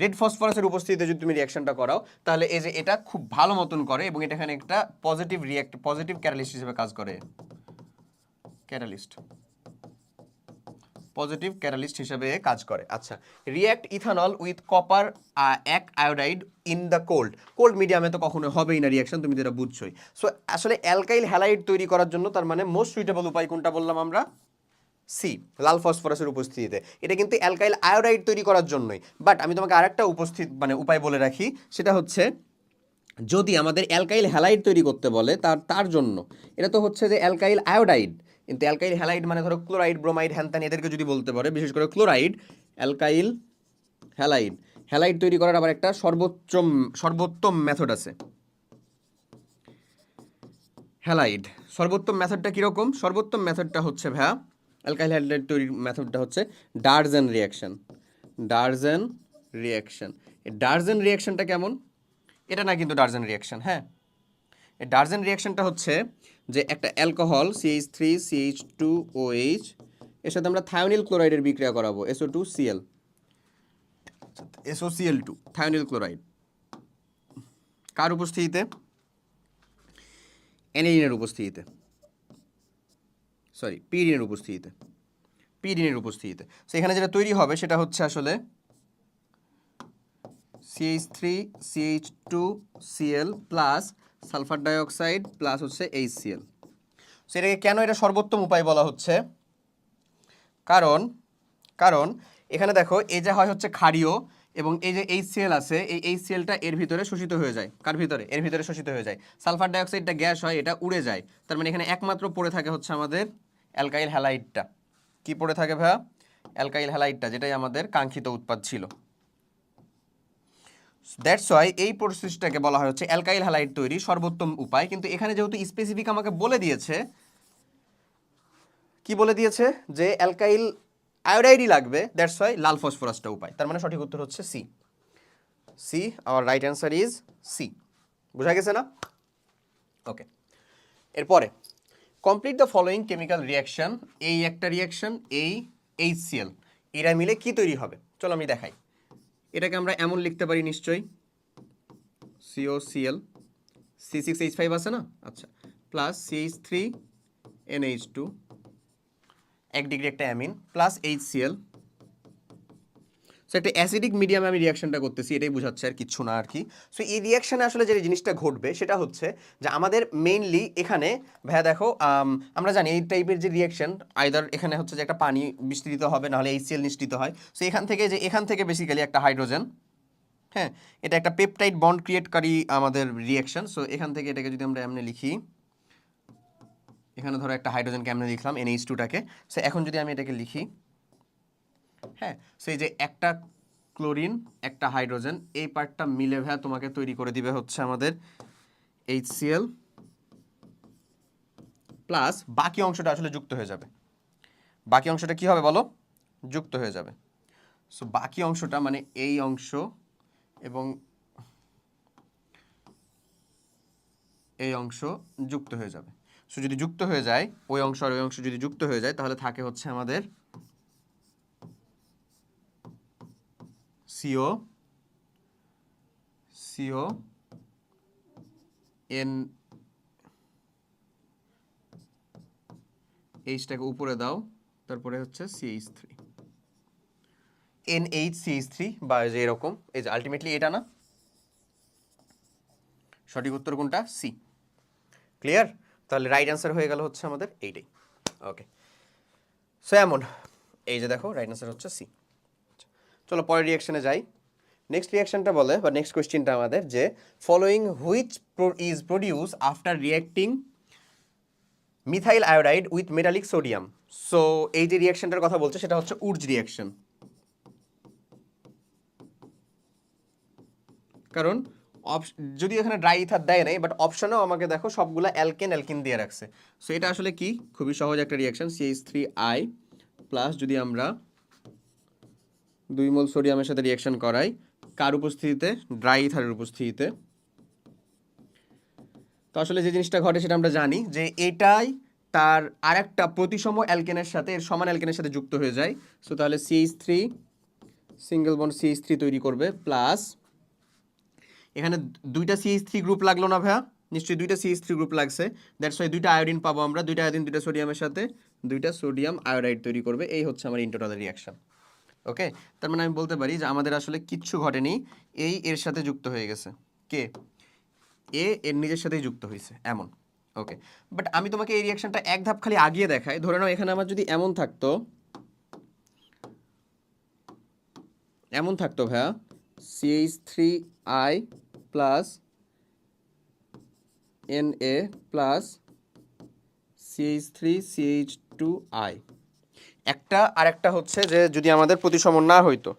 রেড ফসফরাসের উপস্থিতিতে যদি তুমি রিয়াকশনটা করাও, তাহলে এই যে এটা খুব ভালো মতন করে এবং এটা এখানে একটা পজিটিভ ক্যাটালিস্ট হিসেবে কাজ করে, পজিটিভ ক্যাটালিস্ট হিসেবে কাজ করে। আচ্ছা, রিয়াক্ট ইথানল উইথ কপার এক আয়োডাইড ইন দ্য কোল্ড মিডিয়ামে তো কখনো হবেই না রিয়াকশন, তুমি যেটা বুঝছোই। সো আসলে অ্যালকাইল হ্যালাইড তৈরি করার জন্য তার মানে মোস্ট সুইটেবল উপায় কোনটা বললাম আমরা? সি, লাল ফসফরাসের উপস্থিতিতে। এটা কিন্তু অ্যালকাইল আয়োডাইড তৈরি করার জন্যই। বাট আমি তোমাকে আরেকটা উপায় বলে রাখি, সেটা হচ্ছে যদি আমাদের অ্যালকাইল হ্যালাইড তৈরি করতে বলে তার জন্য, এটা তো হচ্ছে যে অ্যালকাইল আয়োডাইড, কিন্তু অ্যালকাইল হ্যালাইড মানে ধরো ক্লোরাইড ব্রোমাইড হ্যানত্যান এদেরকে যদি বলতে পারে, বিশেষ করে ক্লোরাইড, অ্যালকাইল হ্যালাইড তৈরি করার আবার একটা সর্বোত্তম মেথড আছে। হ্যালাইড সর্বোত্তম মেথডটা কীরকম? সর্বোত্তম মেথডটা হচ্ছে ভাইয়া অ্যালকাইল হ্যালাইড তৈরির মেথডটা হচ্ছে ডারজেন রিয়াকশন। ডারজেন রিয়াকশন, এই ডারজেন রিয়াকশনটা কেমন? এটা না কিন্তু ডারজেন রিয়াকশন, হ্যাঁ। এই ডারজেন রিয়াকশনটা হচ্ছে যে একটা অ্যালকোহল CH3CH2OH এর সাথে আমরা থায়োনিল ক্লোরাইডের বিক্রিয়া করাবো, SO2Cl, SOCl2, থায়োনিল ক্লোরাইড। কার উপস্থিতিতে? অ্যানিলিনের উপস্থিতিতে, সরি পিরিনের উপস্থিতিতে, পিরিনের উপস্থিতিতে। সেখানে যেটা তৈরি হবে সেটা হচ্ছে আসলে CH3CH2Cl plus sulphur dioxide plus হচ্ছে HCl। সেটাকে কেন এটা সর্বোত্তম উপায় বলা হচ্ছে? কারণ কারণ এখানে দেখো এই যে হয় হচ্ছে ক্ষারীয় এবং এই যে HCl আছে, এই HClটা এর ভিতরে শোষিত হয়ে যায়। কার ভিতরে? এর ভিতরে শোষিত হয়ে যায়। সালফার ডাইঅক্সাইডটা গ্যাস হয়, এটা উড়ে যায়। তার মানে এখানে একমাত্র পড়ে থাকে হচ্ছে আমাদের অ্যালকাইল হ্যালাইডটা। কি পড়ে থাকে ভাইয়া? অ্যালকাইল হ্যালাইডটা, যেটাই আমাদের কাঙ্ক্ষিত উৎপাদ ছিল। দ্যাটস ওয়াই এই প্রসেসটাকে বলা হয় হচ্ছে অ্যালকাইল হ্যালাইড তৈরি সর্বোত্তম উপায়। কিন্তু এখানে যেহেতু স্পেসিফিক আমাকে বলে দিয়েছে, কি বলে দিয়েছে? যে অ্যালকাইল আয়োডাইডই লাগবে, দ্যাটস ওয়াই লাল ফসফরাসটা উপায়। তার মানে সঠিক উত্তর হচ্ছে C. C, our right answer is C. বোঝা গেছে না? ওকে, এরপরে complete the following chemical reaction. এই একটা রিয়াকশন, এই HCl, এরা মিলে কি তৈরি হবে? চলো আমি দেখাই। এটাকে আমরা এমন লিখতে পারি নিশ্চয়ই, COCl, C6H5 আছে না? আচ্ছা, প্লাস CH3NH2, 1 ডিগ্রি একটা অ্যামিন, প্লাস HCl। সো একটা অ্যাসিডিক মিডিয়ামে আমি রিয়াকশনটা করতেছি, এটাই বোঝাচ্ছে, আর কিচ্ছু না আর কি। সো এই রিয়াকশনে আসলে যে জিনিসটা ঘটবে সেটা হচ্ছে যে আমাদের মেইনলি এখানে ভাইয়া দেখো, আমরা জানি এই টাইপের যে রিয়াকশন আইদার এখানে হচ্ছে যে একটা পানি মিশ্রিত হবে, নাহলে HCl নিশ্চিত হয়। সো এখান থেকে বেসিক্যালি একটা হাইড্রোজেন, হ্যাঁ, এটা একটা পেপটাইড বন্ড ক্রিয়েটকারী আমাদের রিয়াকশন। সো এখান থেকে এটাকে যদি আমরা এমনি লিখি, এখানে ধরো একটা হাইড্রোজেনকে এমনি লিখলাম NH2টাকে। সো এখন যদি আমি এটাকে লিখি, হ্যাঁ, সো এই যে একটা ক্লোরিন একটা হাইড্রোজেন, এই পার্টটা মিলে ভাইয়া তোমাকে তৈরি করে দিবে হচ্ছে আমাদের HCl, প্লাস বাকি অংশটা আসলে যুক্ত হয়ে যাবে। বাকি অংশটা কি হবে বলো? যুক্ত হয়ে যাবে। সো বাকি অংশটা মানে এই অংশ এবং এই অংশ যুক্ত হয়ে যাবে। সো যদি যুক্ত হয়ে যায়, ওই অংশ আর ওই অংশ যদি যুক্ত হয়ে যায়, তাহলে থাকে হচ্ছে আমাদের CON, এইচটাকে উপরে দাও, তারপরে হচ্ছে CH3, NHCH3 বা যে এরকম, এই যে আলটিমেটলি এটা না? সঠিক উত্তর কোনটা? সি। ক্লিয়ার? তাহলে রাইট অ্যান্সার হয়ে গেল হচ্ছে আমাদের এইটাই। ওকে, সো এমন, এই যে দেখো রাইট অ্যান্সার হচ্ছে সি। চলো পরের রিয়াকশনে যাই। নেক্সট রিয়াকশনটা বলে, বা নেক্সট কোয়েশ্চেনটা আমাদের, যে following which is produce after reacting methyl iodide with metallic sodium. So এই যে রিয়াকশনটার কথা বলছে সেটা হচ্ছে উডস রিয়াকশন। কারণ যদি এখানে ড্রাই ইথার দেয় নাই, বাট অপশনেও আমাকে দেখো সবগুলা অ্যালকিন দিয়ে রাখছে। সো এটা আসলে কি? খুবই সহজ একটা রিয়াকশন, CH3I প্লাস যদি আমরা 2 মোল সোডিয়ামের সাথে রিয়াকশন করাই, কার উপস্থিতিতে? ড্রাই ইথারের উপস্থিতিতে। তো আসলে যে জিনিসটা ঘটে সেটা আমরা জানি, যে এটাই তার আরেকটা প্রতিসম অ্যালকেনের সাথে, এর সমান অ্যালকেনের সাথে যুক্ত হয়ে যায়। সো তাহলে CH3 সিঙ্গেল বন্ড CH3 তৈরি করবে, প্লাস এখানে দুইটা CH3 গ্রুপ লাগলো না ভাইয়া? নিশ্চয়ই দুইটা CH3 গ্রুপ লাগছে। দ্যাটস ওয়াই দুইটা আয়োডিন পাবো আমরা, দুইটা আয়োডিন দুইটা সোডিয়ামের সাথে দুইটা সোডিয়াম আয়োডাইড তৈরি করবে। এই হচ্ছে আমার ইন টোটাল রিয়াকশন। ওকে, তার মানে আমি বলতে পারি যে আমাদের আসলে কিচ্ছু ঘটেনি, এই এর সাথে যুক্ত হয়ে গেছে। কে? এর নিজের সাথেই যুক্ত হয়েছে, এমন। ওকে, বাট আমি তোমাকে এই রিয়াকশনটা এক ধাপ খালি আগিয়ে দেখাই। ধরে নাও এখানে আমার যদি এমন থাকতো ভাইয়া, CH3I plus Na plus CH3CH2I, একটা আর একটা হচ্ছে যে যদি আমাদের প্রতিসম না হইতো,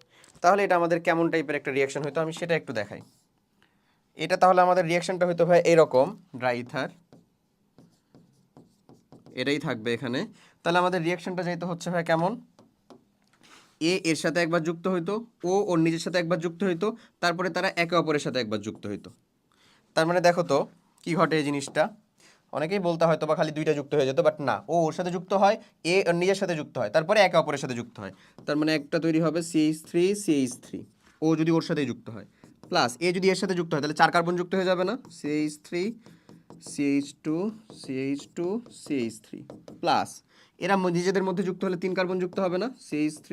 তাহলে এটা আমাদের কেমন টাইপের একটা রিয়াকশন হইতো, আমি সেটা একটু দেখাই। এটা তাহলে আমাদের রিয়াকশনটা হইতো ভাই এরকম, ড্রাই ইথার এটাই থাকবে এখানে। তাহলে আমাদের রিয়াকশনটা যাইতে হচ্ছে ভাই কেমন, এ এর সাথে একবার যুক্ত হইতো, ও ওর নিজের সাথে একবার যুক্ত হইতো, তারপরে তারা একে অপরের সাথে একবার যুক্ত হইতো। তার মানে দেখো তো কি ঘটে এই জিনিসটা, অনেকেই বলতে হয়তো বা খালি দুইটা যুক্ত হয়ে যেত, বাট না, ও ওর সাথে যুক্ত হয়, এ ওর নিজের সাথে যুক্ত হয়, তারপরে একে অপরের সাথে যুক্ত হয়। তার মানে একটা তৈরি হবে CH3 ও যদি ওর সাথে যুক্ত হয়, প্লাস এ যদি এর সাথে যুক্ত হয় তাহলে 4 কার্বন যুক্ত হয়ে যাবে না, CH3 প্লাস এরা নিজেদের মধ্যে যুক্ত হলে 3 কার্বন যুক্ত হবে না, CH3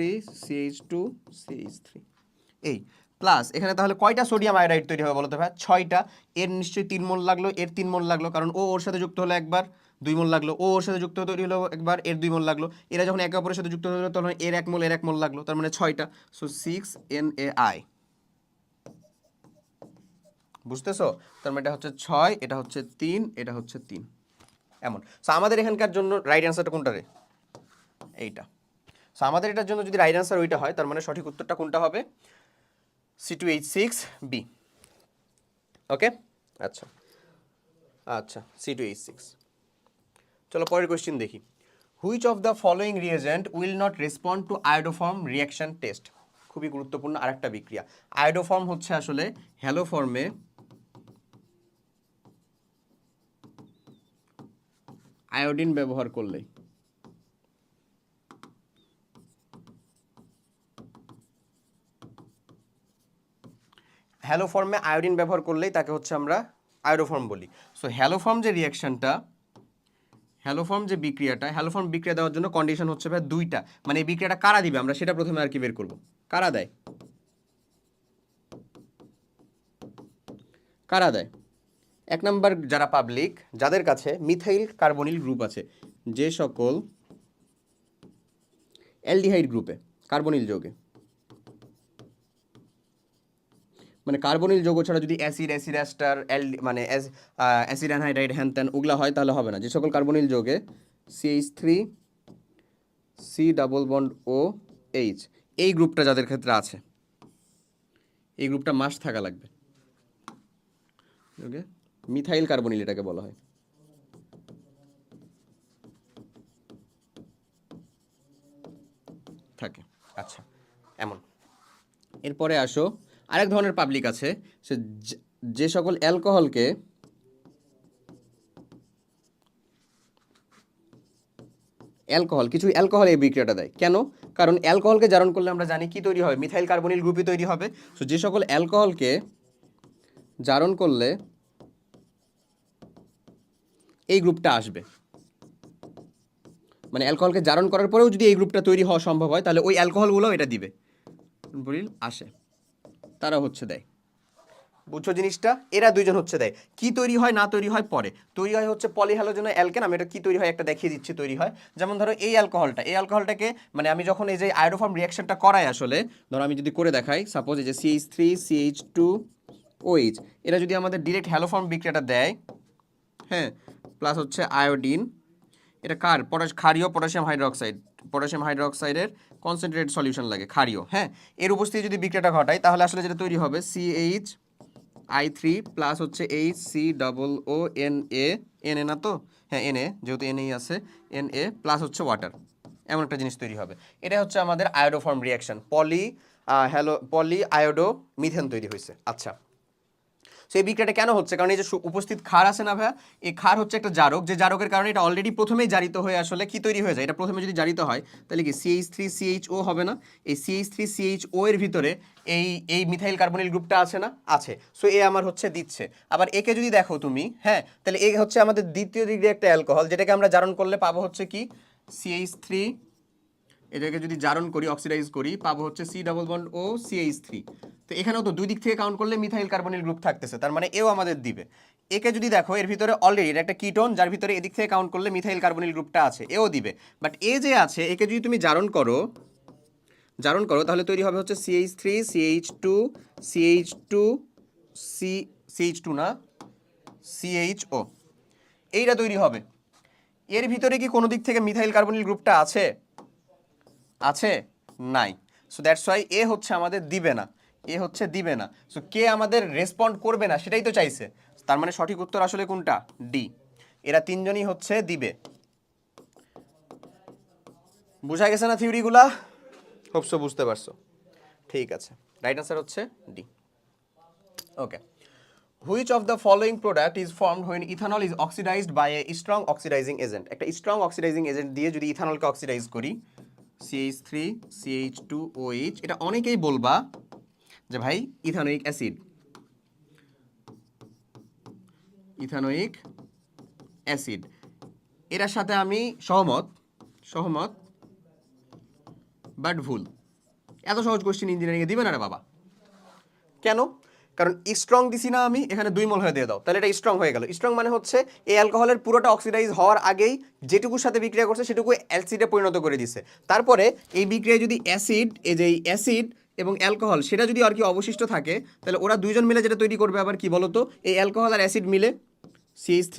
এই প্লাস এখানে তাহলে কয়টা সোডিয়াম আয়োডাইড তৈরি হবে বলো তো ভাই, 6টা। এর নিশ্চয়ই 3 মোল লাগলো, এর 3 মোল লাগলো, কারণ ও ওর সাথে যুক্ত হলো একবার, 2 মোল লাগলো, ও ওর সাথে যুক্ত তৈরি হলো একবার, এর 2 মোল লাগলো, এরা যখন একে অপরের সাথে যুক্ত হলো তখন এর 1 মোল, এর 1 মোল লাগলো, তার মানে 6টা। সো 6 NaI, বুঝতেছো? তার মানে এটা হচ্ছে 6, এটা হচ্ছে 3, এটা হচ্ছে 3, এমন। সো আমাদের এখানকার জন্য রাইট অ্যান্সারটা কোনটা রে, এইটা। সো আমাদের এটার জন্য যদি রাইট অ্যান্সার ওইটা হয়, তার মানে সঠিক উত্তরটা কোনটা হবে, C2H6B। ওকে, আচ্ছা আচ্ছা, C2H6। চলো পরের কোয়েশ্চেন দেখি। Which of the following reagent will not respond two iodoform reaction test? খুবই গুরুত্বপূর্ণ আরেকটা বিক্রিয়া। আয়োডোফর্ম হচ্ছে আসলে হ্যালো ফর্মে আয়োডিন ব্যবহার করলে, হ্যালো ফর্মে আয়োডিন ব্যবহার করলেই তাকে হচ্ছে আমরা আয়োডোফর্ম বলি। সো হ্যালোফর্ম যে রিয়াকশনটা, হ্যালোফর্ম যে বিক্রিয়াটা, হ্যালোফর্ম বিক্রিয়া দেওয়ার জন্য কন্ডিশন হচ্ছে ভাই দুইটা, মানে এই বিক্রিয়াটা কারা দিবে আমরা সেটা প্রথমে আর কি বের করব, কারা দেয়, কারা দেয়। 1 নাম্বার যারা পাবলিক, যাদের কাছে মিথাইল কার্বনিল গ্রুপ আছে, যে সকল অ্যালডিহাইড গ্রুপে কার্বনিল যৌগে, মানে কার্বনিল যৌগ ছাড়া যদি অ্যাসিড, অ্যাসিড অ্যাস্টার, মানে অ্যাসিড অ্যানহাইড্রাইড হ্যান ত্যান ওগুলা হয় তাহলে হবে না। যে সকল কার্বনিল যৌগে CH3 C+O H এই গ্রুপটা যাদের ক্ষেত্রে আছে, এই গ্রুপটা মাস্ট থাকা লাগবে। ওকে, মিথাইল কার্বনিল এটাকে বলা হয়। থাকে, আচ্ছা এমন। এরপরে আসো আরেক ধরনের পাবলিক আছে, সে যে সকল অ্যালকোহলকে কিছু অ্যালকোহল এই বিক্রিয়াটা দেয়। কেন? কারণ অ্যালকোহলকে জারণ করলে আমরা জানি কি তৈরি হবে, মিথাইল কার্বনিল গ্রুপই তৈরি হবে। সো যে সকল অ্যালকোহলকে জারণ করলে এই গ্রুপটা আসবে, মানে অ্যালকোহলকে জারণ করার পরেও যদি এই গ্রুপটা তৈরি হওয়া সম্ভব হয় তাহলে ওই অ্যালকোহলগুলো এটা দিবে, বলিল আসে, তারা হচ্ছে দেয়। বুঝছো জিনিসটা? এরা দুইজন হচ্ছে দেয়। কি তৈরি হয় না তৈরি হয় পরে, তৈরি হয় হচ্ছে পলিহ্যালোজেন অ্যালকেন। আমি এটা কি তৈরি হয় একটা দেখিয়ে দিচ্ছি। তৈরি হয় যেমন ধরো এই অ্যালকোহলটাকে মানে আমি যখন এই যে আয়োডোফর্ম রিয়াকশনটা করাই, আসলে ধরো আমি যদি করে দেখাই, সাপোজ এই যে CH3 CH2OH এরা যদি আমাদের ডিরেক্ট হ্যালোফর্ম বিক্রিয়াটা দেয়, হ্যাঁ, প্লাস হচ্ছে আয়োডিন, এটা কার ক্ষারীয় পটাশিয়াম হাইড্রোক্সাইডের কনসেন্ট্রেটেড সলিউশন লাগে, ক্ষারীয়, হ্যাঁ, এর উপস্থিতি যদি বিক্রিয়াটা ঘটায় তাহলে আসলে যেটা তৈরি হবে CH3 প্লাস হচ্ছে HCOONA, NA না তো, হ্যাঁ NA, যেহেতু NA আছে, NA প্লাস হচ্ছে ওয়াটার, এমন একটা জিনিস তৈরি হবে। এটা হচ্ছে আমাদের আয়োডোফর্ম রিয়াকশন, পলি আয়োডো মিথেন তৈরি হয়েছে। আচ্ছা, সো এই বিক্রিয়াটা কেন হচ্ছে? কারণ এই যে উপস্থিত ক্ষার আছে না ভাইয়া, এই ক্ষার হচ্ছে একটা জারক, যে জারকের কারণে এটা অলরেডি প্রথমেই জারিত হয়ে আসলে কি তৈরি হয়ে যায়, এটা প্রথমে যদি জারিত হয় তাহলে কি CH3CHO হবে না? এই CH3CHO এর ভিতরে এই মিথাইল কার্বনিল গ্রুপটা আছে না, আছে। সো এ আমার হচ্ছে দিচ্ছে। আবার একে যদি দেখো তুমি, হ্যাঁ, তাহলে এ হচ্ছে আমাদের দ্বিতীয় ডিগ্রি একটা অ্যালকোহল, যেটাকে আমরা জারণ করলে পাবো হচ্ছে কি CH3, এটাকে যদি জারণ করি, অক্সিডাইজ করি, পাবো হচ্ছে C+O CH3। তো এখানেও তো দুই দিক থেকে কাউন্ট করলে মিথাইল কার্বনিল গ্রুপ থাকতেছে, তার মানে এও আমাদের দিবে। একে যদি দেখো, এর ভিতরে অলরেডি এটা একটা কিটোন, যার ভিতরে এদিক থেকে কাউন্ট করলে মিথাইল কার্বনিল গ্রুপটা আছে, এও দিবে। বাট এ যে আছে, একে যদি তুমি জারণ করো তাহলে তৈরি হবে হচ্ছে CH3CH2CH2 না CHO, এইটা তৈরি হবে। এর ভিতরে কি কোনো দিক থেকে মিথাইল কার্বনিল গ্রুপটা আছে? আছে? নাই। সো দ্যাটস ওয়াই এ হচ্ছে আমাদের দিবে না, সো কে আমাদের রেসপন্ড করবে না সেটাই তো চাইছে। তার মানে সঠিক উত্তর আসলে কোনটা? ডি, এরা তিনজনই হচ্ছে দিবে। বুঝা গেছে না থিওরিগুলা? হোপসো বুঝতে পারছো। ঠিক আছে, রাইট আনসার হচ্ছে D. Okay, which of the following product is formed when ethanol is oxidised by a strong oxidising agent. একটা স্ট্রং অক্সিডাইজিং এজেন্ট দিয়ে যদি ইথানলকে অক্সিডাইজ করি, CH3 CH2OH, এটা অনেকেই বলবা যে ভাই ইথানোয়িক অ্যাসিড, ইথানোয়িক অ্যাসিড, এটার সাথে আমি সহমত, সহমত, বাট ভুল। এত সহজ কোশ্চেন ইঞ্জিনিয়ারিংয়ে দিবে না রে বাবা। কেন? কারণ স্ট্রং দিছি না আমি, এখানে 2 মোল হয়ে দিয়ে দাও, তাহলে এটা স্ট্রং হয়ে গেল। স্ট্রং মানে হচ্ছে এই অ্যালকোহলের পুরোটা অক্সিডাইজ হওয়ার আগেই যেটুকুর সাথে বিক্রিয়া করছে সেটুকু অ্যাসিডে পরিণত করে দিছে। তারপরে এই বিক্রিয়া যদি অ্যাসিড, এই যে অ্যাসিড এবং অ্যালকোহল সেটা যদি আর কি অবশিষ্ট থাকে, তাহলে ওরা দুইজন মিলে যেটা তৈরি করবে আবার কি বলতো, এই অ্যালকোহল আর অ্যাসিড মিলে CH3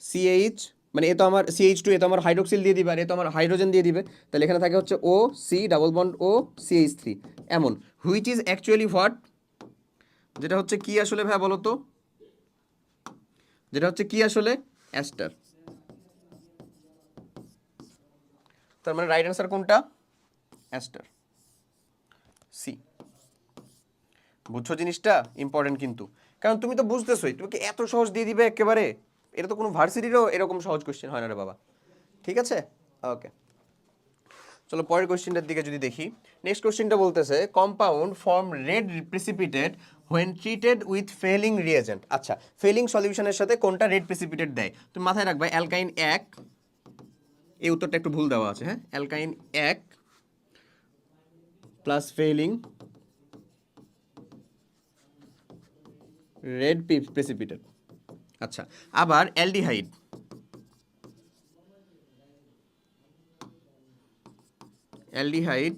CH, মানে এ তো আমার CH2, এ তো আমার হাইড্রোক্সিল দিয়ে দিবে, আর এ তো আমার হাইড্রোজেন দিয়ে দিবে, তাহলে এখানে থাকে হচ্ছে OC double bond O CH3 এমন, হুইচ ইজ অ্যাকচুয়ালি হোয়াট, যেটা হচ্ছে কি আসলে ভাই বলো তো, যেটা হচ্ছে কি আসলে অ্যাস্টার। তার মানে রাইট অ্যান্সার কোনটা? Ester, C. বুঝছো জিনিসটা ইম্পর্টেন্ট কিন্তু, কারণ তুমি তো বুঝতেছোই, তুমি কি এত সহজ দিয়ে দিবে একেবারে? এটা তো কোনো ভার্সিটিরও এরকম সহজ কোশ্চেন হয় না রে বাবা। ঠিক আছে, ওকে, চলো পরের কোশ্চেনটার দিকে যদি দেখি। নেক্সট কোশ্চেনটা বলতেছে compound form red precipitate when treated with felling reagent. আচ্ছা, ফেলিং সলিউশনের সাথে কোনটা রেড প্রেসিপিটেট দেয়? তুমি মাথায় রাখবা অ্যালকাইন 1, এই উত্তরটা একটু ভুল দেওয়া আছে, হ্যাঁ, অ্যালকাইন 1 প্লাস ফেলিং রেড প্রেসিপিটেট। আচ্ছা, আবার aldehyde, aldehyde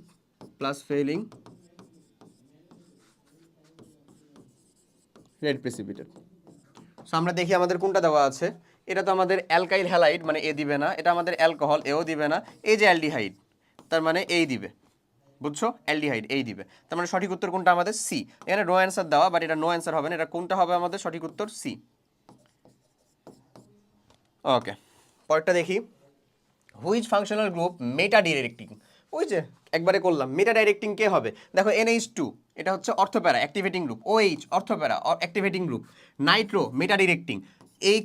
plus felling red precipitate. So আমরা দেখি আমাদের কোনটা দেওয়া আছে। এটা তো আমাদের অ্যালকাইল হ্যালাইড, মানে এ দিবে না। এটা আমাদের অ্যালকোহল, এও দিবে না। এই যে অ্যালডিহাইড, তার মানে এই দিবে, বুঝছো, অ্যালডিহাইড এই দিবে। তার মানে সঠিক উত্তর কোনটা আমাদের? সি। এখানে নো অ্যান্সার দেওয়া, বাট এটা নো অ্যান্সার হবে না। এটা কোনটা হবে আমাদের সঠিক উত্তর? সি। ওকে, পরেরটা দেখি। Which functional group meta directing? ওই যে একবারে করলাম, মেটা ডাইরেক্টিং কে হবে? দেখো NH2, এটা হচ্ছে ortho para activating group. OH ortho para activating group. Nitro meta directing. এই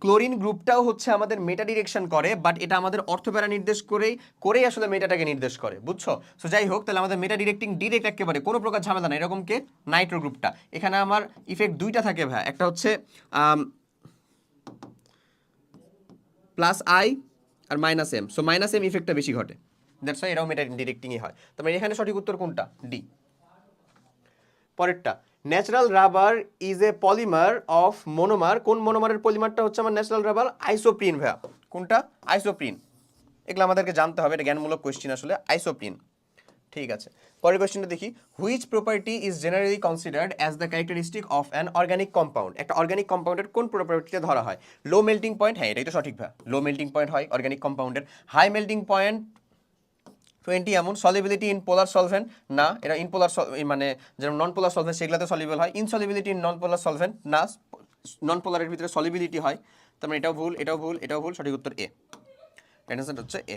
ক্লোরিন গ্রুপটাও হচ্ছে আমাদের মেটা ডিরেকশন করে, বাট এটা আমাদের অর্থপ্যারা নির্দেশ করেই আসলে মেটাটাকে নির্দেশ করে, বুঝছো? সো যাই হোক, তাহলে আমাদের মেটা ডিরেক্টিং ডিরেক্ট একেবারে কোনো প্রকার ঝামেলা না, এরকম কে নাইট্রো গ্রুপটা। এখানে আমার ইফেক্ট দুইটা থাকে ভাই, একটা হচ্ছে প্লাস আই আর minus M. So minus M ইফেক্টটা বেশি ঘটে, দ্যাটস ওয়াই এটাও মেটা ডিরেক্টিংই হয়। তার মানে এখানে সঠিক উত্তর কোনটা? ডি। পরেরটা, natural rubber is a polymer of monomer. কোন মনোমারের পলিমারটা হচ্ছে আমার ন্যাচারাল রাবার? আইসোপ্রিন ভাইয়া। কোনটা? আইসোপ্রিন। এগুলো আমাদেরকে জানতে হবে, এটা জ্ঞানমূলক কোয়েশ্চেন আসলে। আইসোপ্রিন, ঠিক আছে। পরের কোয়েশ্চেনটা দেখি। Which property is generally considered as the characteristic of an organic compound? একটা অর্গানিক কম্পাউন্ডের কোন প্রপার্টিটা ধরা হয়? লো মেল্টিং পয়েন্ট, হ্যাঁ এটাই তো সঠিক ভাই। লো মেল্টিং পয়েন্ট হয় অর্গানিক কম্পাউন্ডের। হাই মেল্টিং পয়েন্ট 20 এমন। সলিবিলিটি ইন পোলার সলভেন্ট, না এটা ইনপোলার, মানে যেমন নন পোলার সলভেন্ট সেগুলোতে সলিবল হয়। ইনসলিবিলিটি ইন নন পোলার সলভেন্ট, না নন পোলারের ভিতরে সলিবিলিটি হয়। তার মানে এটাও ভুল, এটাও ভুল, এটাও ভুল। সঠিক উত্তর এ, অ্যান্সার হচ্ছে এ।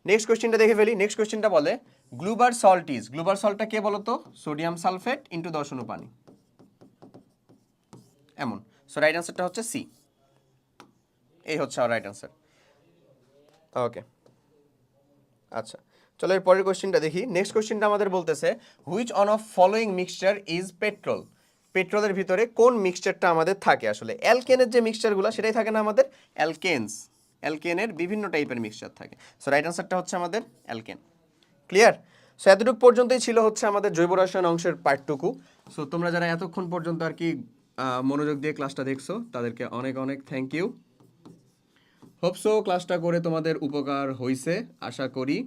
নেক্সট কোয়েশ্চেনটা দেখে ফেলি। নেক্সট কোয়েশ্চেনটা বলে গ্লুবার সল্ট ইজ, গ্লুবার সল্টটা কে বলতো? সোডিয়াম সালফেট ইন্টু 10 অনু পানি, এমন। সো রাইট অ্যান্সারটা হচ্ছে সি, এই হচ্ছে আর রাইট অ্যান্সার। ওকে, আচ্ছা চলো এর পরের কোয়েশ্চেনটা দেখি। নেক্সট কোয়েশ্চেনটা আমাদের বলতেছে which one of following mixture is petrol? পেট্রোলের ভিতরে কোন মিক্সচারটা আমাদের থাকে? আসলে অ্যালকেনের যে মিক্সচারগুলো সেটাই থাকে না আমাদের? অ্যালকেনস, অ্যালকেনের বিভিন্ন টাইপের মিক্সচার থাকে। সো রাইট অ্যান্সারটা হচ্ছে আমাদের অ্যালকেন। ক্লিয়ার? সো এতটুকু পর্যন্তই ছিল হচ্ছে আমাদের জৈব রসায়ন অংশের পার্টটুকু। সো তোমরা যারা এতক্ষণ পর্যন্ত আর কি মনোযোগ দিয়ে ক্লাসটা দেখছো তাদেরকে অনেক অনেক থ্যাংক ইউ। হোপসো ক্লাসটা করে তোমাদের উপকার হয়েছে আশা করি।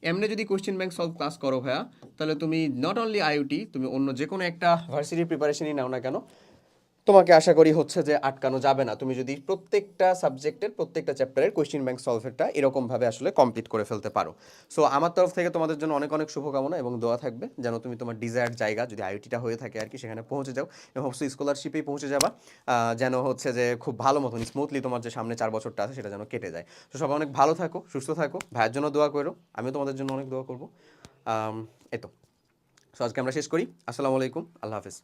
এমনি যদি কোশ্চেন ব্যাংক সলভ ক্লাস করো ভাইয়া, তাহলে তুমি নট অনলি আইওটি, তুমি অন্য যে কোনো একটা ভার্সিটির প্রিপারেশনই নাও না কেন, তোমাকে আশা করি হচ্ছে যে আটকানো যাবে না, তুমি যদি প্রত্যেকটা সাবজেক্টের প্রত্যেকটা চ্যাপ্টারের কোয়েশ্চেন ব্যাংক সলভেরটা এরকমভাবে আসলে কমপ্লিট করে ফেলতে পারো। সো আমার তরফ থেকে তোমাদের জন্য অনেক অনেক শুভকামনা এবং দোয়া থাকবে যেন তুমি তোমার ডিজায়ার্ড জায়গা, যদি আইআইটিটা হয়ে থাকে আর কি, সেখানে পৌঁছে যাও এবং অবশ্যই স্কলারশিপেই পৌঁছে যাবা। যেন হচ্ছে যে খুব ভালো মতন স্মুথলি তোমার যে সামনে 4 বছরটা আছে সেটা যেন কেটে যায়। তো সবাই অনেক ভালো থাকো, সুস্থ থাকো, ভাইয়ের জন্য দোয়া করো, আমিও তোমাদের জন্য অনেক দোয়া করবো। এই তো। সো আজকে আমরা শেষ করি। আসসালামু আলাইকুম, আল্লাহ হাফিজ।